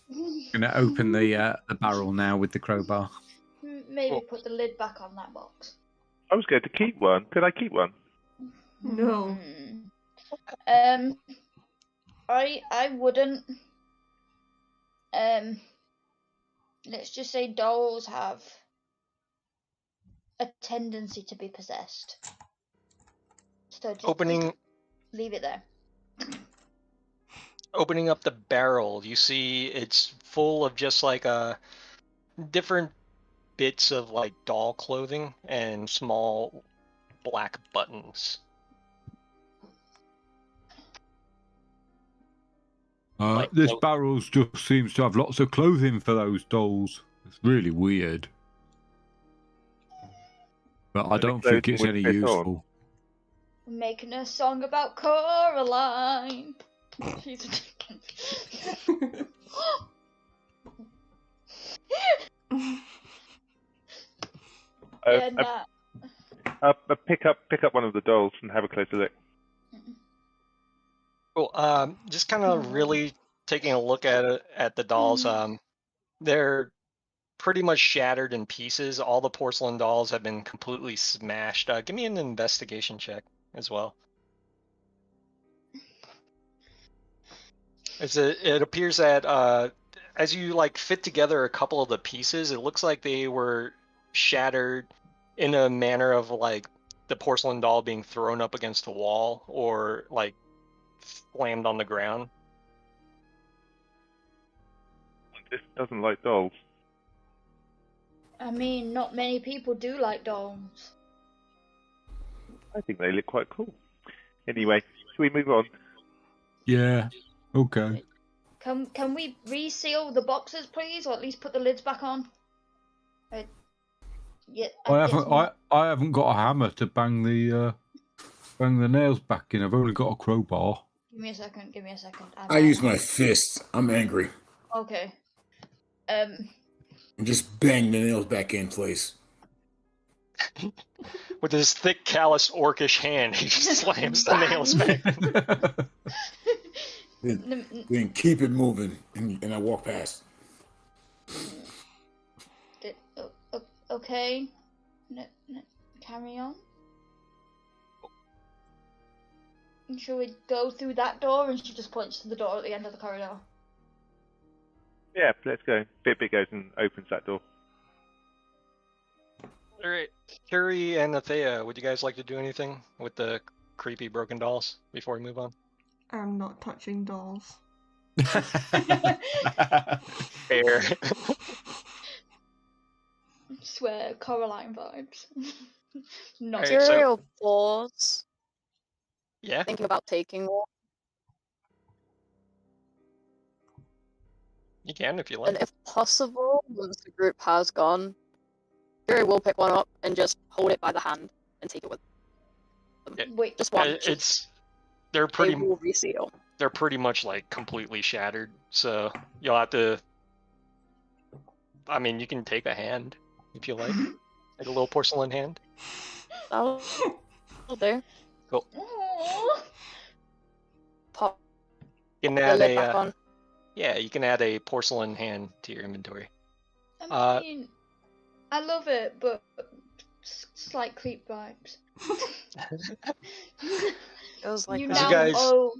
Gonna open the barrel now with the crowbar.
Maybe put the lid back on that box.
I was going to keep one. Could I keep one?
No.
I wouldn't. Let's just say dolls have a tendency to be possessed. So just leave it there.
Opening up the barrel, you see it's full of just like different bits of like doll clothing and small black buttons.
This barrel just seems to have lots of clothing for those dolls. It's really weird. But I don't think it's any useful.
We're making a song about Coraline. She's
pick up one of the dolls and have a closer look.
Cool. Just kind of really taking a look at the dolls. They're pretty much shattered in pieces. All the porcelain dolls have been completely smashed. Give me an investigation check as well. It appears that as you like fit together a couple of the pieces, it looks like they were shattered in a manner of like the porcelain doll being thrown up against the wall or like slammed on the ground.
This doesn't like dolls.
I mean, not many people do like dolls.
I think they look quite cool. Anyway, should we move on?
Yeah. Okay.
Can we reseal the boxes, please, or at least put the lids back on? Yeah.
I haven't got a hammer to bang the nails back in. I've only got a crowbar.
Give me a second.
I use my fist. I'm angry.
Okay.
And just bang the nails back in place.
With his thick, callous, orcish hand, he just slams the nails back.
Then keep it moving, and I walk past.
Okay. Carry on. Shall we go through that door? And she just points to the door at the end of the corridor.
Yeah, let's go. Fitbit goes and opens that door.
All right, Curie and Athea, would you guys like to do anything with the creepy broken dolls before we move on?
I'm not touching dolls.
Fair.
Swear, Coraline vibes. Not
Right,
Material pause.
Yeah.
Thinking about taking one.
You can if you like.
And if possible, once the group has gone, Fury will pick one up and just hold it by the hand and take it with them.
Yeah.
Wait,
just one.
They're pretty.
They will reseal.
They're pretty much like completely shattered. So you'll have to. I mean, you can take a hand if you like, like a little porcelain hand.
That'll do.
Cool.
Aww.
Pop
You can
the
add
lid back on.
Yeah, you can add a porcelain hand to your inventory.
I mean, I love it, but slight creep vibes.
It was like
You
that.
now
guys-
owe.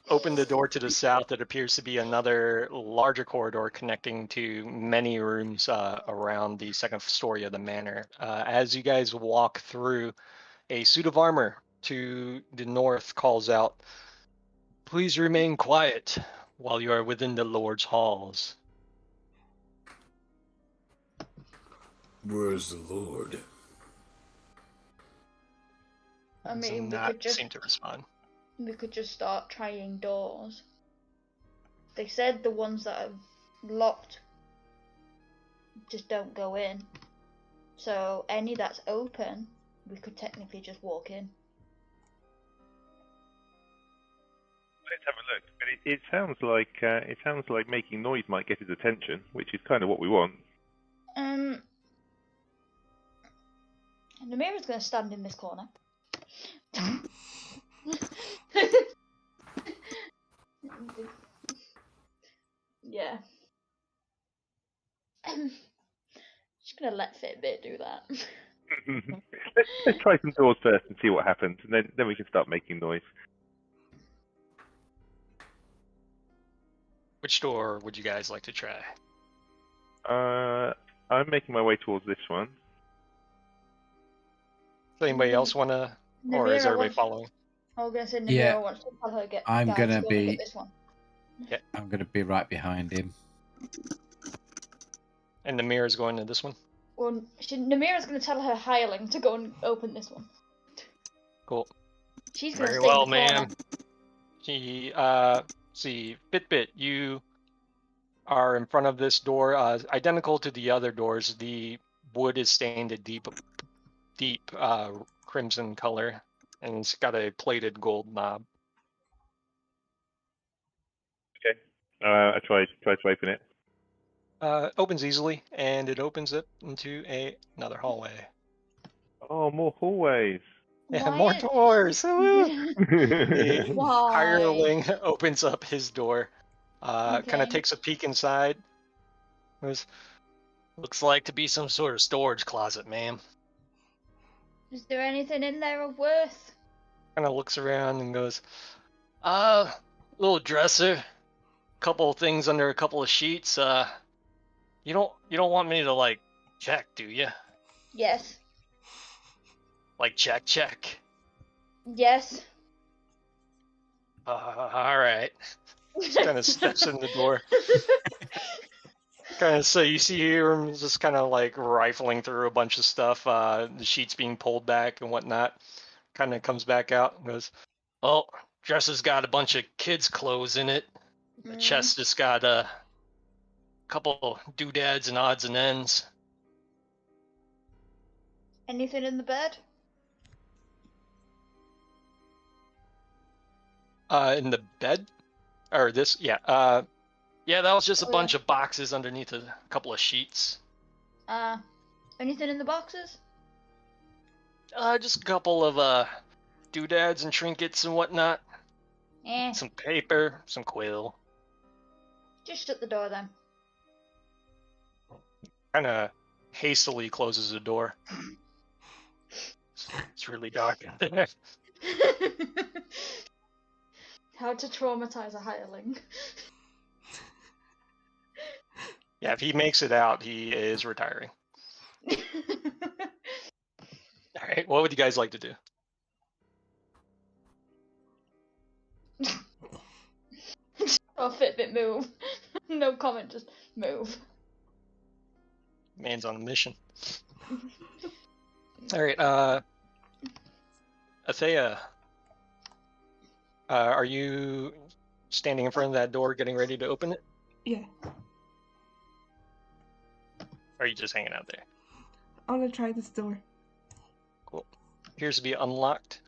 Open the door to the south. It appears to be another larger corridor connecting to many rooms around the second story of the manor. As you guys walk through, a suit of armor to the north calls out, "Please remain quiet. while you are within the Lord's halls.
Where's the Lord?
I
Does
mean,
not seem to respond.
we could just start trying doors. They said the ones that are locked just don't go in. So any that's open, we could technically just walk in.
Let's have a look. But it sounds like making noise might get his attention, which is kind of what we want.
Namira's gonna stand in this corner. Yeah. Just gonna let Fitbit do that.
Let's try some doors first and see what happens, and then we can start making noise.
Which door would you guys like to try?
I'm making my way towards this one.
Does anybody else want to, or is everybody following?
I was gonna say Namira
Yeah.
wants to tell her get.
I'm
guys
gonna
go
be-
get this one.
I'm going to be right behind him.
And the mirror is going to this one.
Well, Namira's gonna tell her hireling to go and open this one.
Cool.
She's gonna
Very
stay
well,
in the corner.
ma'am. See, Fitbit, you are in front of this door, identical to the other doors. The wood is stained a deep crimson color, and it's got a plated gold knob.
Okay. I try to open it.
Opens easily, and it opens it into another hallway.
Oh, more hallways.
Yeah,
Why
more
is-
doors. Woo! The
Why?
hireling opens up his door, kind of
Okay.
takes a peek inside. Goes, looks like to be some sort of storage closet, ma'am.
Is there anything in there of worth?
Kind of looks around and goes, little dresser, couple of things under a couple of sheets. You don't want me to like check, do you?
Yes.
Like check.
Yes.
All right. Kind of steps in the door. Kind of, so you see him just kind of like rifling through a bunch of stuff, the sheets being pulled back and whatnot. Kind of comes back out and goes, "Oh, dresser's got a bunch of kids' clothes in it. The chest has got a couple doodads and odds and ends."
Anything in the bed?
In the bed, or this, yeah, yeah, that was just a
Oh,
bunch of boxes underneath a couple of sheets.
Anything in the boxes?
Just a couple of doodads and trinkets and whatnot.
Eh.
Some paper, some quill.
Just shut the door then.
Kind of hastily closes the door. It's really dark in there.
How to traumatize a hireling.
Yeah, if he makes it out, he is retiring. All right, what would you guys like to do?
Oh, Fitbit, move. No comment, just move.
Man's on a mission. All right, Athea, are you standing in front of that door getting ready to open it?
Yeah,
Or are you just hanging out there?
I want to try this door.
Cool. Appears to be unlocked.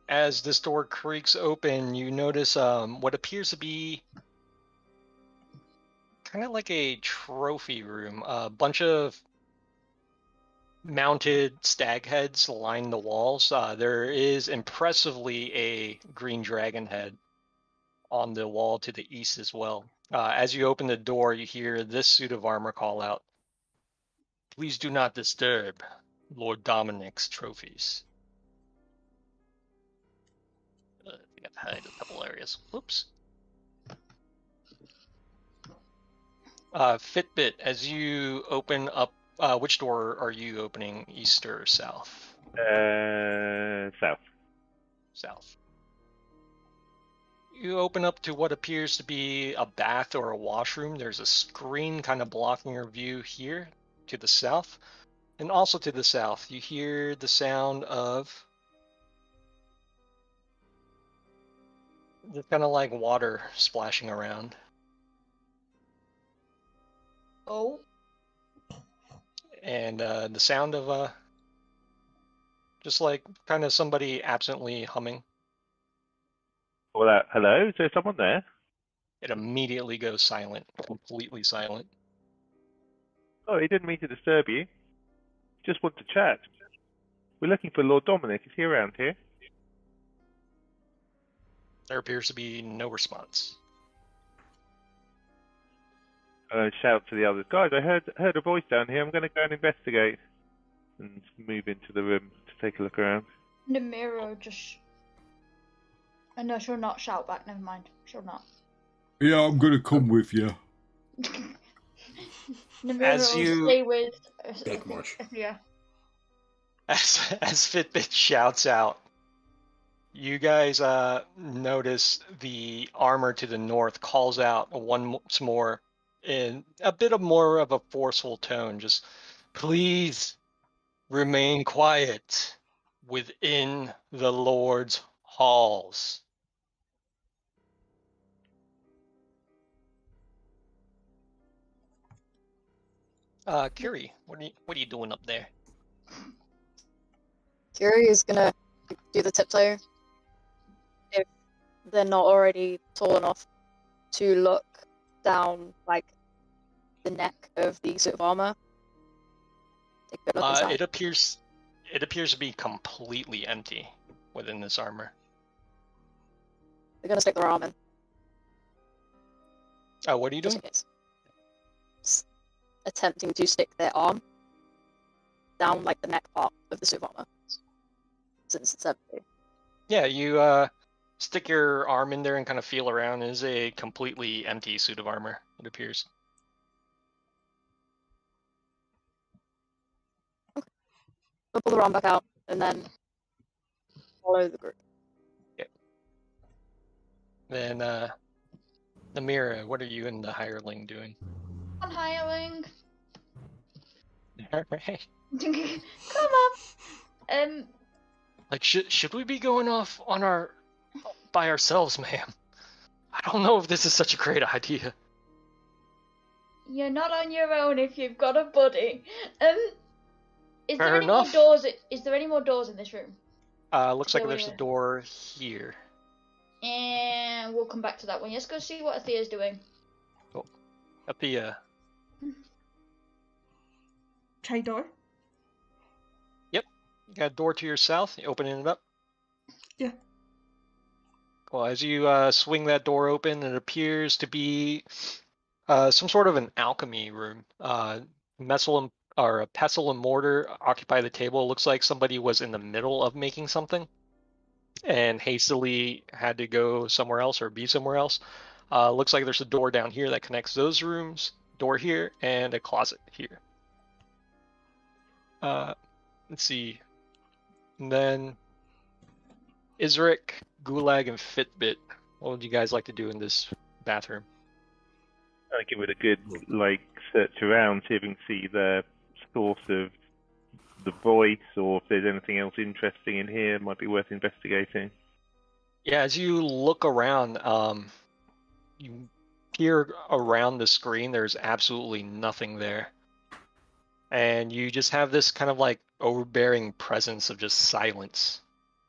As this door creaks open, you notice what appears to be kind of like a trophy room. A bunch of mounted stag heads line the walls. There is impressively a green dragon head on the wall to the east as well. As you open the door, you hear this suit of armor call out, "Please do not disturb Lord Dominic's trophies." I got to hide a couple areas. Whoops. Fitbit, as you open up, which door are you opening, east or south?
South.
South. You open up to what appears to be a bath or a washroom. There's a screen kind of blocking your view here to the south. And also to the south, you hear the sound of just kind of like water splashing around.
Oh.
And the sound of just like kind of somebody absently humming.
Well, hello? Is there someone there?
It immediately goes silent, completely silent.
Oh, he didn't mean to disturb you. Just want to chat. We're looking for Lord Dominic. Is he around here?
There appears to be no response.
Shout to the others. Guys, I heard a voice down here. I'm going to go and investigate. And move into the room to take a look around.
Namiro just... no, she'll not shout back, never mind. She'll not.
Yeah, I'm gonna come with you.
Namiro
As
will
you-
stay with...
Death March.
Yeah.
As Fitbit shouts out, you guys notice the armor to the north calls out once more in a bit of more of a forceful tone. Just, please remain quiet within the Lord's halls. Kiri, what are you doing up there?
Kiri is gonna do the tiptoe if they're not already tall enough to look down like the neck of the suit of armor. Take a good look inside.
It appears to be completely empty within this armor.
They're gonna stick their arm in.
Oh, what are you
Just
doing?
in case. Just attempting to stick their arm down like the neck part of the suit of armor. Since it's empty.
Yeah, you stick your arm in there and kind of feel around. It is a completely empty suit of armor, it appears.
We'll pull the arm back out and then follow the group.
Then, Namira, what are you and the hireling doing?
On hireling.
Alright.
Come on.
Like, should we be going off on by ourselves, ma'am? I don't know if this is such a great idea.
You're not on your own if you've got a buddy. Is
Fair
there any
enough.
more doors? Is there any more doors in this room?
Looks like
Yeah,
there's a
yeah.
door here.
And we'll come back to that one. Let's go see what Athea's doing.
Up the,
Try door.
you got a door to your south. You opening it up?
Yeah.
Well, as you swing that door open, it appears to be some sort of an alchemy room. A pestle and mortar occupy the table. It looks like somebody was in the middle of making something and hastily had to go somewhere else or be somewhere else. Looks like there's a door down here that connects those rooms, door here, and a closet here. Let's see. And then Isric, Gulag, and Fitbit. What would you guys like to do in this bathroom?
I give it a good search around, see if we can see the source of the voice, or if there's anything else interesting in here, might be worth investigating.
Yeah, as you look around, you peer around the screen. There's absolutely nothing there, and you just have this kind of like overbearing presence of just silence,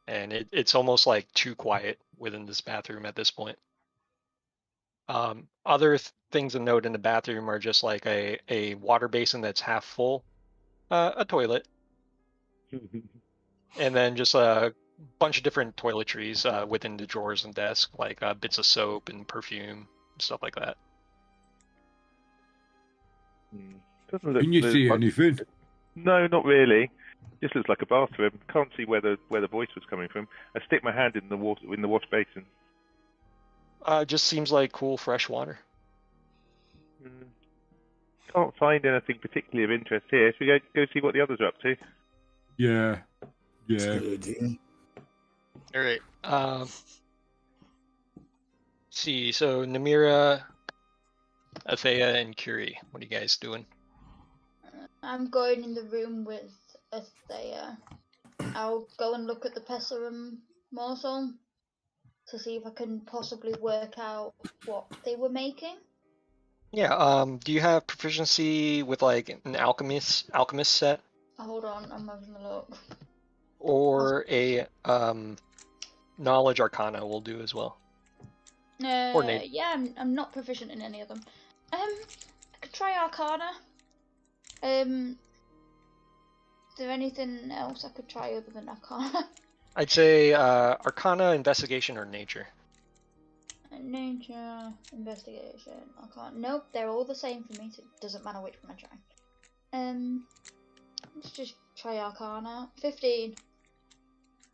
and it's almost like too quiet within this bathroom at this point. Other things of note in the bathroom are just like a water basin that's half full, a toilet, and then just a bunch of different toiletries within the drawers and desk, like bits of soap and perfume, stuff like that.
Doesn't look
Can you see anything?
No, not really. Just looks like a bathroom. Can't see where the voice was coming from. I stick my hand in the wash basin.
Just seems like cool, fresh water.
Can't find anything particularly of interest here. Should we go see what the others are up to?
Yeah.
Good idea.
All right. See, so Namira, Athea, and Curie, what are you guys doing?
I'm going in the room with Athea. I'll go and look at the Pesserum morsel to see if I can possibly work out what they were making.
Yeah, do you have proficiency with like an alchemist set?
Hold on, I'm having a look.
Or a knowledge arcana will do as well. Nate.
Yeah, I'm not proficient in any of them. I could try Arcana. Is there anything else I could try other than Arcana?
I'd say arcana, investigation, or nature.
Nature, investigation, Arcana. Nope, they're all the same for me, so it doesn't matter which one I try. Let's just try Arcana. 15.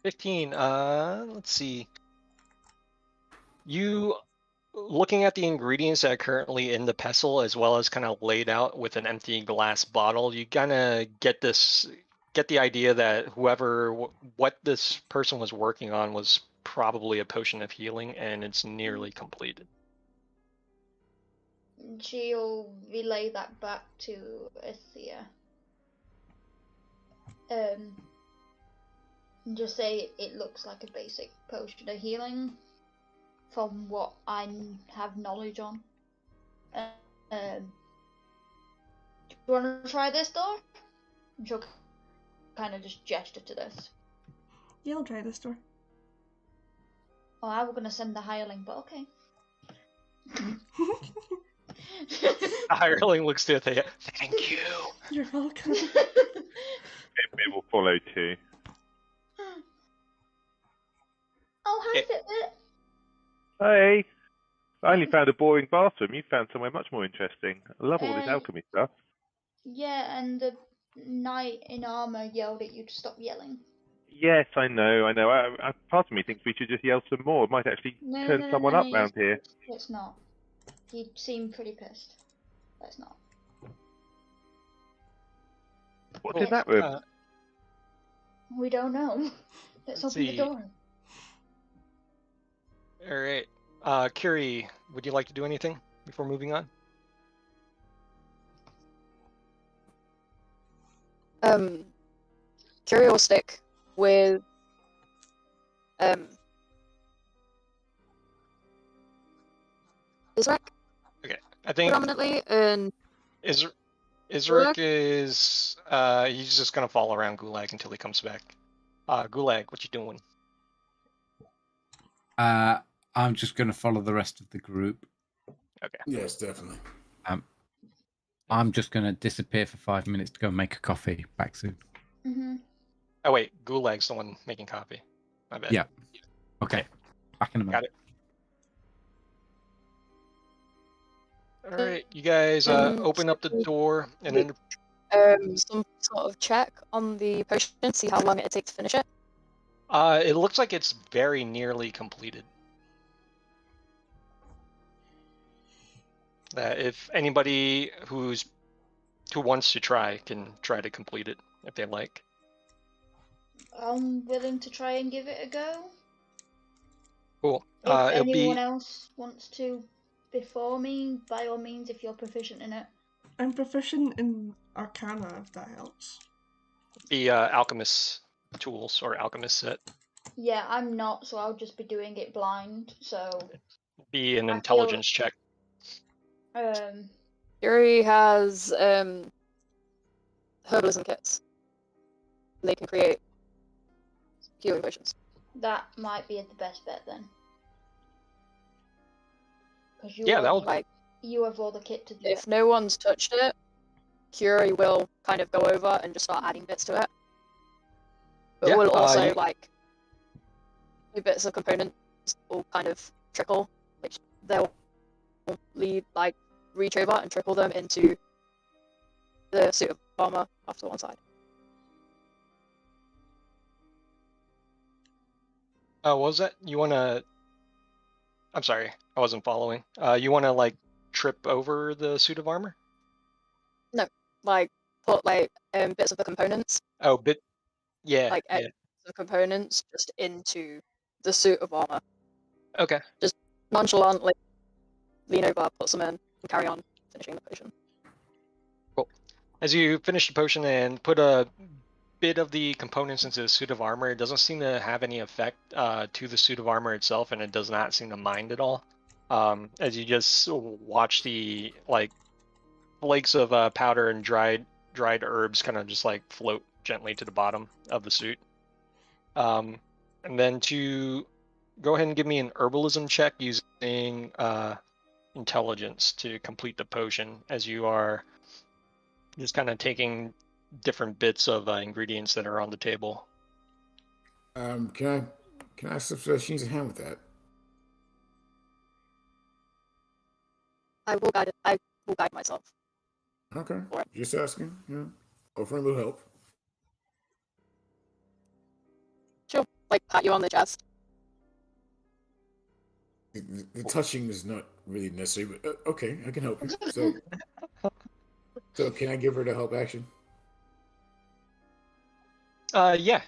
15, let's see. You, looking at the ingredients that are currently in the pestle, as well as kind of laid out with an empty glass bottle, you kind of get the idea that what this person was working on was probably a potion of healing, and it's nearly completed.
She'll relay that back to Athea. And just say it looks like a basic potion of healing from what I have knowledge on. Do you want to try this door? And she'll kind of just gesture to this.
Yeah, I'll try this door.
Oh, I was gonna send the hireling, but okay.
The hireling looks to Athea. Thank you.
You're welcome.
It will follow too.
Oh, hi, Fitbit.
Hey, I only found a boring bathroom. You found somewhere much more interesting. I love all this
Hey.
alchemy stuff.
Yeah, and the knight in armor yelled at you to stop yelling.
Yes, I know. Part of me thinks we should just yell some more. It might actually turn someone up round here.
It's not. He seemed pretty pissed. That's not.
What's in that room?
We don't know. Let's open the
see.
door.
All right. Curie, would you like to do anything before moving on?
Curie will stick with Isrek
I think
predominantly, and
Isrik is he's just gonna follow around Gulag until he comes back. Gulag, what you doing?
I'm just going to follow the rest of the group.
Okay.
Yes, definitely.
I'm just going to disappear for 5 minutes to go make a coffee. Back soon.
Mm-hmm.
Oh wait, Gulag's the one making coffee. My bad.
Yeah. Okay. Back in a minute.
Got it. All right, you guys open up the door and then
some sort of check on the potion, see how long it takes to finish it.
it looks like it's very nearly completed. If anybody who wants to try can try to complete it if they like.
I'm willing to try and give it a go.
Cool.
If
It'll
anyone
be
else wants to before me, by all means, if you're proficient in it.
I'm proficient in Arcana, if that helps.
the alchemist tools or alchemist set.
Yeah, I'm not, so I'll just be doing it blind. So
Be an
I
intelligence check.
Curie has herbalism kits. They can create healing potions.
that might be the best bet then. Because you
Yeah,
have
that'll
Like,
you have all the kit to do
if
it.
no one's touched it, Curie will kind of go over and just start adding bits to it. But
Yeah,
we'll also
you-
like do bits of components will kind of trickle, which they'll reach over and trickle them into the suit of armor off to one side.
What was that? You wanna? I'm sorry, I wasn't following. You wanna like trip over the suit of armor?
Like put bits of the components,
Oh, yeah.
the components just into the suit of armor.
Okay.
nonchalantly lean over, put some in, and carry on finishing the potion.
Cool. As you finish the potion and put a bit of the components into the suit of armor, it doesn't seem to have any effect to the suit of armor itself, and it does not seem to mind at all. As you just watch the flakes of powder and dried herbs kind of just like float gently to the bottom of the suit. And then to go ahead and give me an herbalism check using intelligence to complete the potion, as you are just kind of taking different bits of ingredients that are on the table.
Can I ask if she needs a hand with that?
I will guide myself.
Okay. Just asking. Yeah. Offering a little help.
She'll pat you on the chest.
The touching is not really necessary, but okay, I can help you. So can I give her the help action?
Yeah.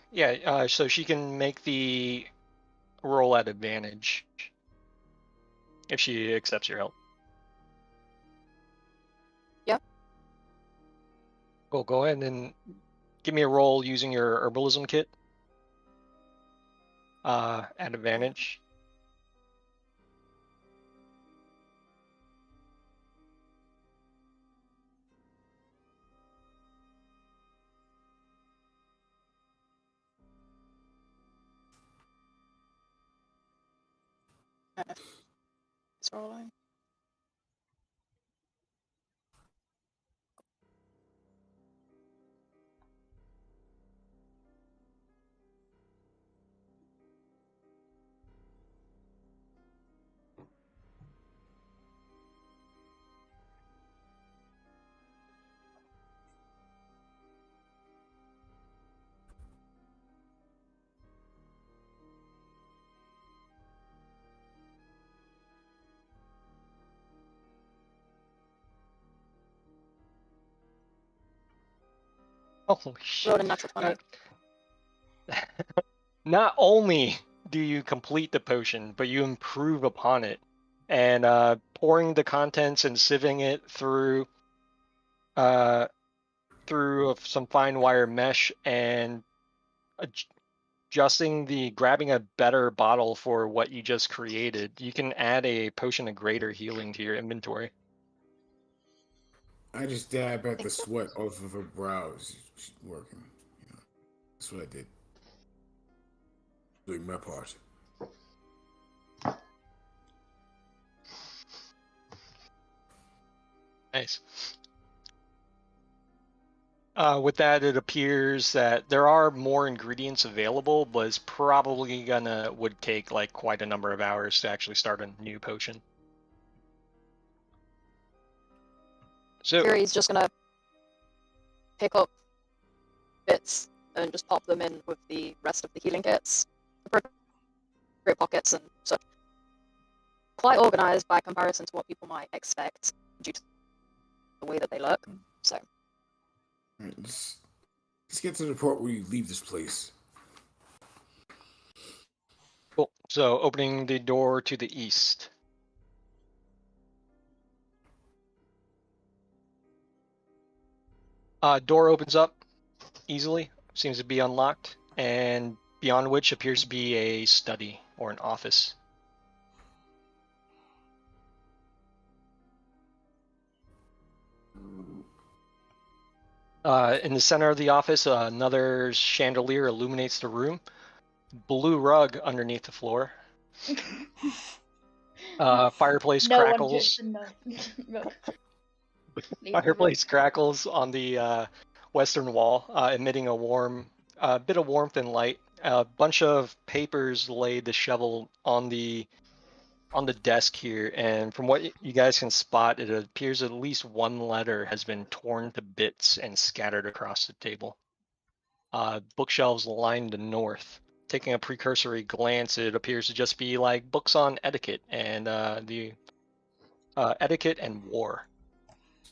So she can make the roll at advantage if she accepts your help.
Yep.
Cool. Go ahead and give me a roll using your herbalism kit. At advantage.
It's rolling.
Holy shit.
Rolled a natural 20.
Not only do you complete the potion, but you improve upon it. And pouring the contents and sieving it through some fine wire mesh and grabbing a better bottle for what you just created, you can add a potion of greater healing to your inventory.
I just dab at the sweat off of her brows. She's working. You know, that's what I did. Doing my part.
Nice. With that, it appears that there are more ingredients available, but it's probably would take like quite a number of hours to actually start a new potion. So
Fury's just gonna pick up bits and just pop them in with the rest of the healing kits. Appropriate pockets and such. Quite organized by comparison to what people might expect due to the way that they look. So.
Alright, let's get to the part where you leave this place.
cool. So opening the door to the east. Door opens up easily, seems to be unlocked, and beyond which appears to be a study or an office. In the center of the office, another chandelier illuminates the room. Blue rug underneath the floor. Fireplace crackles. Fireplace crackles on the western wall, emitting a bit of warmth and light. A bunch of papers laid disheveled on the desk here, and from what you guys can spot, it appears at least one letter has been torn to bits and scattered across the table. Bookshelves line the north. Taking a precursory glance, it appears to just be like books on etiquette and etiquette and war.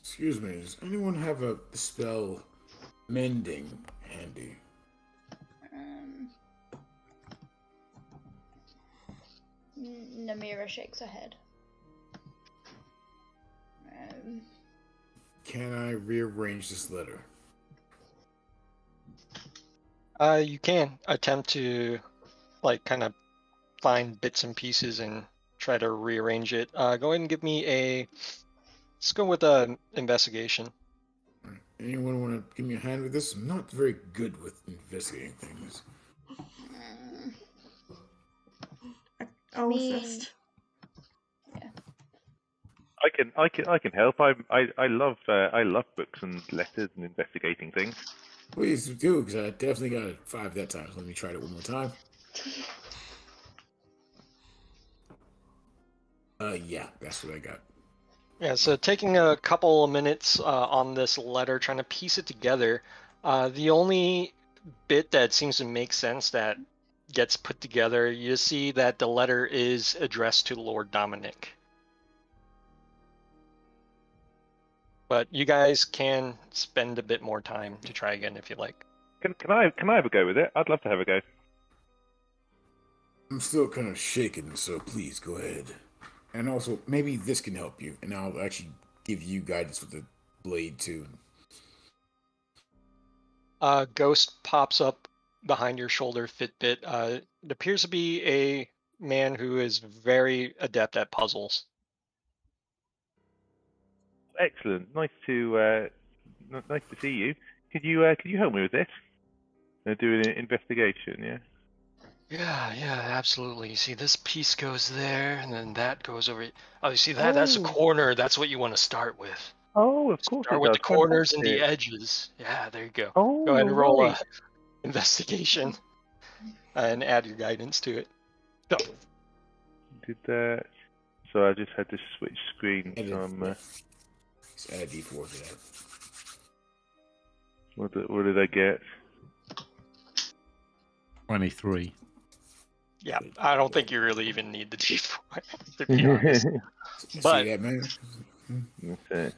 Excuse me, does anyone have a spell mending handy?
Namira shakes her head.
Can I rearrange this letter?
You can attempt to, like, kind of find bits and pieces and try to rearrange it. Go ahead and give me a. Let's go with a investigation.
Anyone want to give me a hand with this? I'm not very good with investigating things.
I'll
Me-
assist.
I can help. I love books and letters and investigating things.
Please do, because I definitely got a 5 that time. So let me try it one more time. Yeah, that's what I got.
Yeah, so taking a couple of minutes on this letter, trying to piece it together, the only bit that seems to make sense that gets put together, you see that the letter is addressed to Lord Dominic. But you guys can spend a bit more time to try again if you like.
Can I have a go with it? I'd love to have a go.
I'm still kind of shaken, so please go ahead. And also, maybe this can help you, and I'll actually give you guidance with the blade too.
Ghost pops up behind your shoulder, Fitbit. It appears to be a man who is very adept at puzzles.
Excellent. Nice to see you. Could you help me with this? Do an investigation, yeah.
Yeah, absolutely. You see, this piece goes there, and then that goes over. Oh, you see that? That's a corner. That's what you want to start with.
Oh, of course.
Start
it
with
does.
the corners and the
Fantastic.
edges. Yeah, there you go.
Oh,
Go ahead and roll
right.
a investigation and add your guidance to it. Go.
So I just had to switch screens.
Just add D4 to that.
What did I get?
23.
Yeah, I don't think you really even need the D4, to be honest. But
see that, man?
That's it.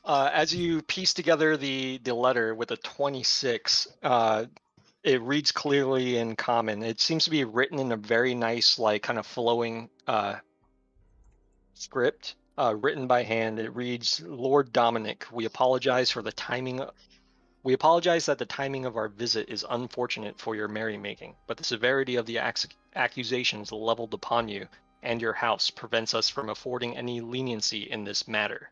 As you piece together the letter with a 26, it reads clearly in common. It seems to be written in a very nice, like, kind of flowing script, written by hand. It reads, Lord Dominic, we apologize that the timing of our visit is unfortunate for your merrymaking, but the severity of the accusations leveled upon you and your house prevents us from affording any leniency in this matter.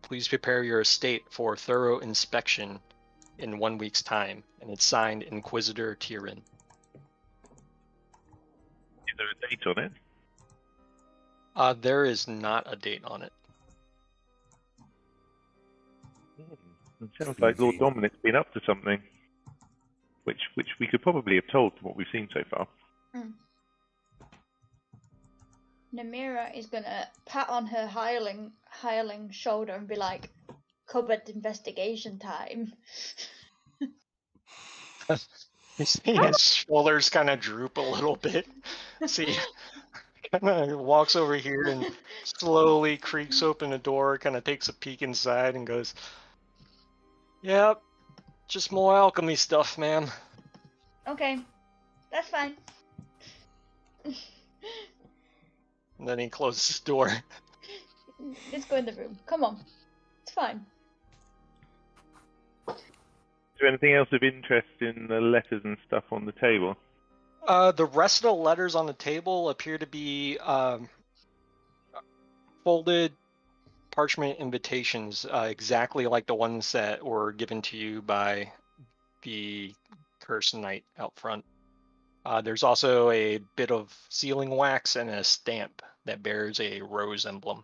Please prepare your estate for thorough inspection in 1 week's time. And it's signed Inquisitor Tyrion.
Is there a date on it?
There is not a date on it.
It sounds like Lord Dominic's been up to something, which we could probably have told from what we've seen so far.
Namira is gonna pat on her hireling shoulder and be like, "Cupboard investigation time."
You see his shoulders kind of droop a little bit. See, kind of walks over here and slowly creaks open the door, kind of takes a peek inside and goes, "Yep, just more alchemy stuff, ma'am."
Okay, that's fine.
And then he closes the door.
Let's go in the room. Come on, it's fine.
Is there anything else of interest in the letters and stuff on the table?
The rest of the letters on the table appear to be folded parchment invitations, exactly like the ones that were given to you by the Cursed Knight out front. There's also a bit of sealing wax and a stamp that bears a rose emblem.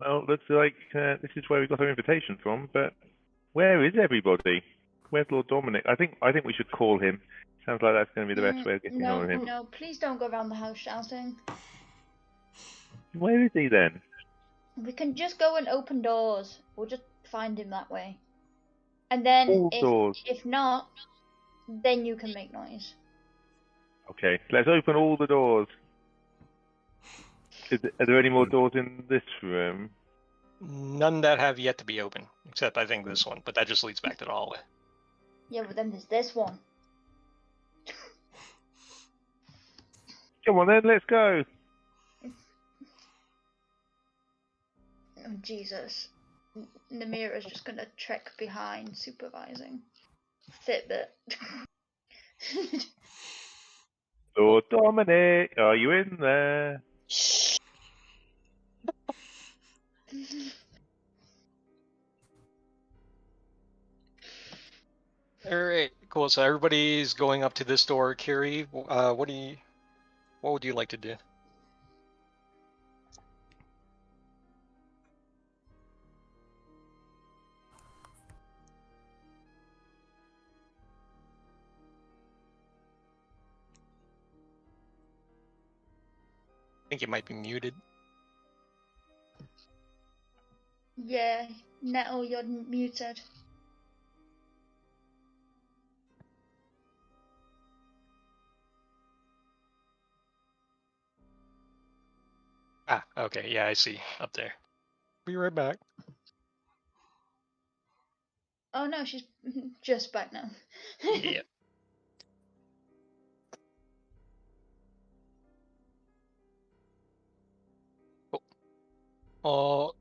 Well, looks like this is where we got our invitation from, but where is everybody? Where's Lord Dominic? I think we should call him. Sounds like that's going to be the best way of getting on with him.
No, please don't go around the house shouting.
Where is he then?
We can just go and open doors. We'll just find him that way. And then
All doors.
if not, then you can make noise.
Okay, let's open all the doors. Are there any more doors in this room?
None that have yet to be opened, except I think this one, but that just leads back to the hallway.
Yeah, but then there's this one.
Come on then, let's go.
Oh, Jesus. Namira's just gonna trek behind, supervising. Fitbit.
Lord Dominic, are you in there?
Shh.
All right, cool. So everybody's going up to this door. Kiri, what would you like to do? I think you might be muted.
Yeah, Nettle, you're muted.
Ah, okay. Yeah, I see. Up there. Be right back.
Oh no, she's just back now.
Yeah.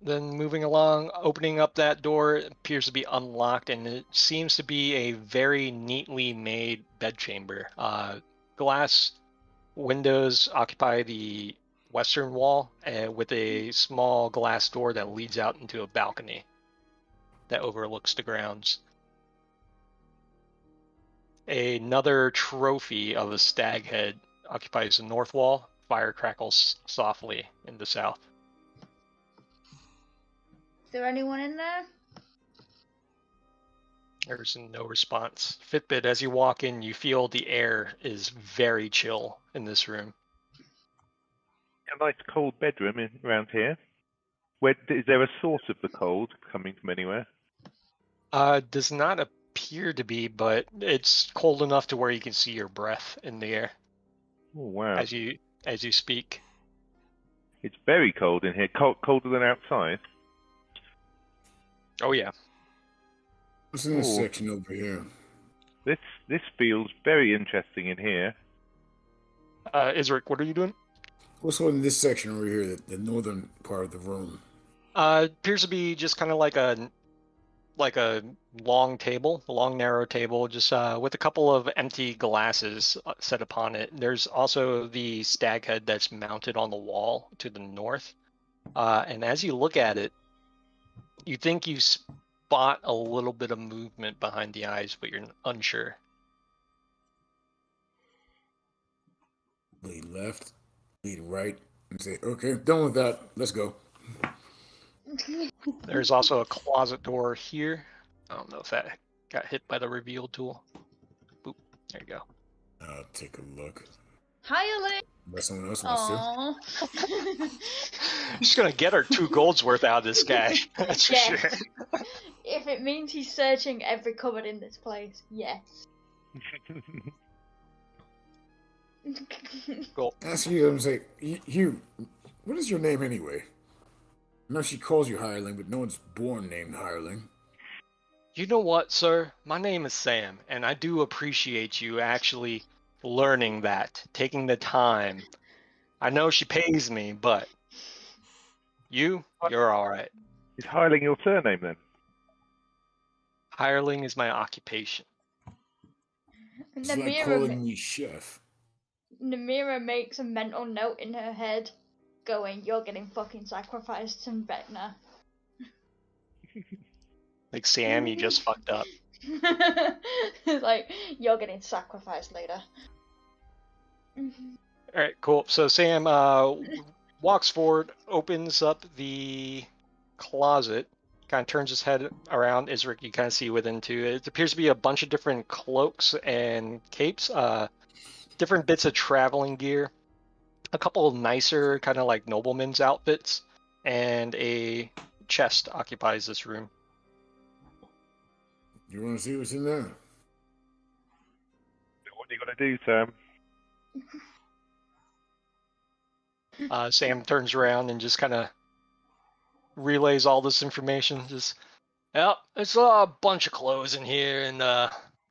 Then moving along, opening up that door appears to be unlocked, and it seems to be a very neatly made bedchamber. Glass windows occupy the western wall, with a small glass door that leads out into a balcony that overlooks the grounds. Another trophy of a stag head occupies the north wall. Fire crackles softly in the south.
Is there anyone in there?
There's no response. Fitbit, as you walk in, you feel the air is very chill in this room.
A nice cold bedroom around here. Is there a source of the cold coming from anywhere?
Does not appear to be, but it's cold enough to where you can see your breath in the air.
Oh wow!
As you speak.
It's very cold in here. Colder than outside.
Oh yeah.
What's in this section over here?
This feels very interesting in here.
Isric, what are you doing?
What's in this section over here, the northern part of the room?
Appears to be just kind of like a long table, a long narrow table, just with a couple of empty glasses set upon it. There's also the stag head that's mounted on the wall to the north. And as you look at it, you think you spot a little bit of movement behind the eyes, but you're unsure.
Lead left, lead right, and say, okay, done with that. Let's go.
There's also a closet door here. I don't know if that got hit by the reveal tool. Boop. There you go.
I'll take a look.
Highly.
Unless someone else wants to.
She's gonna get her 2 gold's worth out of this guy. That's for
Yes.
sure.
If it means he's searching every cupboard in this place, yes.
Cool.
Ask you, I'm say, Hugh, what is your name anyway? I know she calls you Hireling, but no one's born named Hireling.
You know what, sir? My name is Sam, and I do appreciate you actually learning that, taking the time. I know she pays me, but you're all right.
Is Hireling your surname then?
Hireling is my occupation.
It's like calling me chef.
Namira makes a mental note in her head, going, "You're getting fucking sacrificed to Vecna."
Like, Sam, you just fucked up.
Like, you're getting sacrificed later.
Alright, cool. So Sam walks forward, opens up the closet, kind of turns his head around. Isric, you kind of see within too. It appears to be a bunch of different cloaks and capes, different bits of traveling gear, a couple of nicer kind of like noblemen's outfits, and a chest occupies this room.
You want to see what's in there?
What are you gonna do, Sam?
Sam turns around and just kind of relays all this information. Just, yep, it's a bunch of clothes in here and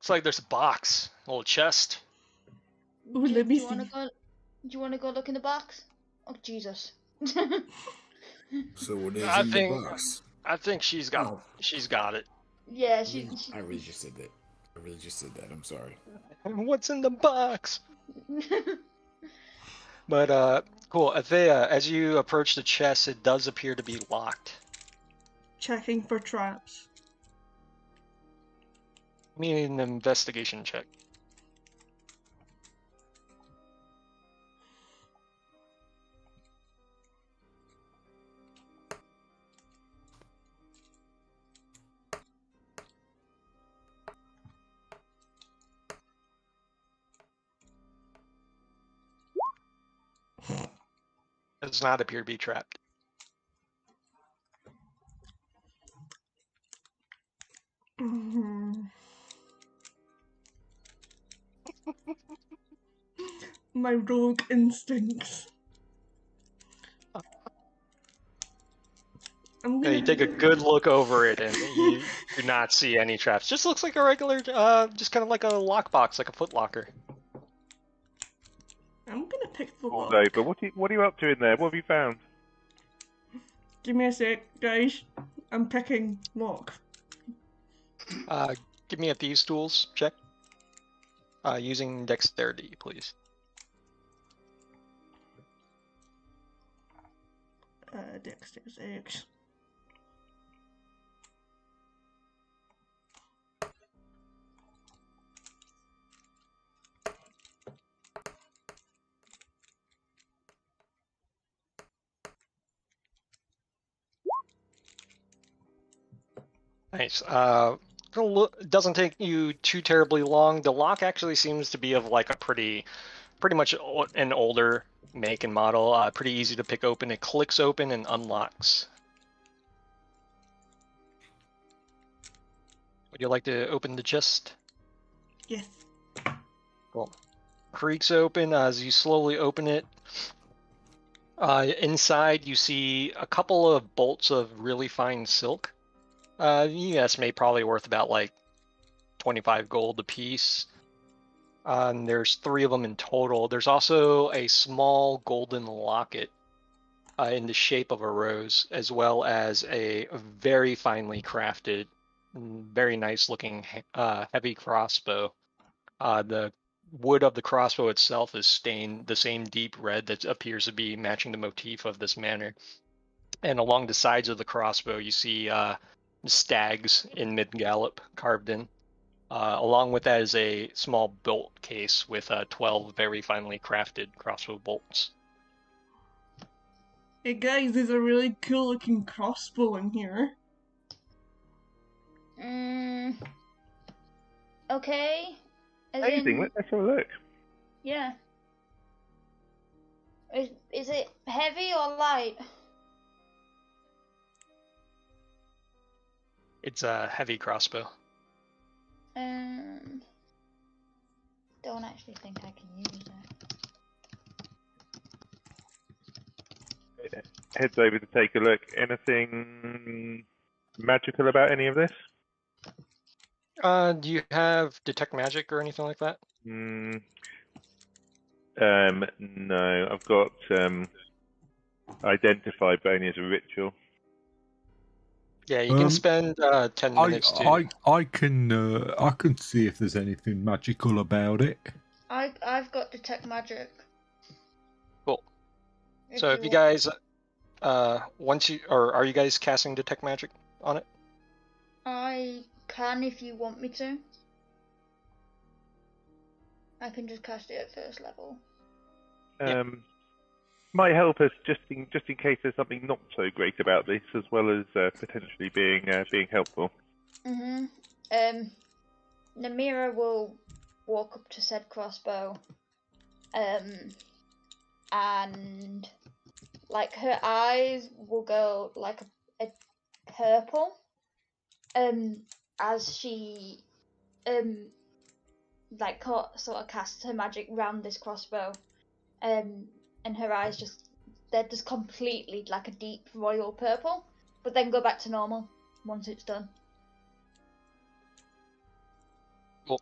Looks like there's a box, a little chest.
Ooh, let me see.
Do you wanna go look in the box? Oh Jesus.
So what is
I
in
think-
the box?
I think she's got
Oh.
she's got it.
Yeah,
I really just said that. I'm sorry.
What's in the box? But cool. Athea, as you approach the chest, it does appear to be locked.
Checking for traps.
Give me an investigation check. It does not appear to be trapped.
Mhm. My rogue instincts. I'm
Yeah,
gonna
you take a good look over it, and you do not see any traps. Just looks like a regular, just kind of like a lockbox, like a footlocker.
I'm gonna pick the
All
lock.
day, but what are you up to in there? What have you found?
Give me a sec, guys. I'm picking lock.
Give me a thieves tools check. Using dexterity, please.
Dexter's X.
Nice. It doesn't take you too terribly long. The lock actually seems to be of like a pretty much an older make and model. Pretty easy to pick open. It clicks open and unlocks. Would you like to open the chest?
Yes.
Cool. Creaks open as you slowly open it. Inside, you see a couple of bolts of really fine silk. You estimate probably worth about like 25 gold a piece. And there's 3 of them in total. There's also a small golden locket in the shape of a rose, as well as a very finely crafted, very nice looking heavy crossbow. The wood of the crossbow itself is stained the same deep red that appears to be matching the motif of this manor. And along the sides of the crossbow, you see stags in mid-gallop carved in. Along with that is a small bolt case with 12 very finely crafted crossbow bolts.
Hey guys, there's a really cool looking crossbow in here.
Okay. As
Amazing.
in-
Let's have a look.
Yeah. Is it heavy or light?
It's a heavy crossbow.
Don't actually think I can use it.
Heads over to take a look. Anything magical about any of this?
Do you have detect magic or anything like that?
No. I've got identify, but only as a ritual.
Yeah, you can spend 10 minutes to.
I can see if there's anything magical about it.
I've got detect magic.
Cool. So if you guys, are you guys casting detect magic on it?
I can if you want me to. I can just cast it at first level.
Might help us just in case there's something not so great about this, as well as potentially being helpful.
Namira will walk up to said crossbow, and like her eyes will go like a purple, as she like sort of casts her magic round this crossbow, and her eyes they're just completely like a deep royal purple, but then go back to normal once it's done.
Cool.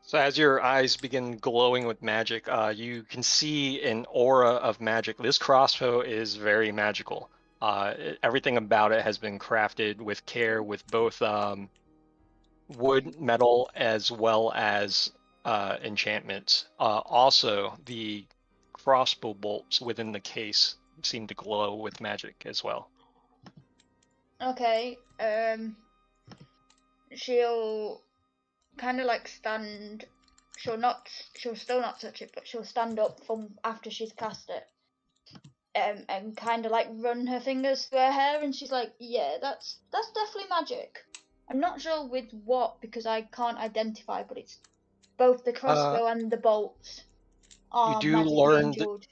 So as your eyes begin glowing with magic, you can see an aura of magic. This crossbow is very magical. Everything about it has been crafted with care, with both wood, metal, as well as enchantments. Also, the crossbow bolts within the case seem to glow with magic as well.
Okay. She'll kind of like stand. She'll still not touch it, but she'll stand up from after she's cast it. And kind of like run her fingers through her hair, and she's like, "Yeah, that's definitely magic. I'm not sure with what because I can't identify, but it's both the crossbow and the bolts are
You do
magically
learn
endued."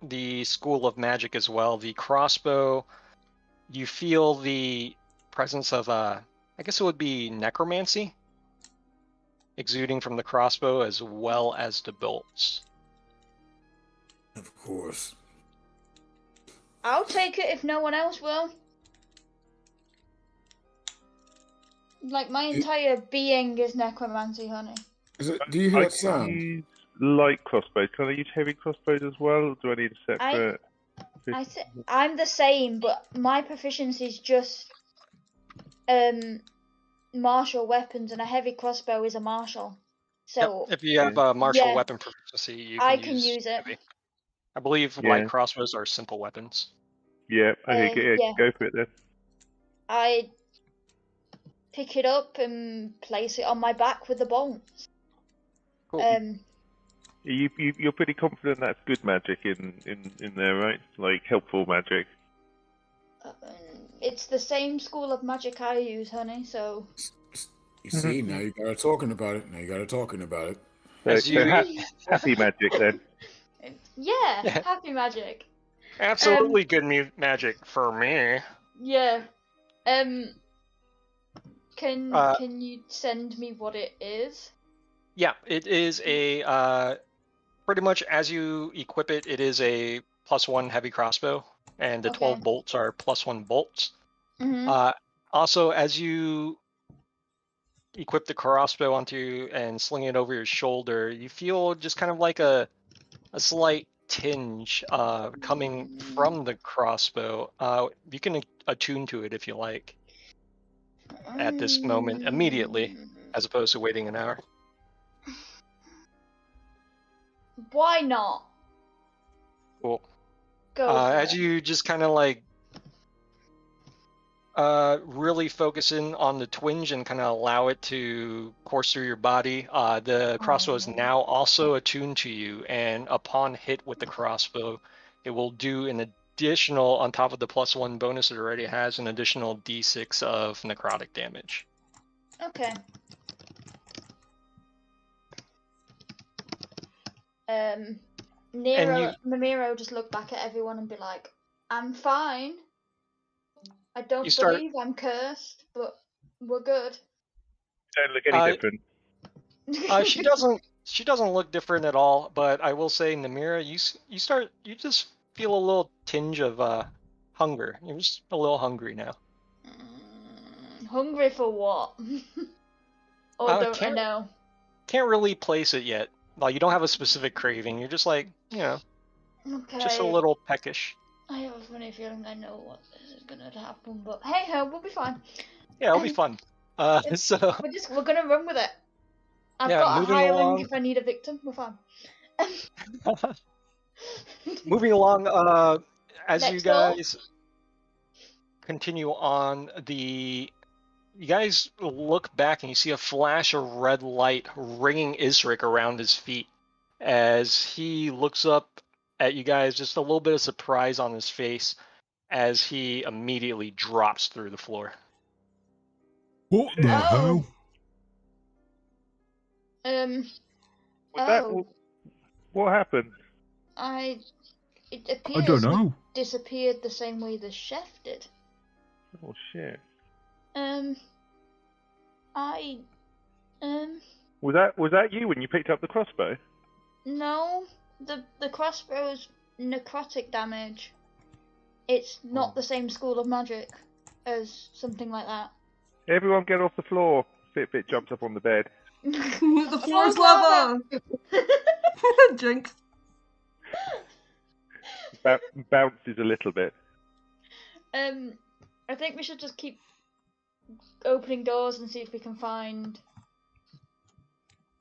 the school of magic as well. The crossbow, you feel the presence of I guess it would be necromancy exuding from the crossbow as well as the bolts.
Of course.
I'll take it if no one else will. Like, my entire being is necromancy, honey.
Do you hear
I
that sound?
can use light crossbows. Can I use heavy crossbows as well? Or do I need a separate?
I'm the same, but my proficiency is just martial weapons, and a heavy crossbow is a martial. So
Yep. If you have a martial weapon proficiency, you can use
it.
heavy. I believe light crossbows are simple weapons.
Yeah, okay, go for it then.
I pick it up and place it on my back with the bolts.
Cool.
You're pretty confident that's good magic in there, right? Like helpful magic.
It's the same school of magic I use, honey. So.
You see, now you got her talking about it.
Happy magic then.
Yeah, happy magic.
Absolutely good magic for me.
Yeah. Can you send me what it is?
Yeah, it is a pretty much as you equip it, it is a +1 heavy crossbow, and the 12 bolts are +1 bolts.
Mm-hmm.
Also, as you equip the crossbow onto and sling it over your shoulder, you feel just kind of like a slight tinge coming from the crossbow. You can attune to it if you like at this moment immediately, as opposed to waiting an hour.
Why not?
Cool.
Go
as you just kind of like really focus in on the twinge and kind of allow it to course through your body, the crossbow is now also attuned to you, and upon hit with the crossbow, it will do an additional, on top of the +1 bonus it already has, an additional d6 of necrotic damage.
Okay. Mimiro just look back at everyone and be like, "I'm fine. I don't believe I'm cursed, but we're good."
Don't look any different.
She doesn't look different at all, but I will say, Namira, you just feel a little tinge of hunger. You're just a little hungry now.
Hungry for what? Or don't I know?
Can't really place it yet. Well, you don't have a specific craving. You're just like, just a little peckish.
I have a funny feeling I know what this is gonna happen, but hey ho, we'll be fine.
Yeah, it'll be fun. So
we're gonna run with it. I've got a hireling if I need a victim. We're fine.
Moving along, as
Next
you guys continue on, you guys look back and you see a flash of red light ringing Isric around his feet as he looks up at you guys, just a little bit of surprise on his face as he immediately drops through the floor.
What the hell?
What happened?
It appears
I don't know.
he disappeared the same way the chef did.
Oh shit. Was that you when you picked up the crossbow?
No, the crossbow's necrotic damage. It's not the same school of magic as something like that.
Everyone get off the floor. Fitbit jumps up on the bed.
The floor's lava! Jinx.
Bounces a little bit.
I think we should just keep opening doors and see if we can find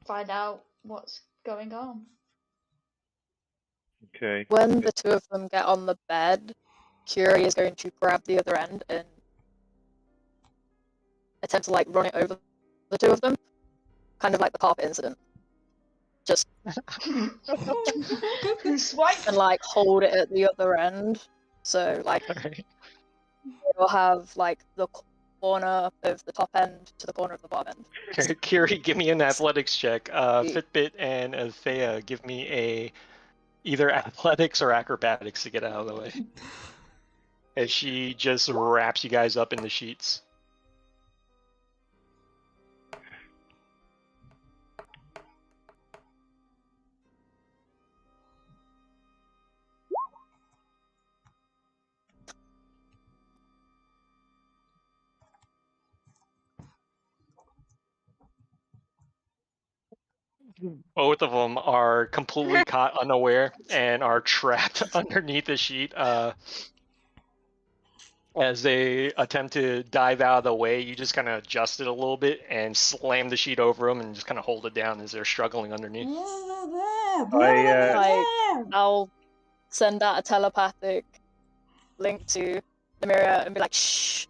out what's going on.
Okay.
When the two of them get on the bed, Curie is going to grab the other end and attempt to like run it over the two of them, kind of like the carpet incident. Just
Swipe.
and like hold it at the other end, so like
Alright.
you'll have like the corner of the top end to the corner of the bottom end.
Kiri, give me an athletics check. Fitbit and Althea, give me a either athletics or acrobatics to get out of the way. As she just wraps you guys up in the sheets. Both of them are completely caught unaware and are trapped underneath the sheet. As they attempt to dive out of the way, you just kind of adjust it a little bit and slam the sheet over them and just kind of hold it down as they're struggling underneath.
I'll send out a telepathic link to the mirror and be like, shh.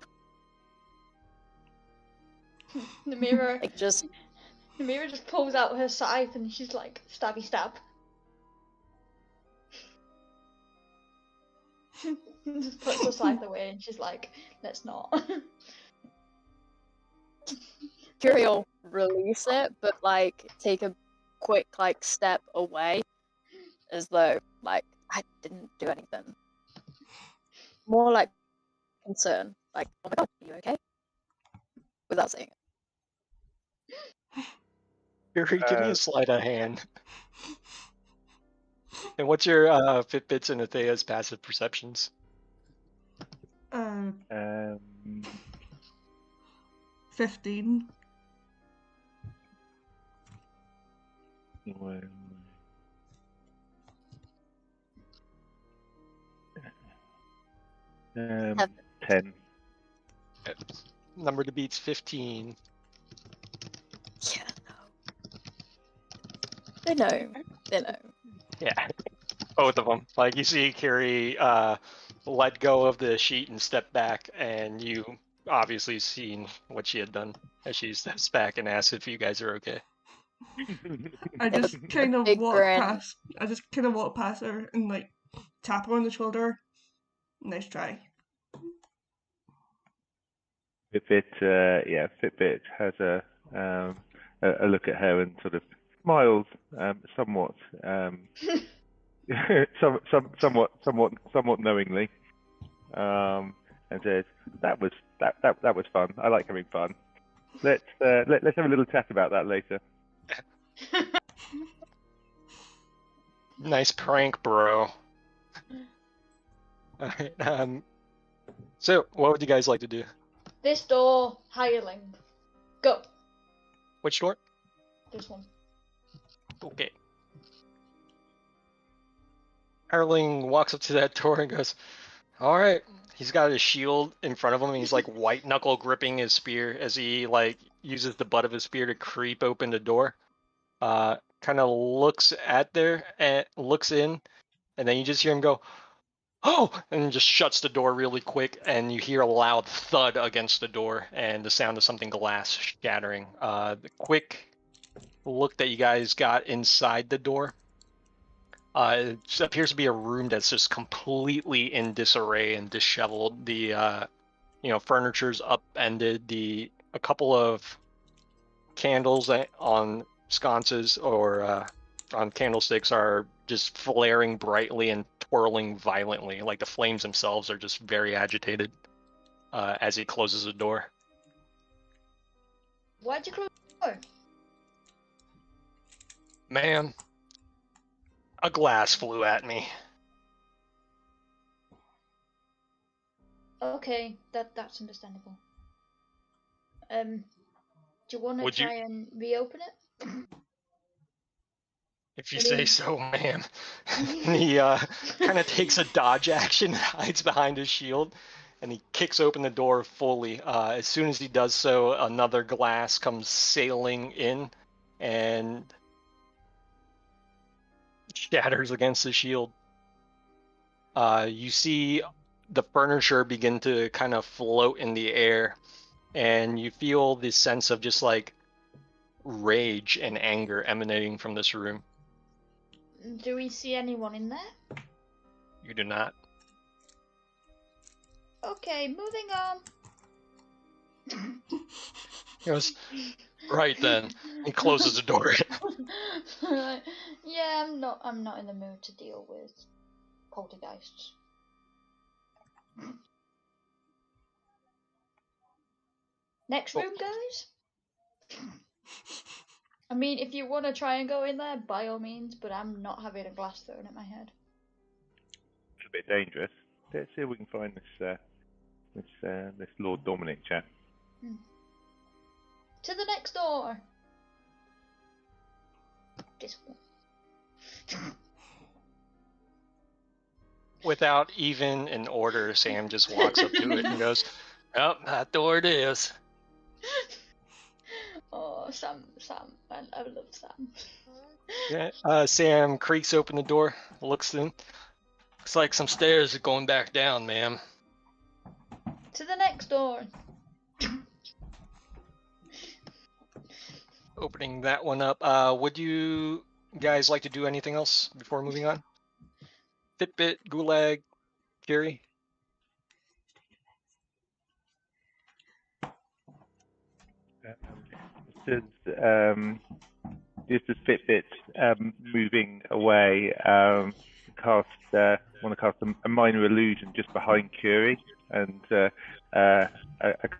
The mirror.
Like just
The mirror just pulls out her scythe and she's like, stabby stab. Just puts her scythe away and she's like, let's not.
Curie will release it, but like take a quick like step away, as though like I didn't do anything. More like concern, like, oh my god, are you okay? Without saying it.
Kiri, give me a sleight of hand. And what's your Fitbits and Athea's passive perceptions?
15.
Um, 10.
Number to beat's 15.
Yeah, no. They know. They know.
Yeah, both of them. Like you see Kiri let go of the sheet and step back, and you obviously seen what she had done as she steps back and asks if you guys are okay.
I just kind of
Big
walk
grin.
past. I just kind of walk past her and like tap her on the shoulder. Nice try.
Fitbit has a look at her and sort of smiles somewhat somewhat knowingly, and says, "That was fun. I like having fun. Let's have a little chat about that later."
Nice prank, bro. Alright, so what would you guys like to do?
This door, hireling. Go.
Which door?
This one.
Okay. Erling walks up to that door and goes, alright. He's got his shield in front of him and he's like white knuckle gripping his spear as he like uses the butt of his spear to creep open the door. Kind of looks at there and looks in, and then you just hear him go, oh, and just shuts the door really quick, and you hear a loud thud against the door and the sound of something glass shattering. The quick look that you guys got inside the door, it appears to be a room that's just completely in disarray and disheveled. The furniture's upended. A couple of candles on sconces or on candlesticks are just flaring brightly and twirling violently, like the flames themselves are just very agitated as he closes the door.
Why'd you close the door?
Man, a glass flew at me.
Okay, that's understandable. Do you want to
Would you-
try and reopen it?
If you
It
say
is.
so, ma'am. And he kind of takes a dodge action, hides behind his shield, and he kicks open the door fully. As soon as he does so, another glass comes sailing in and shatters against the shield. You see the furniture begin to kind of float in the air, and you feel this sense of just like rage and anger emanating from this room.
Do we see anyone in there?
You do not.
Okay, moving on.
He goes, right then. He closes the door.
Yeah, I'm not in the mood to deal with poltergeists. Next room, guys? I mean, if you want to try and go in there, by all means, but I'm not having a glass thrown at my head.
It's a bit dangerous. Let's see if we can find this Lord Dominic chap.
To the next door! This one.
Without even an order, Sam just walks up to it and goes, oh, that door it is.
Oh, Sam. I love Sam.
Yeah. Sam creaks open the door, looks in. Looks like some stairs are going back down, ma'am.
To the next door.
Opening that one up. Would you guys like to do anything else before moving on? Fitbit, Gulag, Curie?
Just as Fitbit's moving away, want to cast a minor illusion just behind Curie, and a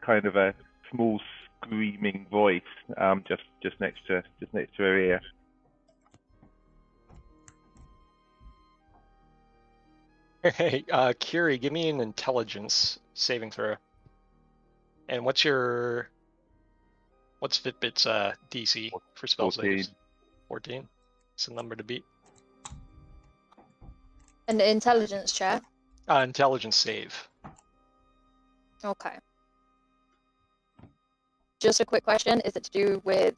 kind of a small screaming voice just next to her ear.
Hey, Curie, give me an intelligence saving throw. And what's Fitbit's DC for spell
14.
saves? 14. It's a number to beat.
An intelligence check.
Intelligence save.
Okay. Just a quick question. Is it to do with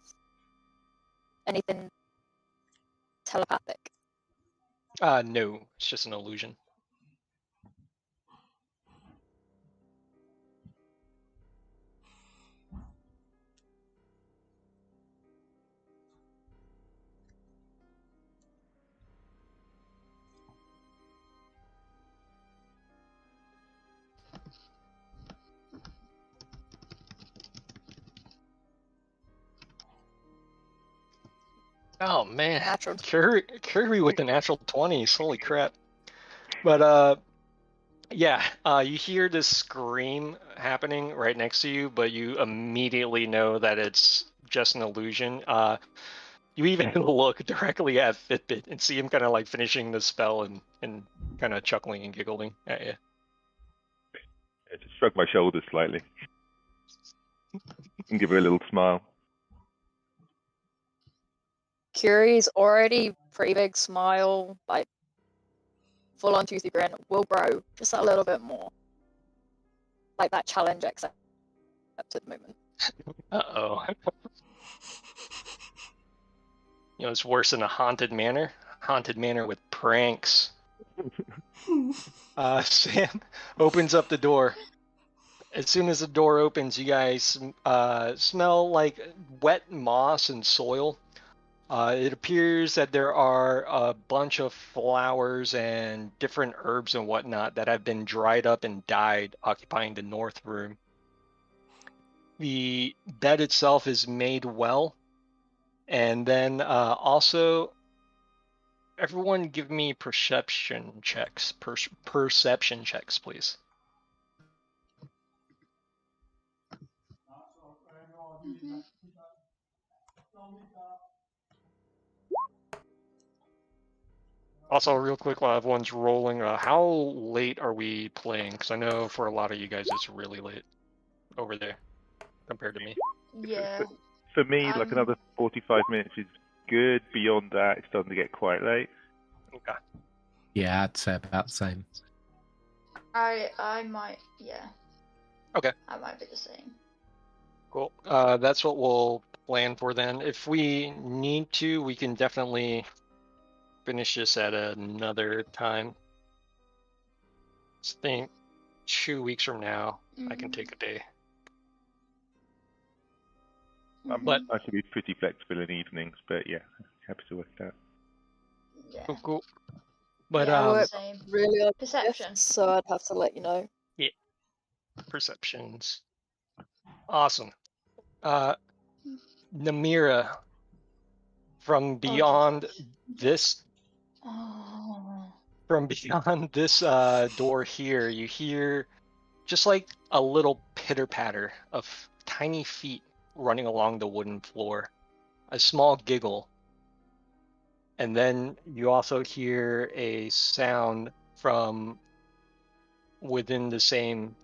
anything telepathic?
No, it's just an illusion. Oh man,
Natural.
Curry with the natural 20s, holy crap. But yeah, you hear this scream happening right next to you, but you immediately know that it's just an illusion. You even look directly at Fitbit and see him kind of like finishing the spell and kind of chuckling and giggling at you.
I just shrug my shoulders slightly and give her a little smile.
Curie's already pretty big smile, like full on toothy grin, will grow just a little bit more. Like that challenge accepted moment.
Uh-oh. You know, it's worse than a haunted manor. Haunted manor with pranks. Sam opens up the door. As soon as the door opens, you guys smell like wet moss and soil. It appears that there are a bunch of flowers and different herbs and whatnot that have been dried up and dyed, occupying the north room. The bed itself is made well. And then also, everyone give me perception checks. Perception checks, please.
Mm-hmm.
Also, real quick, while everyone's rolling, how late are we playing? Because I know for a lot of you guys, it's really late over there compared to me.
Yeah.
For me, like
I'm-
another 45 minutes is good. Beyond that, it's starting to get quite late.
Okay.
Yeah, I'd say about the same.
I might, yeah.
Okay.
I might be the same.
Cool. That's what we'll plan for then. If we need to, we can definitely finish this at another time. I think 2 weeks from now, I can take a day. But
I should be pretty flexible in evenings, but yeah, happy to work that.
Yeah.
cool. But
Yeah,
I work
same.
really odd
Perception.
shifts, so I'd have to let you know.
perceptions. Awesome. Namira, from beyond this
Oh.
from beyond this door here, you hear just like a little pitter patter of tiny feet running along the wooden floor, a small giggle, and then you also hear a sound from within the same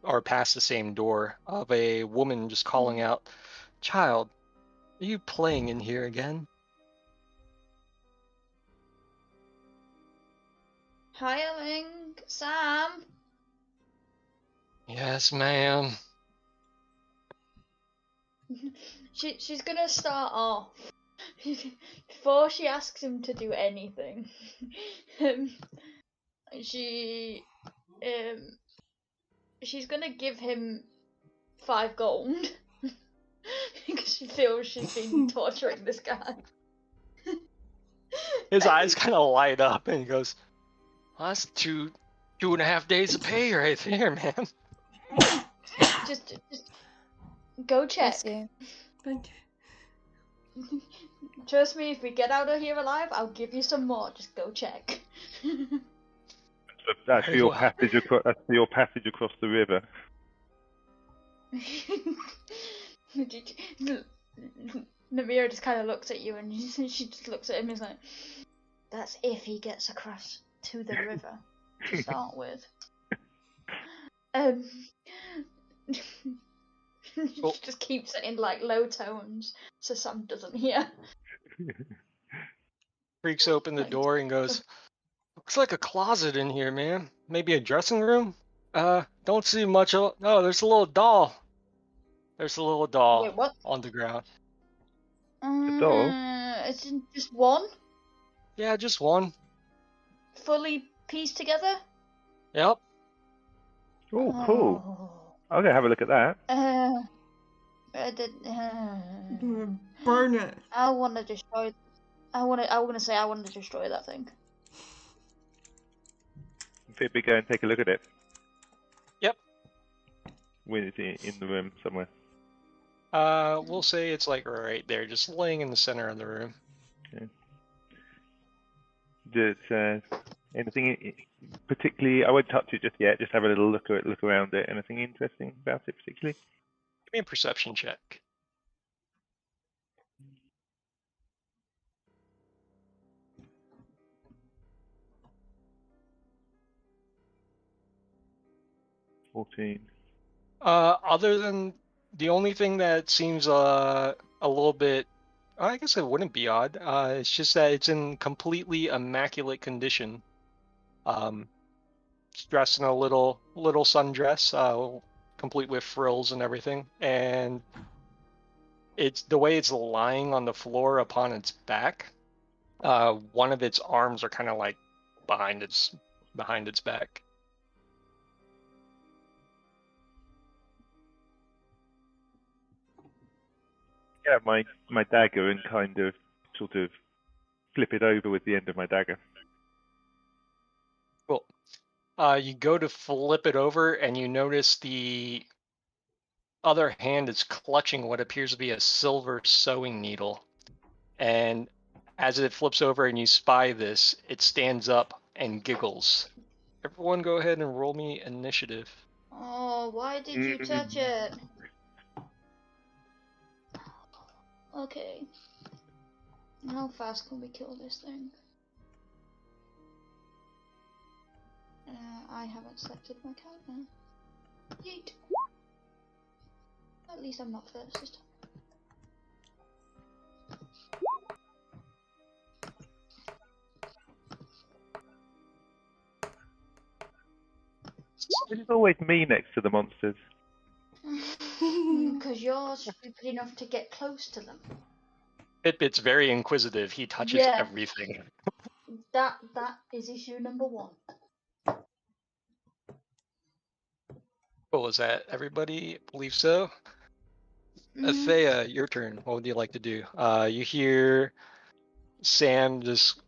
or past the same door of a woman just calling out, "Child, are you playing in here again?"
Hireling, Sam.
Yes, ma'am.
She's gonna start off before she asks him to do anything. she she's gonna give him 5 gold because she feels she's been torturing this guy.
His eyes kind of light up and he goes, well, that's 2.5 days of pay right there, man.
Just go check.
Bless you.
Thank you.
Trust me, if we get out of here alive, I'll give you some more. Just go check.
That's
Very
your
well.
passage across. That's your passage across the river.
Namira just kind of looks at you, and she just looks at him and is like, "That's if he gets across to the river to start with."
Cool.
She just keeps it in like low tones so Sam doesn't hear.
Creaks open the door and goes, looks like a closet in here, man. Maybe a dressing room? Don't see much. Oh, there's a little doll. There's a little doll
Wait, what?
on the ground.
doll?
It's just one,
Yeah, just one.
fully pieced together.
Yep.
Oh, cool.
Oh.
I'll go have a look at that.
Burn it.
I want to destroy. I want to destroy that thing.
Maybe go and take a look at it.
Yep.
When it's in the room somewhere.
We'll say it's like right there, just laying in the center of the room.
Okay. Does anything particularly? I won't touch it just yet. Just have a little look around it. Anything interesting about it particularly?
Give me a perception check. Other than the only thing that seems a little bit, I guess it wouldn't be odd. It's just that it's in completely immaculate condition. It's dressed in a little sundress, complete with frills and everything, and it's the way it's lying on the floor upon its back. One of its arms are kind of like behind its back.
Yeah, my dagger and kind of sort of flip it over with the end of my dagger.
Cool. You go to flip it over, and you notice the other hand is clutching what appears to be a silver sewing needle. And as it flips over and you spy this, it stands up and giggles. Everyone go ahead and roll me initiative.
Oh, why did you touch it? Okay. How fast can we kill this thing? I haven't selected my character. Yeet. At least I'm not first this time.
It's always me next to the monsters.
Because you're stupid enough to get close to them.
Fitbit's very inquisitive. He touches
Yeah.
everything.
That is issue number 1.
What was that? Everybody? I believe so. Athea, your turn. What would you like to do? You hear Sam just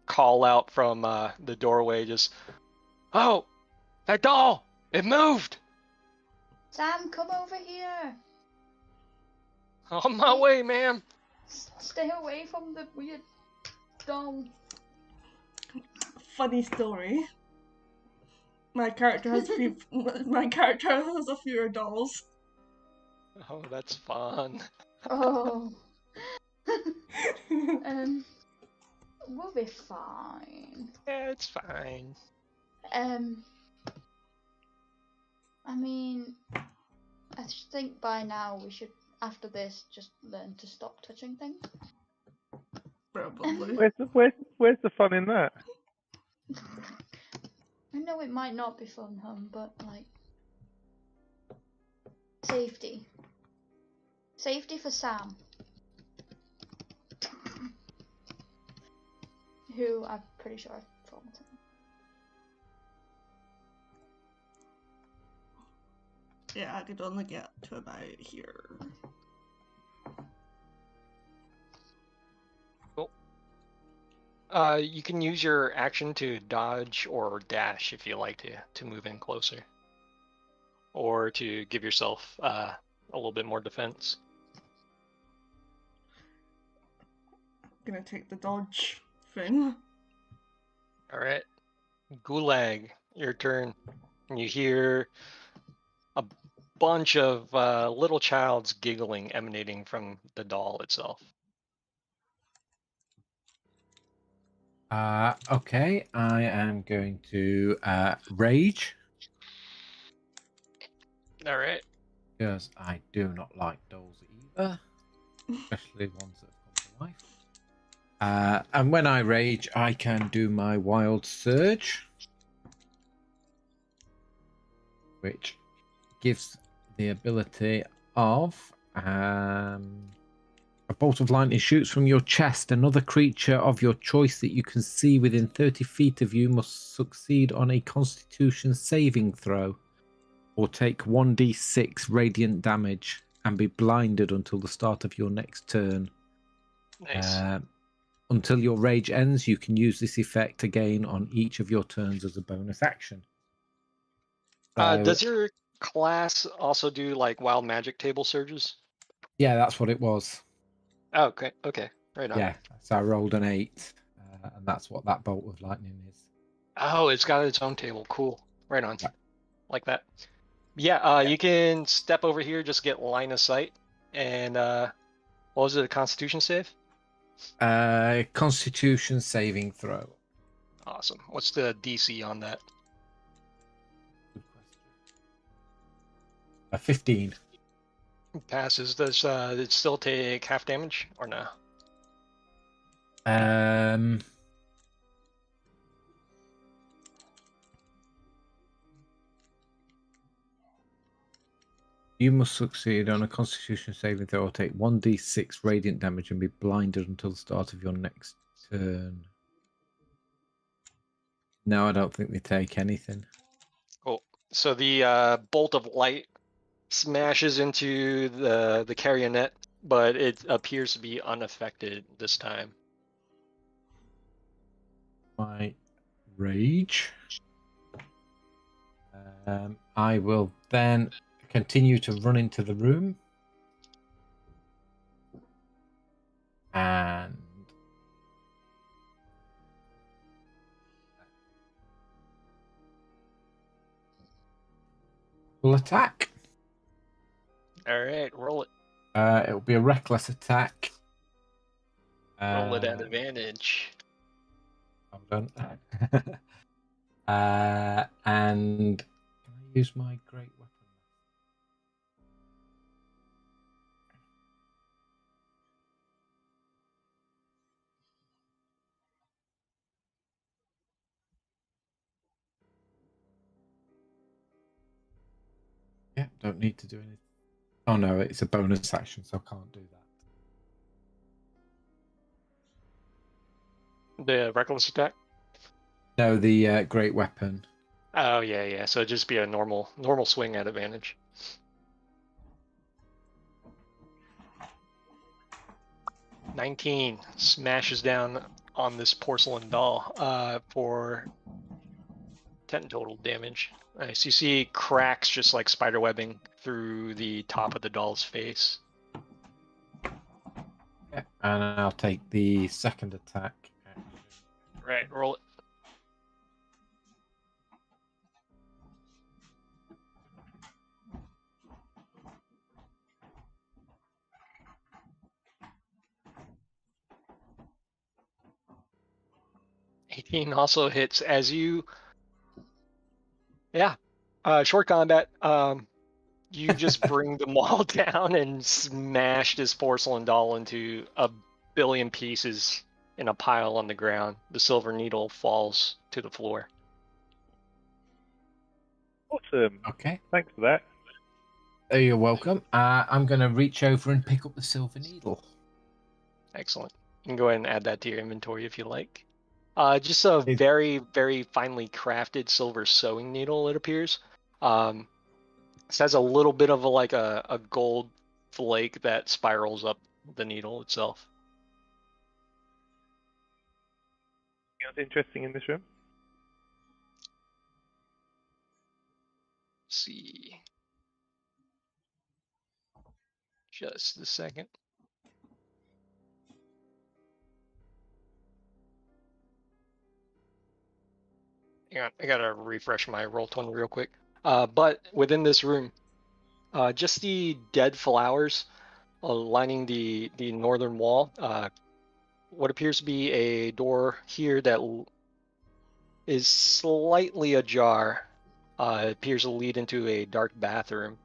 call out from the doorway, just, "Oh, that doll! It moved!
Sam, come over here.
On my way, ma'am!"
Stay away from the weird doll.
Funny story. My character has a few dolls.
Oh, that's fun.
Oh. We'll be fine.
Yeah, it's fine.
I mean, I think by now we should, after this, just learn to stop touching things.
Probably.
Where's the fun in that?
I know it might not be fun, but like safety. Safety for Sam. Who I'm pretty sure I've traumatized.
Yeah, I could only get to about here.
Cool. You can use your action to dodge or dash if you like to move in closer, or to give yourself a little bit more defense.
Gonna take the dodge thing.
All right, Gulag, your turn. You hear a bunch of little child's giggling emanating from the doll itself.
Okay, I am going to rage
All right.
because I do not like dolls either, especially ones that have come to life. And when I rage, I can do my wild surge, which gives the ability of a bolt of lightning shoots from your chest. Another creature of your choice that you can see within 30 feet of you must succeed on a Constitution saving throw or take 1d6 radiant damage and be blinded until the start of your next turn.
Nice.
Until your rage ends, you can use this effect again on each of your turns as a bonus action.
Does your class also do like wild magic table surges?
Yeah, that's what it was.
Oh, okay. Okay. Right on.
Yeah, so I rolled an 8, and that's what that bolt of lightning is.
Oh, it's got its own table. Cool. Right on. Like that. Yeah, you can step over here, just get line of sight. And what was it, a Constitution save?
Constitution saving throw.
Awesome. What's the DC on that?
Good question. 15.
Passes. Does it still take half damage or no?
You must succeed on a Constitution saving throw or take 1d6 radiant damage and be blinded until the start of your next turn. No, I don't think they take anything.
Cool. So the bolt of light smashes into the carrionet, but it appears to be unaffected this time.
My rage. I will then continue to run into the room. And will attack.
All right, roll it.
It will be a reckless attack.
Roll it at advantage.
Hold on. And can I use my great weapon? don't need to do anything. Oh no, it's a bonus action, so I can't do that.
The reckless attack.
No, the great weapon.
Oh yeah. So it'd just be a normal swing at advantage. "19 smashes down on this porcelain doll for 10 total damage. Nice. You see cracks just like spider webbing through the top of the doll's face.
Yeah, and I'll take the second attack.
Right, roll it. "18 also hits as you. Yeah. Short combat. You just bring them all down and smash this porcelain doll into a billion pieces in a pile on the ground. The silver needle falls to the floor.
Awesome.
Okay.
Thanks for that.
Oh, you're welcome. I'm going to reach over and pick up the silver needle.
Excellent. You can go ahead and add that to your inventory if you like. Just a very, very finely crafted silver sewing needle, it appears. This has a little bit of a gold flake that spirals up the needle itself.
Anything else interesting in this room?
Let's see. Just a second. Hang on, I gotta refresh my Roll20 real quick. But within this room, just the dead flowers lining the northern wall. What appears to be a door here that is slightly ajar. It appears to lead into a dark bathroom.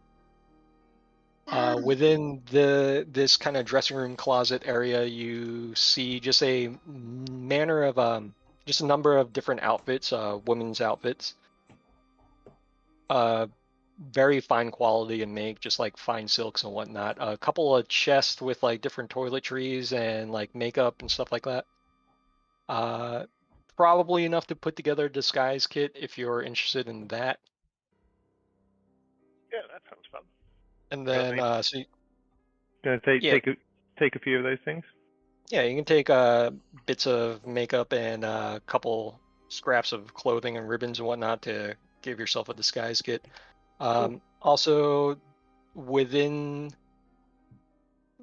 Within this kind of dressing room closet area, you see just a manner of just a number of different outfits, women's outfits. Very fine quality and make, just like fine silks and whatnot. A couple of chests with like different toiletries and like makeup and stuff like that. Probably enough to put together a disguise kit if you're interested in that.
Yeah, that sounds fun.
And then
Gonna take a few of those things.
Yeah, you can take bits of makeup and a couple scraps of clothing and ribbons and whatnot to give yourself a disguise kit. Also, within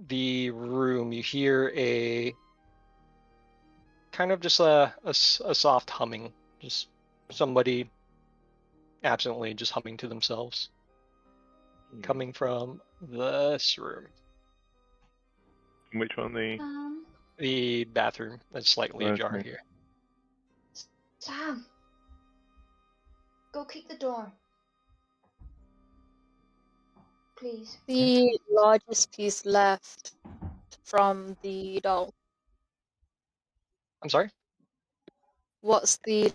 the room, you hear a kind of just a soft humming, just somebody absently just humming to themselves, coming from this room.
Which one?
The bathroom that's slightly ajar here.
Sam, go kick the door, please.
The largest piece left from the doll.
I'm sorry?
What's the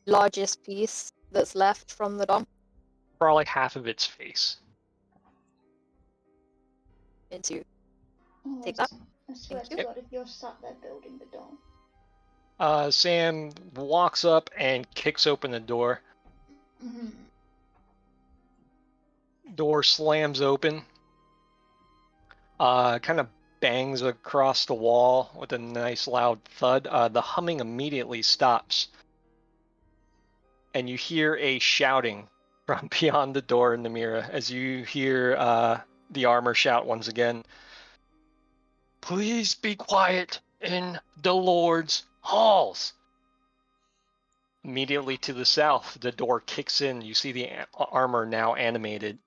largest piece that's left from the doll?
Probably half of its face.
Into
Oh,
take that.
I swear to God, if you're sat there building the door.
Sam walks up and kicks open the door.
Mm-hmm.
Door slams open. Kind of bangs across the wall with a nice loud thud. The humming immediately stops. And you hear a shouting from beyond the door in the mirror as you hear the armor shout once again. "Please be quiet in the Lord's halls." Immediately to the south, the door kicks in. You see the armor now animated,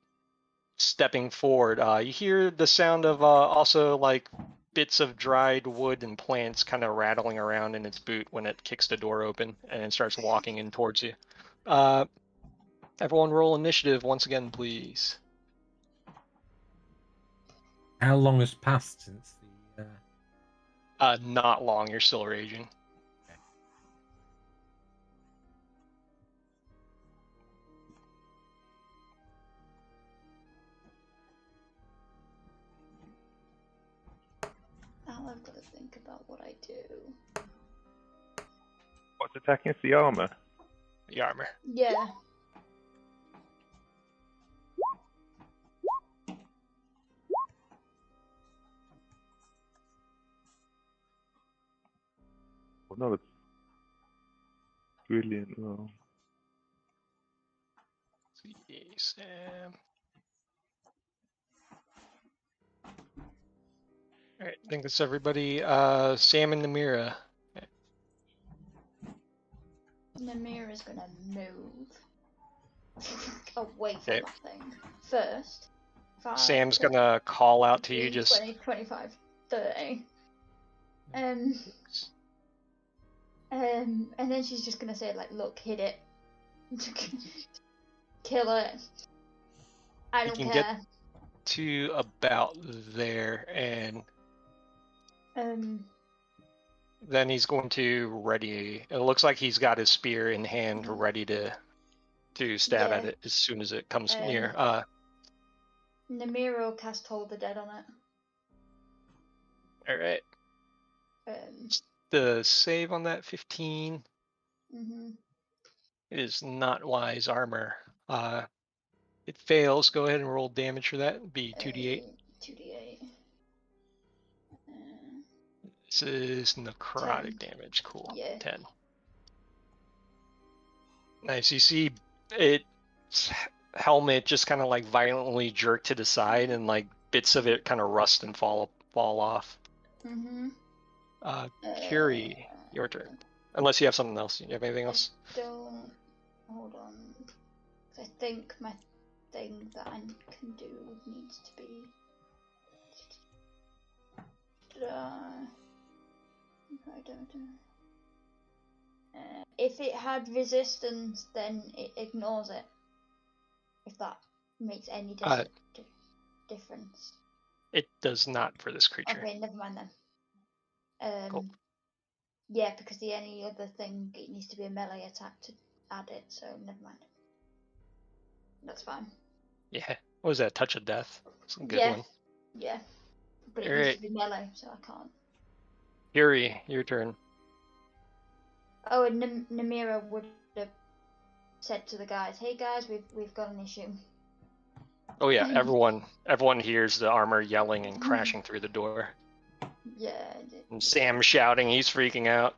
stepping forward. You hear the sound of also like bits of dried wood and plants kind of rattling around in its boot when it kicks the door open and it starts walking in towards you. Everyone roll initiative once again, please.
How long has passed since the...
Not long. You're still raging.
I've got to think about what I do.
What's attacking us? The armor.
The armor.
Yeah.
Well, no, it's brilliant. Well,
See, Sam. All right, I think that's everybody. Sam and Namira.
Namira's gonna move away from
Okay.
that thing first. 5,
Sam's
10,
gonna call out to you
15,
just
20, 25, 30. And then she's just gonna say, like, look, hit it. Kill it. I
You
don't
can
care.
get to about there, and then he's going to ready. It looks like he's got his spear in hand, ready to stab at
Yeah.
it as soon as it comes near.
Namira will cast Hold the Dead on it.
All right.
Um,
The save on that 15
mhm.
is not wise armor. It fails. Go ahead and roll damage for that. It'd be 2d8.
2d8.
This is necrotic
10.
damage. Cool.
Yeah.
10. Nice. You see its helmet just kind of like violently jerk to the side, and like bits of it kind of rust and fall off.
Mhm.
Curie, your turn. Unless you have something else. You have anything else?
Don't. Hold on. 'Cause I think my thing that I can do needs to be. I don't know. If it had resistance, then it ignores it. If that makes any difference.
It does not for this creature.
Okay, never mind then.
Cool.
Yeah, because the any other thing, it needs to be a melee attack to add it, so never mind. That's fine.
Yeah. What was that? Touch of Death? It's a good
Yeah.
one.
Yeah. But it
All
needs
right.
to be melee, so I can't.
Curie, your turn.
Oh, and Namira would have said to the guys, "Hey guys, we've got an issue."
Oh yeah, everyone hears the armor yelling and crashing through the door.
Yeah.
And Sam shouting, he's freaking out.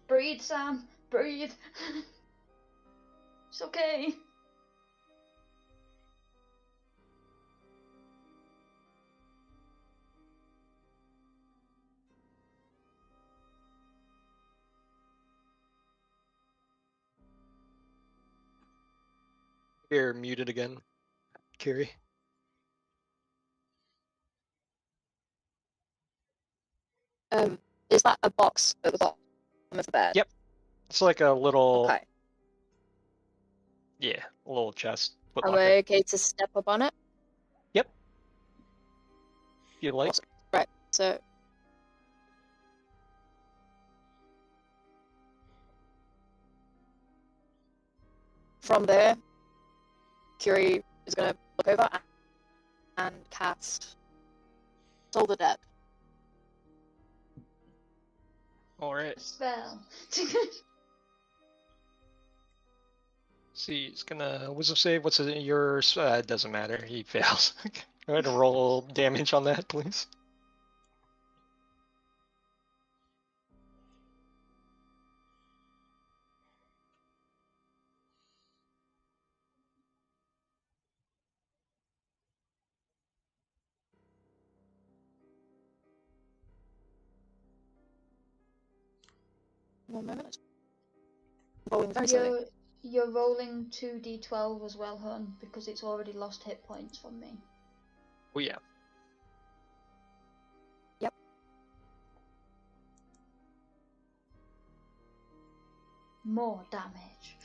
Breathe, Sam. Breathe. It's okay.
You're muted again, Curie.
Is that a box at the bottom of the bed?
Yep. It's like a little,
Okay.
yeah, a little chest.
Am I okay to step up on it?
Yep. If you like.
Awesome. Right, so... From there, Curie is going to look over and cast Toll the Dead.
Alright.
Spell.
See, he's gonna wisdom save. What's yours? It doesn't matter. He fails. Go ahead and roll damage on that, please.
One moment. Rolling very slowly.
You're rolling 2d12 as well, hun, because it's already lost hit points from me.
Oh yeah.
Yep.
More damage.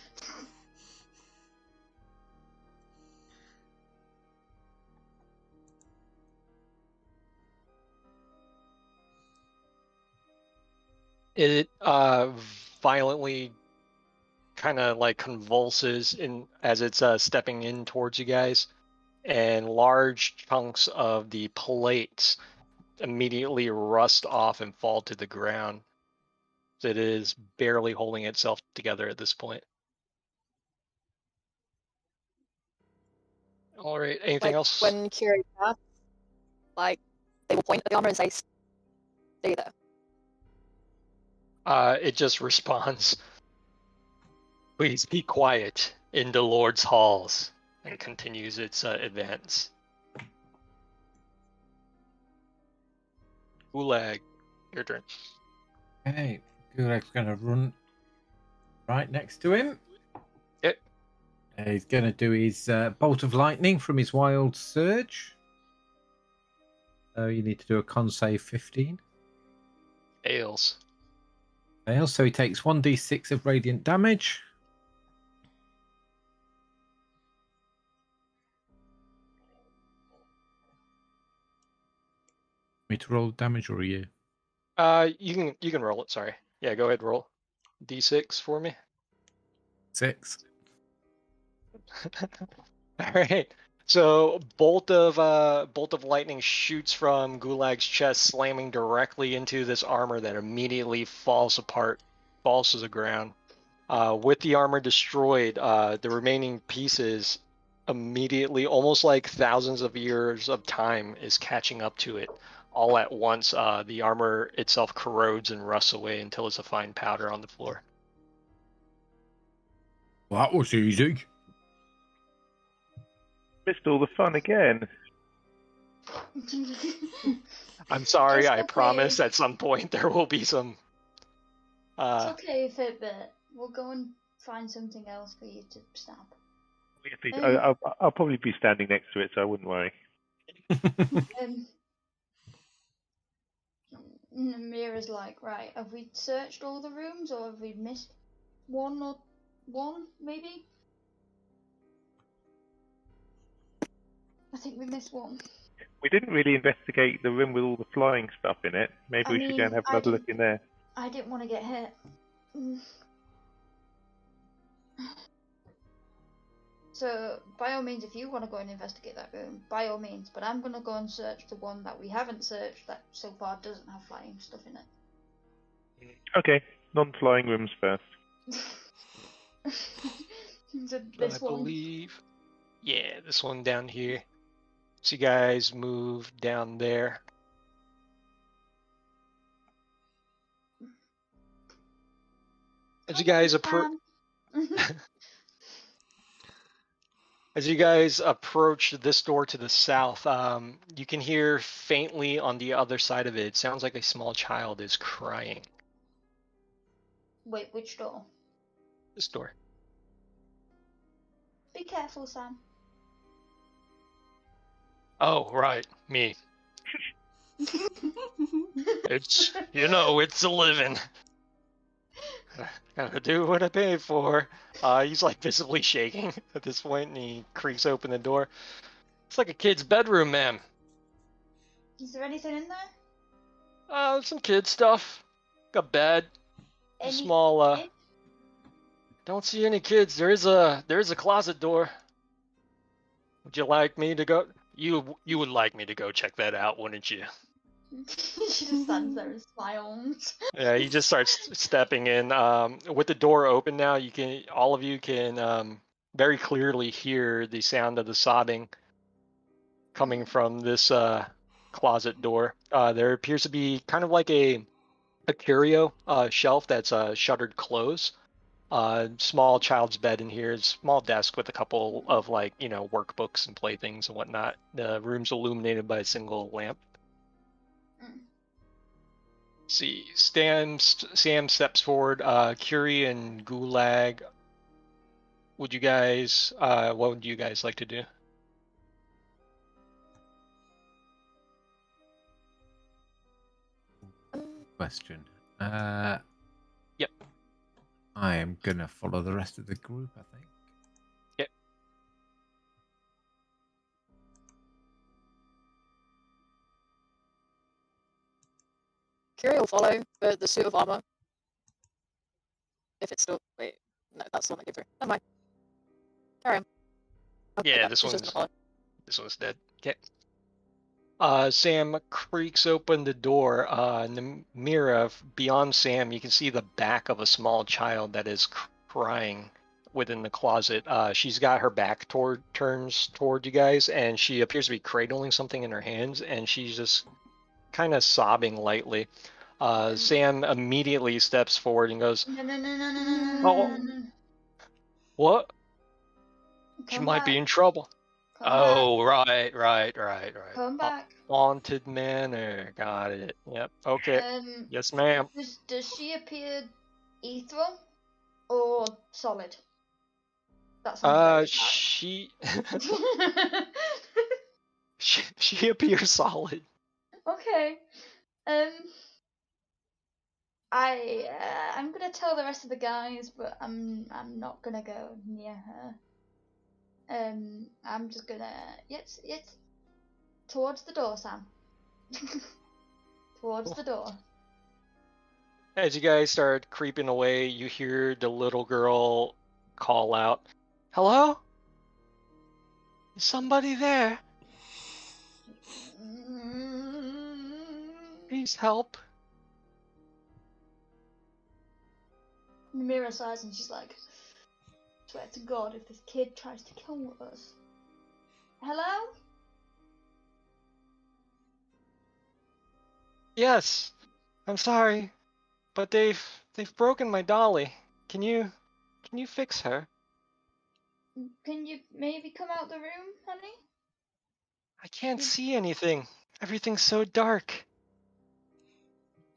It violently kind of like convulses in as it's stepping in towards you guys, and large chunks of the plates immediately rust off and fall to the ground. It is barely holding itself together at this point. All right, anything
Like
else?
when Curie casts, like they will point at the armor and say, "Stay there."
It just responds, "Please be quiet in the Lord's halls," and continues its advance. Gulag, your turn.
Okay, Gulag's going to run right next to him.
Yep.
He's going to do his bolt of lightning from his wild surge. So you need to do a con save 15.
Fails.
Fails, so he takes 1d6 of radiant damage. Me to roll damage, or are you?
You can roll it. Sorry. Yeah, go ahead. Roll d6 for me.
6.
All right. So bolt of lightning shoots from Gulag's chest, slamming directly into this armor that immediately falls apart, falls to the ground. With the armor destroyed, the remaining pieces immediately, almost like thousands of years of time, is catching up to it. All at once, the armor itself corrodes and rusts away until it's a fine powder on the floor.
Well, that was easy.
Missed all the fun again.
I'm sorry.
It's
I
okay.
promise at some point there will be some.
It's okay, Fitbit. We'll go and find something else for you to snap.
I'll probably be standing next to it, so I wouldn't worry.
Mira's like, right, have we searched all the rooms, or have we missed one, maybe? I think we missed one.
We didn't really investigate the room with all the flying stuff in it. Maybe we should go and have another look in there.
I didn't want to get hit. So, by all means, if you want to go and investigate that room, by all means. But I'm going to go and search the one that we haven't searched that so far doesn't have flying stuff in it.
Okay, non-flying rooms first.
So this
I
one.
believe. Yeah, this one down here. So you guys move down there. As you guys approach. As you guys approach this door to the south, you can hear faintly on the other side of it. It sounds like a small child is crying.
Wait, which door?
This door.
Be careful, Sam.
Oh, right, me. It's, it's a living. Gotta do what I paid for. He's like visibly shaking at this point, and he creaks open the door. It's like a kid's bedroom, ma'am.
Is there anything in there?
Some kid stuff. Got bed.
Any
Small.
kid?
Don't see any kids. There is a closet door. Would you like me to go? You would like me to go check that out, wouldn't you?
She just stands there and smiles.
Yeah, he just starts stepping in. With the door open now, all of you can very clearly hear the sound of the sobbing coming from this closet door. There appears to be kind of like a curio shelf that's shuttered closed. Small child's bed in here, small desk with a couple of workbooks and playthings and whatnot. The room's illuminated by a single lamp. See, Sam steps forward. Curie and Gulag. What would you guys like to do?
Question.
Yep.
I am gonna follow the rest of the group, I think.
Yep.
Curie will follow the suit of armor. If it's still no, that's the one that gave her. Never mind. Carry on.
Yeah,
She's just gonna follow.
this one's dead. Okay. Sam creaks open the door. In the mirror beyond Sam, you can see the back of a small child that is crying within the closet. She's got her back turns toward you guys, and she appears to be cradling something in her hands, and she's just kind of sobbing lightly. Sam immediately steps forward and goes,
No.
"Oh, what? She
Come
might
back.
be in trouble."
Come
Oh, right.
Come back.
Haunted manor. Got it. Yep. Okay. Yes, ma'am.
Does she appear ethereal or solid? That sounds
She she appears solid.
Okay. I'm gonna tell the rest of the guys, but I'm not gonna go near her. I'm just gonna it's towards the door, Sam. Towards the door.
As you guys start creeping away, you hear the little girl call out, "Hello? Is somebody there? Please help."
Mira sighs and she's like, swear to God, if this kid tries to kill us. Hello?
Yes. I'm sorry, but they've broken my dolly. Can you fix her?
Can you maybe come out the room, honey?
I can't see anything. Everything's so dark.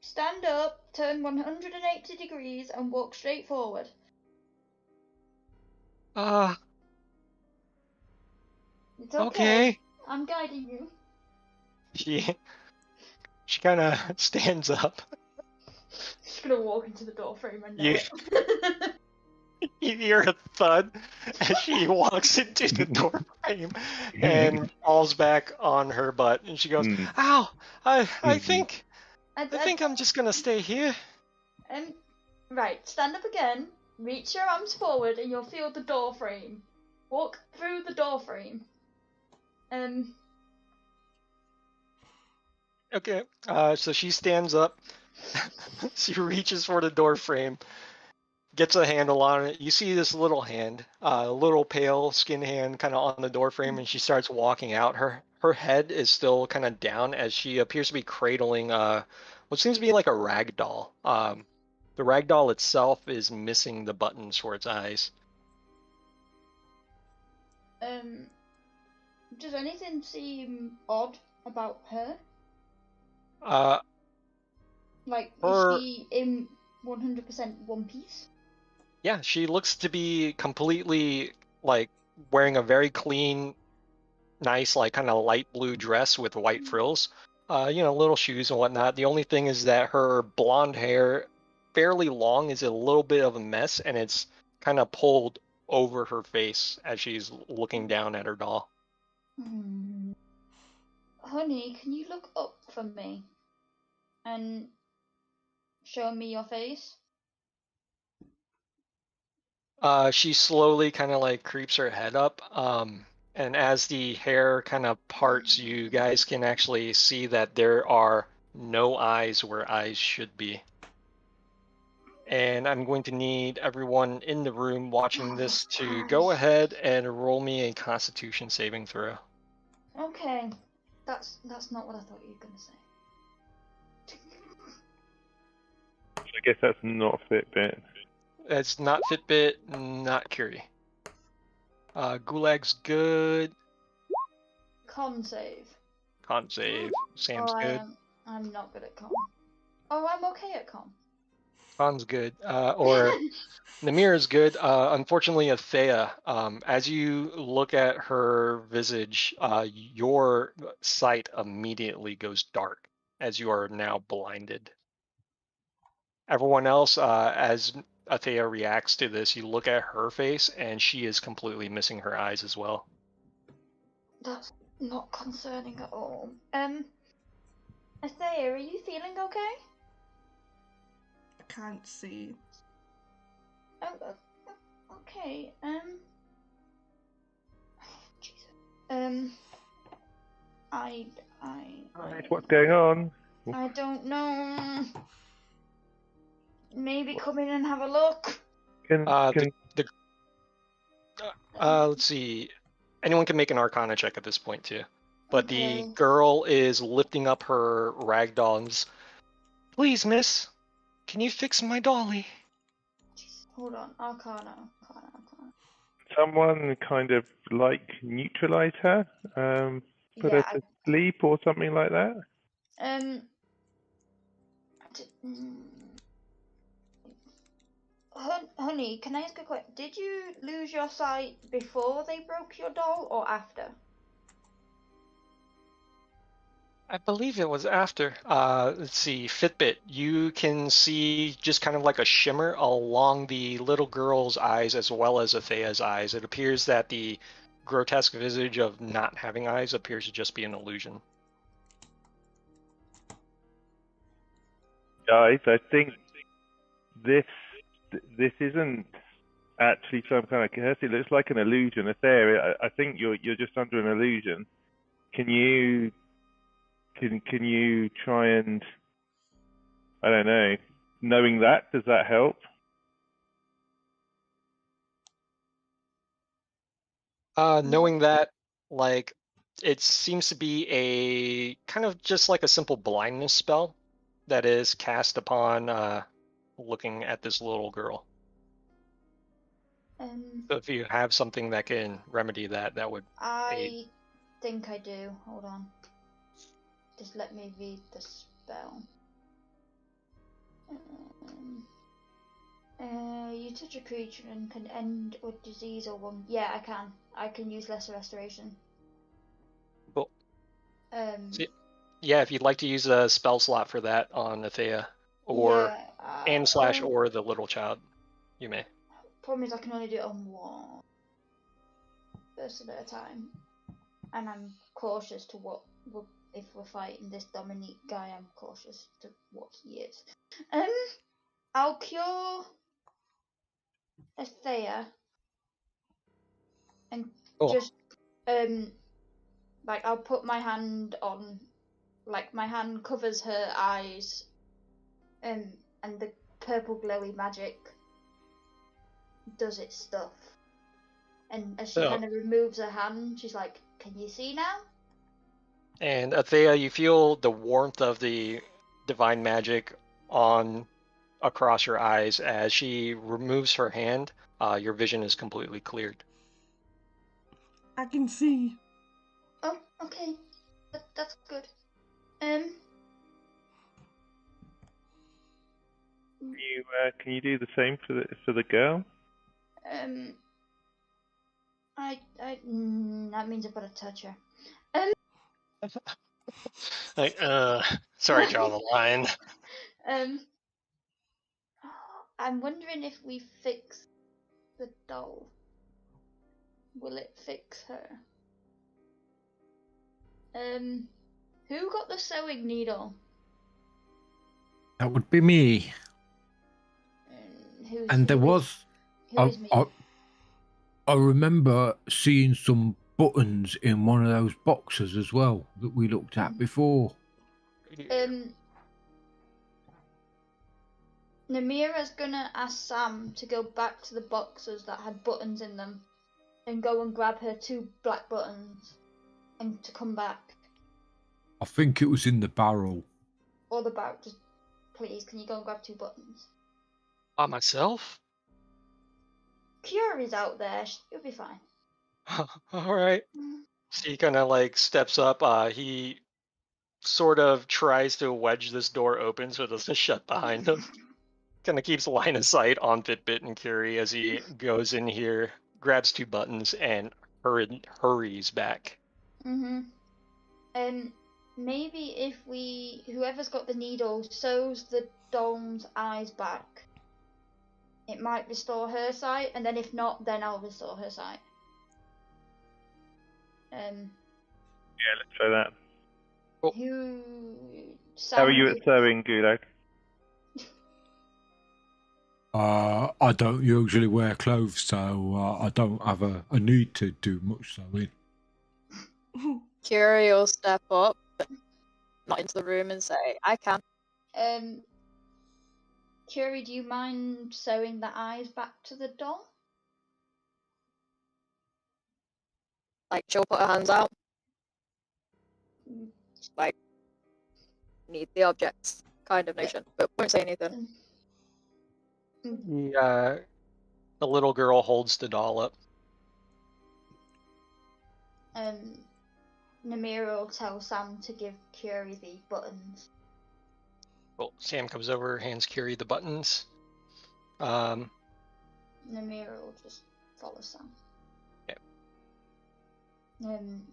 Stand up, turn 180 degrees, and walk straight forward. It's
Okay.
I'm guiding you.
She kind of stands up.
She's gonna walk into the door frame and
You hear a thud as she walks into the door frame and falls back on her butt, and she goes, "Ow! I think I'm just gonna stay here."
Right, stand up again. Reach your arms forward, and you'll feel the door frame. Walk through the door frame.
Okay. So she stands up. She reaches for the door frame, gets a handle on it. You see this little hand, a little pale skin hand kind of on the door frame, and she starts walking out. Her head is still kind of down as she appears to be cradling what seems to be like a rag doll. The rag doll itself is missing the buttons for its eyes.
Does anything seem odd about her? Like, is she in 100% one piece?
Yeah, she looks to be completely, like, wearing a very clean, nice, like, kind of light blue dress with white frills. Little shoes and whatnot. The only thing is that her blonde hair, fairly long, is a little bit of a mess, and it's kind of pulled over her face as she's looking down at her doll.
Honey, can you look up for me? And show me your face?
She slowly kind of like creeps her head up, and as the hair kind of parts, you guys can actually see that there are no eyes where eyes should be. And I'm going to need everyone in the room watching this to go ahead and roll me a Constitution saving throw.
Okay, that's not what I thought you were gonna say.
I guess that's not Fitbit.
It's not Fitbit, not Curie. Gulag's good.
Con save.
Con save. Sam's good.
I'm not good at con. Oh, I'm okay at con.
Con's good. Or Namira's good. Unfortunately, Athea, as you look at her visage, your sight immediately goes dark as you are now blinded. Everyone else, as Athea reacts to this, you look at her face and she is completely missing her eyes as well.
That's not concerning at all. Athea, are you feeling okay?
I can't see.
Oh, okay. Jesus.
Right, what's going on?
I don't know. Maybe come in and have a look.
Let's see. Anyone can make an Arcana check at this point too. But
Okay.
the girl is lifting up her rag dolls. Please, miss, can you fix my dolly?
Hold on. Arcana.
Someone kind of like neutralize her, put her to sleep or something like that.
Honey, can I ask a question? Did you lose your sight before they broke your doll or after?
I believe it was after. Let's see, Fitbit. You can see just kind of like a shimmer along the little girl's eyes as well as Athea's eyes. It appears that the grotesque visage of not having eyes appears to just be an illusion.
Guys, I think this isn't actually some kind of curse. It looks like an illusion. Athea, I think you're just under an illusion. Can you try and, I don't know, knowing that, does that help?
Knowing that, like, it seems to be a kind of just like a simple blindness spell that is cast upon looking at this little girl. So if you have something that can remedy that, that would aid.
I think I do. Hold on. Just let me read the spell. You touch a creature and can end a disease or one. Yeah, I can. I can use Lesser Restoration.
Cool. Yeah, if you'd like to use a spell slot for that on Athea, or or the little child, you may.
Problem is, I can only do it on one person at a time, and I'm cautious to what if we're fighting this Dominique guy. I'm cautious to what he is. I'll cure Athea and just like I'll put my hand on, like my hand covers her eyes, and the purple glowy magic does its stuff. And as she kind of removes her hand, she's like, "Can you see now?"
And Athea, you feel the warmth of the divine magic on across your eyes as she removes her hand. Your vision is completely cleared.
I can see.
Oh, okay, that's good.
Can you do the same for the girl?
That means I've got to touch her.
Like, sorry, draw the line.
I'm wondering if we fix the doll, will it fix her? Who got the sewing needle?
That would be me. And there was. I remember seeing some buttons in one of those boxes as well that we looked at before.
Namira's gonna ask Sam to go back to the boxes that had buttons in them and go and grab her 2 black buttons and to come back.
I think it was in the barrel.
Or the barrel. Just please, can you go and grab 2 buttons?
By myself?
Cure's out there. You'll be fine.
All right. So he kind of like steps up. He sort of tries to wedge this door open so it doesn't shut behind him. Kind of keeps line of sight on Fitbit and Curie as he goes in here, grabs 2 buttons, and hurries back.
Maybe if whoever's got the needle sews the doll's eyes back, it might restore her sight, and then if not, then I'll restore her sight.
Yeah, let's try that.
How
are you at sewing, Gulag?
I don't usually wear clothes, so I don't have a need to do much sewing.
Curie will step up, but not into the room, and say, I can.
Curie, do you mind sewing the eyes back to the doll?
Like, she'll put her hands out. Like, need the objects kind of notion, but won't say anything.
The little girl holds the doll up.
Namira will tell Sam to give Curie the buttons.
Well, Sam comes over, hands Curie the buttons.
Namira will just follow Sam.
Yep.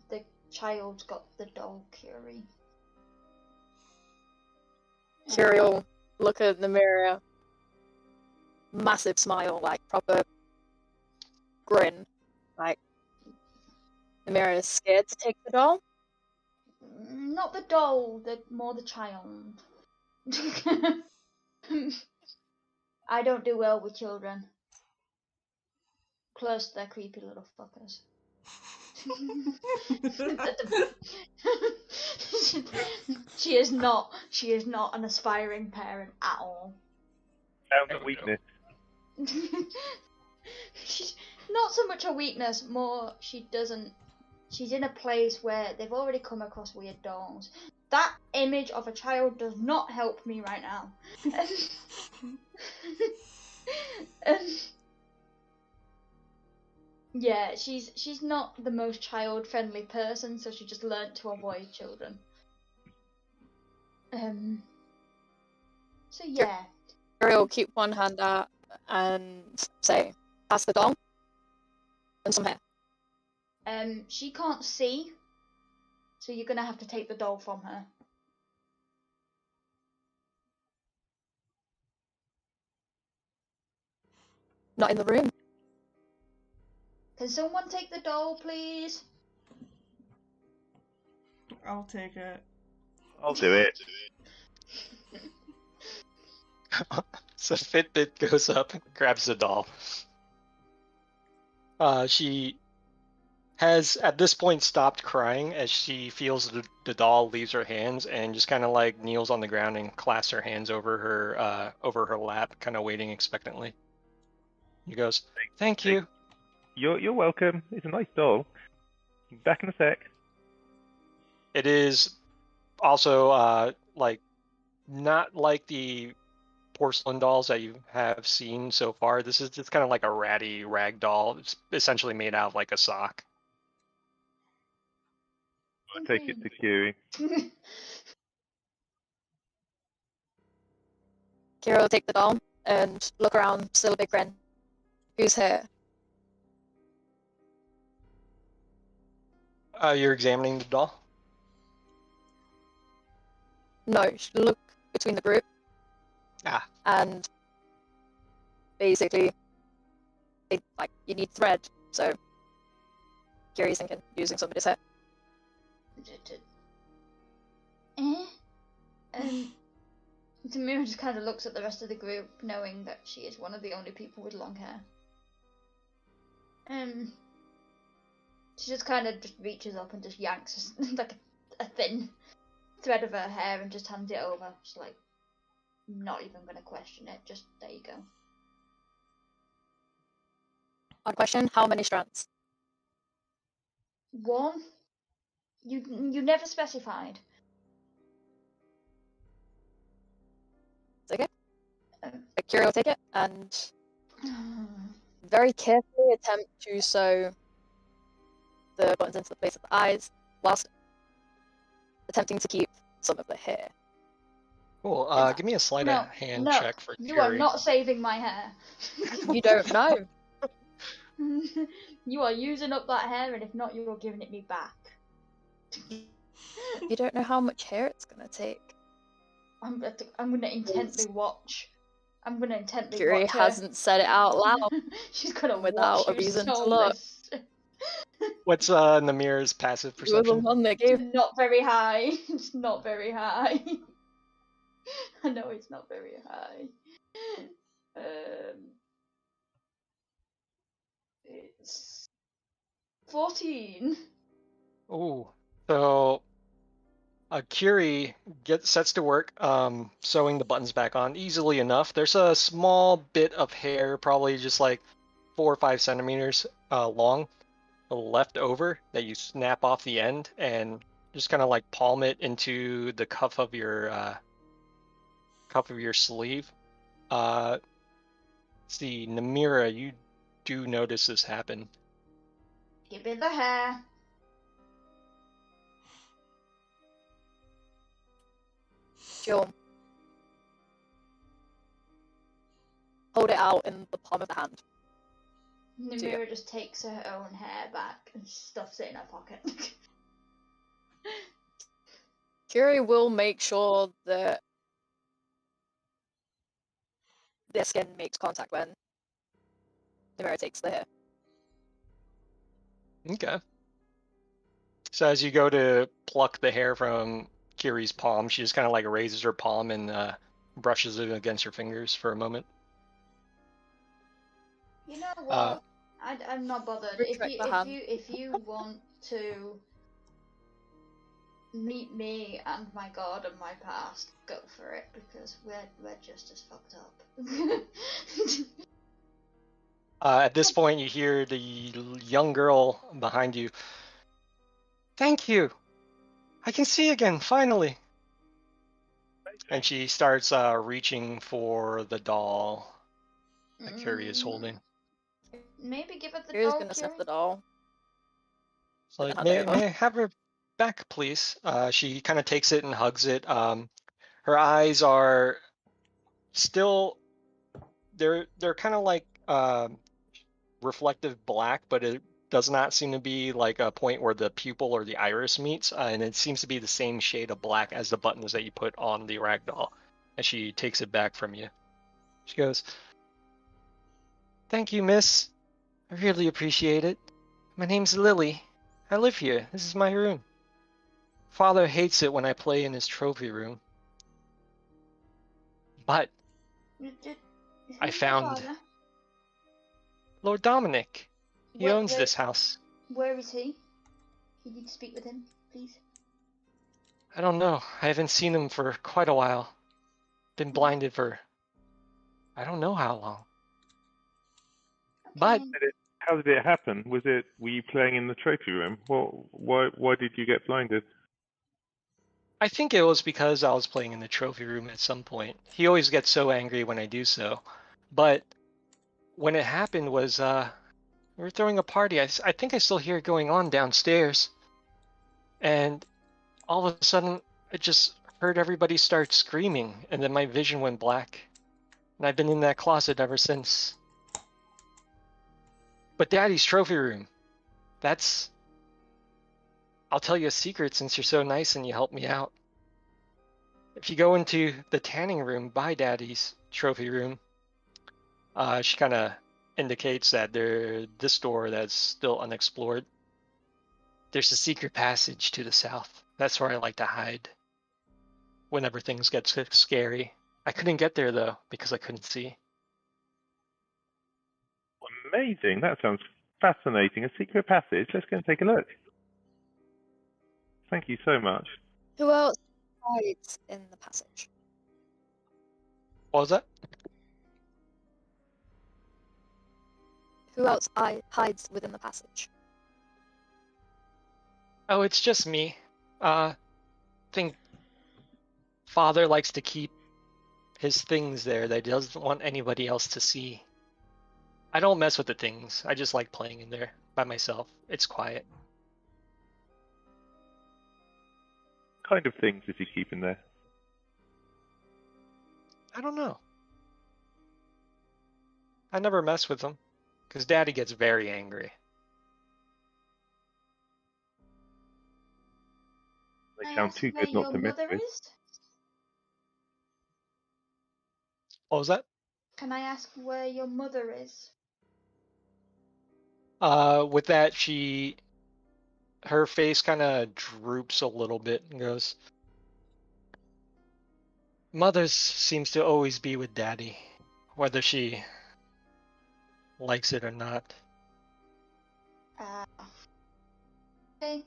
The child's got the doll, Curie.
Curie will look at the mirror, massive smile, like proper grin. Like, the mirror is scared to take the doll.
Not the doll, more the child. I don't do well with children. Plus, they're creepy little fuckers. She is not an aspiring parent at all.
Found a weakness.
She's not so much a weakness, more she's in a place where they've already come across weird dolls. That image of a child does not help me right now. Yeah, she's not the most child-friendly person, so she just learnt to avoid children. So yeah.
Curie will keep one hand out and say, pass the doll and some hair.
She can't see, so you're gonna have to take the doll from her.
Not in the room.
Can someone take the doll, please?
I'll take it.
I'll do it.
So Fitbit goes up and grabs the doll. She has at this point stopped crying as she feels the doll leaves her hands and just kind of like kneels on the ground and clasps her hands over her lap, kind of waiting expectantly. He goes, "Thank you."
You're welcome. It's a nice doll. Back in a sec.
It is also like not like the porcelain dolls that you have seen so far. This is just kind of like a ratty rag doll. It's essentially made out of like a sock.
I'll take it to Curie.
Curie will take the doll and look around, still a big grin. Who's here?
You're examining the doll?
No, look between the group.
Ah.
And basically, you need thread, so Curie's thinking using somebody's hair.
Tamira just kind of looks at the rest of the group, knowing that she is one of the only people with long hair. She just kind of just reaches up and just yanks like a thin thread of her hair and just hands it over. Just like, not even gonna question it. Just there you go.
One question: how many strands?
One. You never specified.
It's okay. Curie will take it and very carefully attempt to sew the buttons into the place of the eyes, whilst attempting to keep some of the hair.
Cool. Give me a sleight of hand check for Curie.
You are not saving my hair.
You don't know.
You are using up that hair, and if not, you are giving it me back.
You don't know how much hair it's gonna take.
I'm gonna intently watch. I'm gonna intently
Curie
watch her.
hasn't said it out loud.
She's gonna
without a
watch you
reason to
sew
look.
this.
What's Namir's passive
You were the
perception?
one that gave.
It's not very high. It's not very high. I know it's not very high. It's 14.
Ooh, So Kiri sets to work sewing the buttons back on easily enough. There's a small bit of hair, probably just like 4 or 5 centimeters long, left over that you snap off the end and just kind of like palm it into the cuff of your sleeve. See, Namira, you do notice this happen.
Give me the hair.
She'll hold it out in the palm of the hand.
Namira just takes her own hair back and stuffs it in her pocket.
Kiri will make sure that their skin makes contact when Namira takes the hair.
Okay. So as you go to pluck the hair from Kiri's palm, she just kind of like raises her palm and brushes it against her fingers for a moment.
You know what? I'm not bothered.
Retract the hand.
If you want to meet me and my god and my past, go for it, because we're just as fucked up.
At this point, you hear the young girl behind you. Thank you. I can see again, finally. And she starts reaching for the doll that Kiri is holding.
Maybe give it the
Kiri's
doll.
gonna sniff the doll.
It's like,
hand
may
over.
I have her back, please? She kind of takes it and hugs it. Her eyes are still, they're kind of like reflective black, but it does not seem to be like a point where the pupil or the iris meets, and it seems to be the same shade of black as the buttons that you put on the ragdoll. And she takes it back from you. She goes, "Thank you, miss. I really appreciate it. My name's Lily. I live here. This is my room. Father hates it when I play in his trophy room. But I
Who's
found
your father?
Lord Dominic. He
Where-
owns
where-
this house.
Where is he? You need to speak with him, please.
I don't know. I haven't seen him for quite a while. Been blinded for I don't know how long. But
How did it happen? Were you playing in the trophy room? Why did you get blinded?
I think it was because I was playing in the trophy room at some point. He always gets so angry when I do so. But when it happened was we were throwing a party. I think I still hear it going on downstairs. And all of a sudden, I just heard everybody start screaming, and then my vision went black. And I've been in that closet ever since. But Daddy's trophy room, I'll tell you a secret since you're so nice and you helped me out. If you go into the tanning room by Daddy's trophy room, she kind of indicates that this door that's still unexplored. There's a secret passage to the south. That's where I like to hide whenever things get scary. I couldn't get there though because I couldn't see.
Amazing. That sounds fascinating. A secret passage. Let's go and take a look. Thank you so much.
Who else hides in the passage?
What was that?
Who else hides within the passage?
Oh, it's just me. Think Father likes to keep his things there that he doesn't want anybody else to see. I don't mess with the things. I just like playing in there by myself. It's quiet.
What kind of things does he keep in there?
I don't know. I never mess with them because Daddy gets very angry.
They
Can I
sound
ask
too
where
good not
your
to mess
mother
with.
is?
What was that?
Can I ask where your mother is?
With that, her face kind of droops a little bit and goes, Mother's seems to always be with Daddy, whether she likes it or not.
Okay.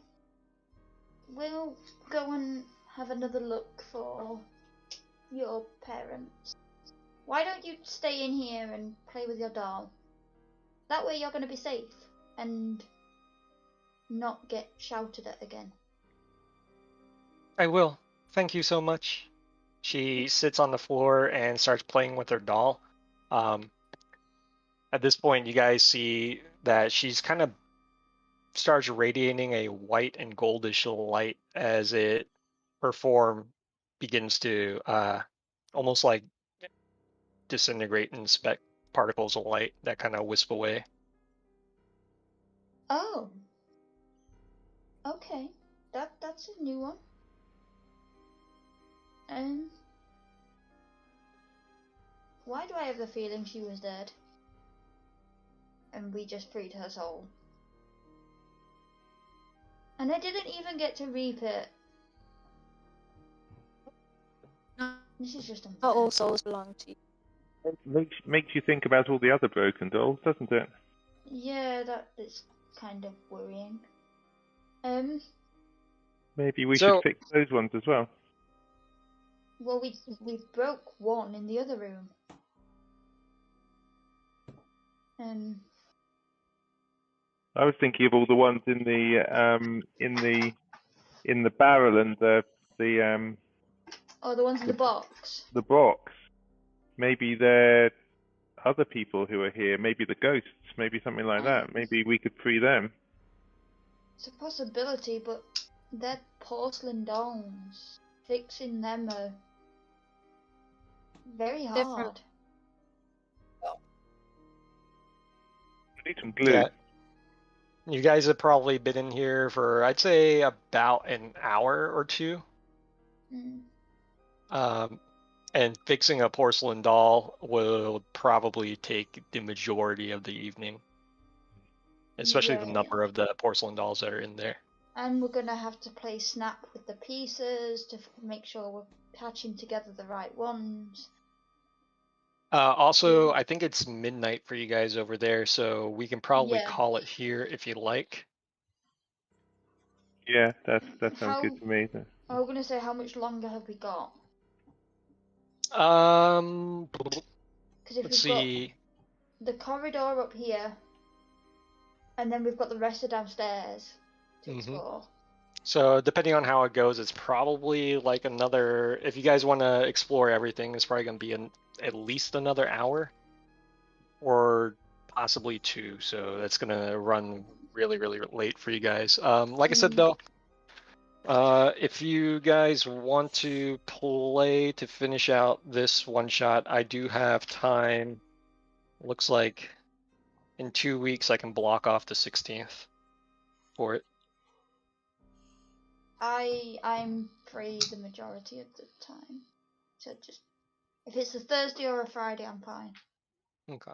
we'll go and have another look for your parents. Why don't you stay in here and play with your doll? That way you're going to be safe and not get shouted at again.
I will. Thank you so much. She sits on the floor and starts playing with her doll. At this point, you guys see that she's kind of starts radiating a white and goldish light as her form begins to almost like disintegrate and speck particles of light that kind of wisp away.
Oh. Okay. That's a new one. Why do I have the feeling she was dead? And we just freed her soul. And I didn't even get to reap it. This is just unfair.
Not all souls belong to you.
It makes you think about all the other broken dolls, doesn't it?
Yeah, that is kind of worrying.
Maybe we
So-
should fix those ones as well.
Well, we broke one in the other room.
I was thinking of all the ones in the barrel and
Oh, the ones in the box.
the box. Maybe they're other people who are here. Maybe the ghosts. Maybe something like that. Maybe we could free them.
It's a possibility, but they're porcelain dolls. Fixing them are very hard.
Different.
We need some glue.
Yeah. You guys have probably been in here for, I'd say, about an hour or two. And fixing a porcelain doll will probably take the majority of the evening, especially the
Yeah.
number of the porcelain dolls that are in there.
And we're gonna have to play snap with the pieces to make sure we're patching together the right ones.
Also, I think it's midnight for you guys over there, so we can probably
Yeah.
call it here if you like.
Yeah, that sounds
How-
good to me.
I was gonna say, how much longer have we got? Because if
Let's
we've
see.
got the corridor up here, and then we've got the rest of downstairs to explore.
So depending on how it goes, it's probably like another. If you guys want to explore everything, it's probably going to be at least another hour, or possibly 2. So that's going to run really, really late for you guys. Like I said though, if you guys want to play to finish out this one shot, I do have time. Looks like in 2 weeks I can block off the 16th for it.
I'm free the majority of the time, so just if it's a Thursday or a Friday, I'm fine.
Okay.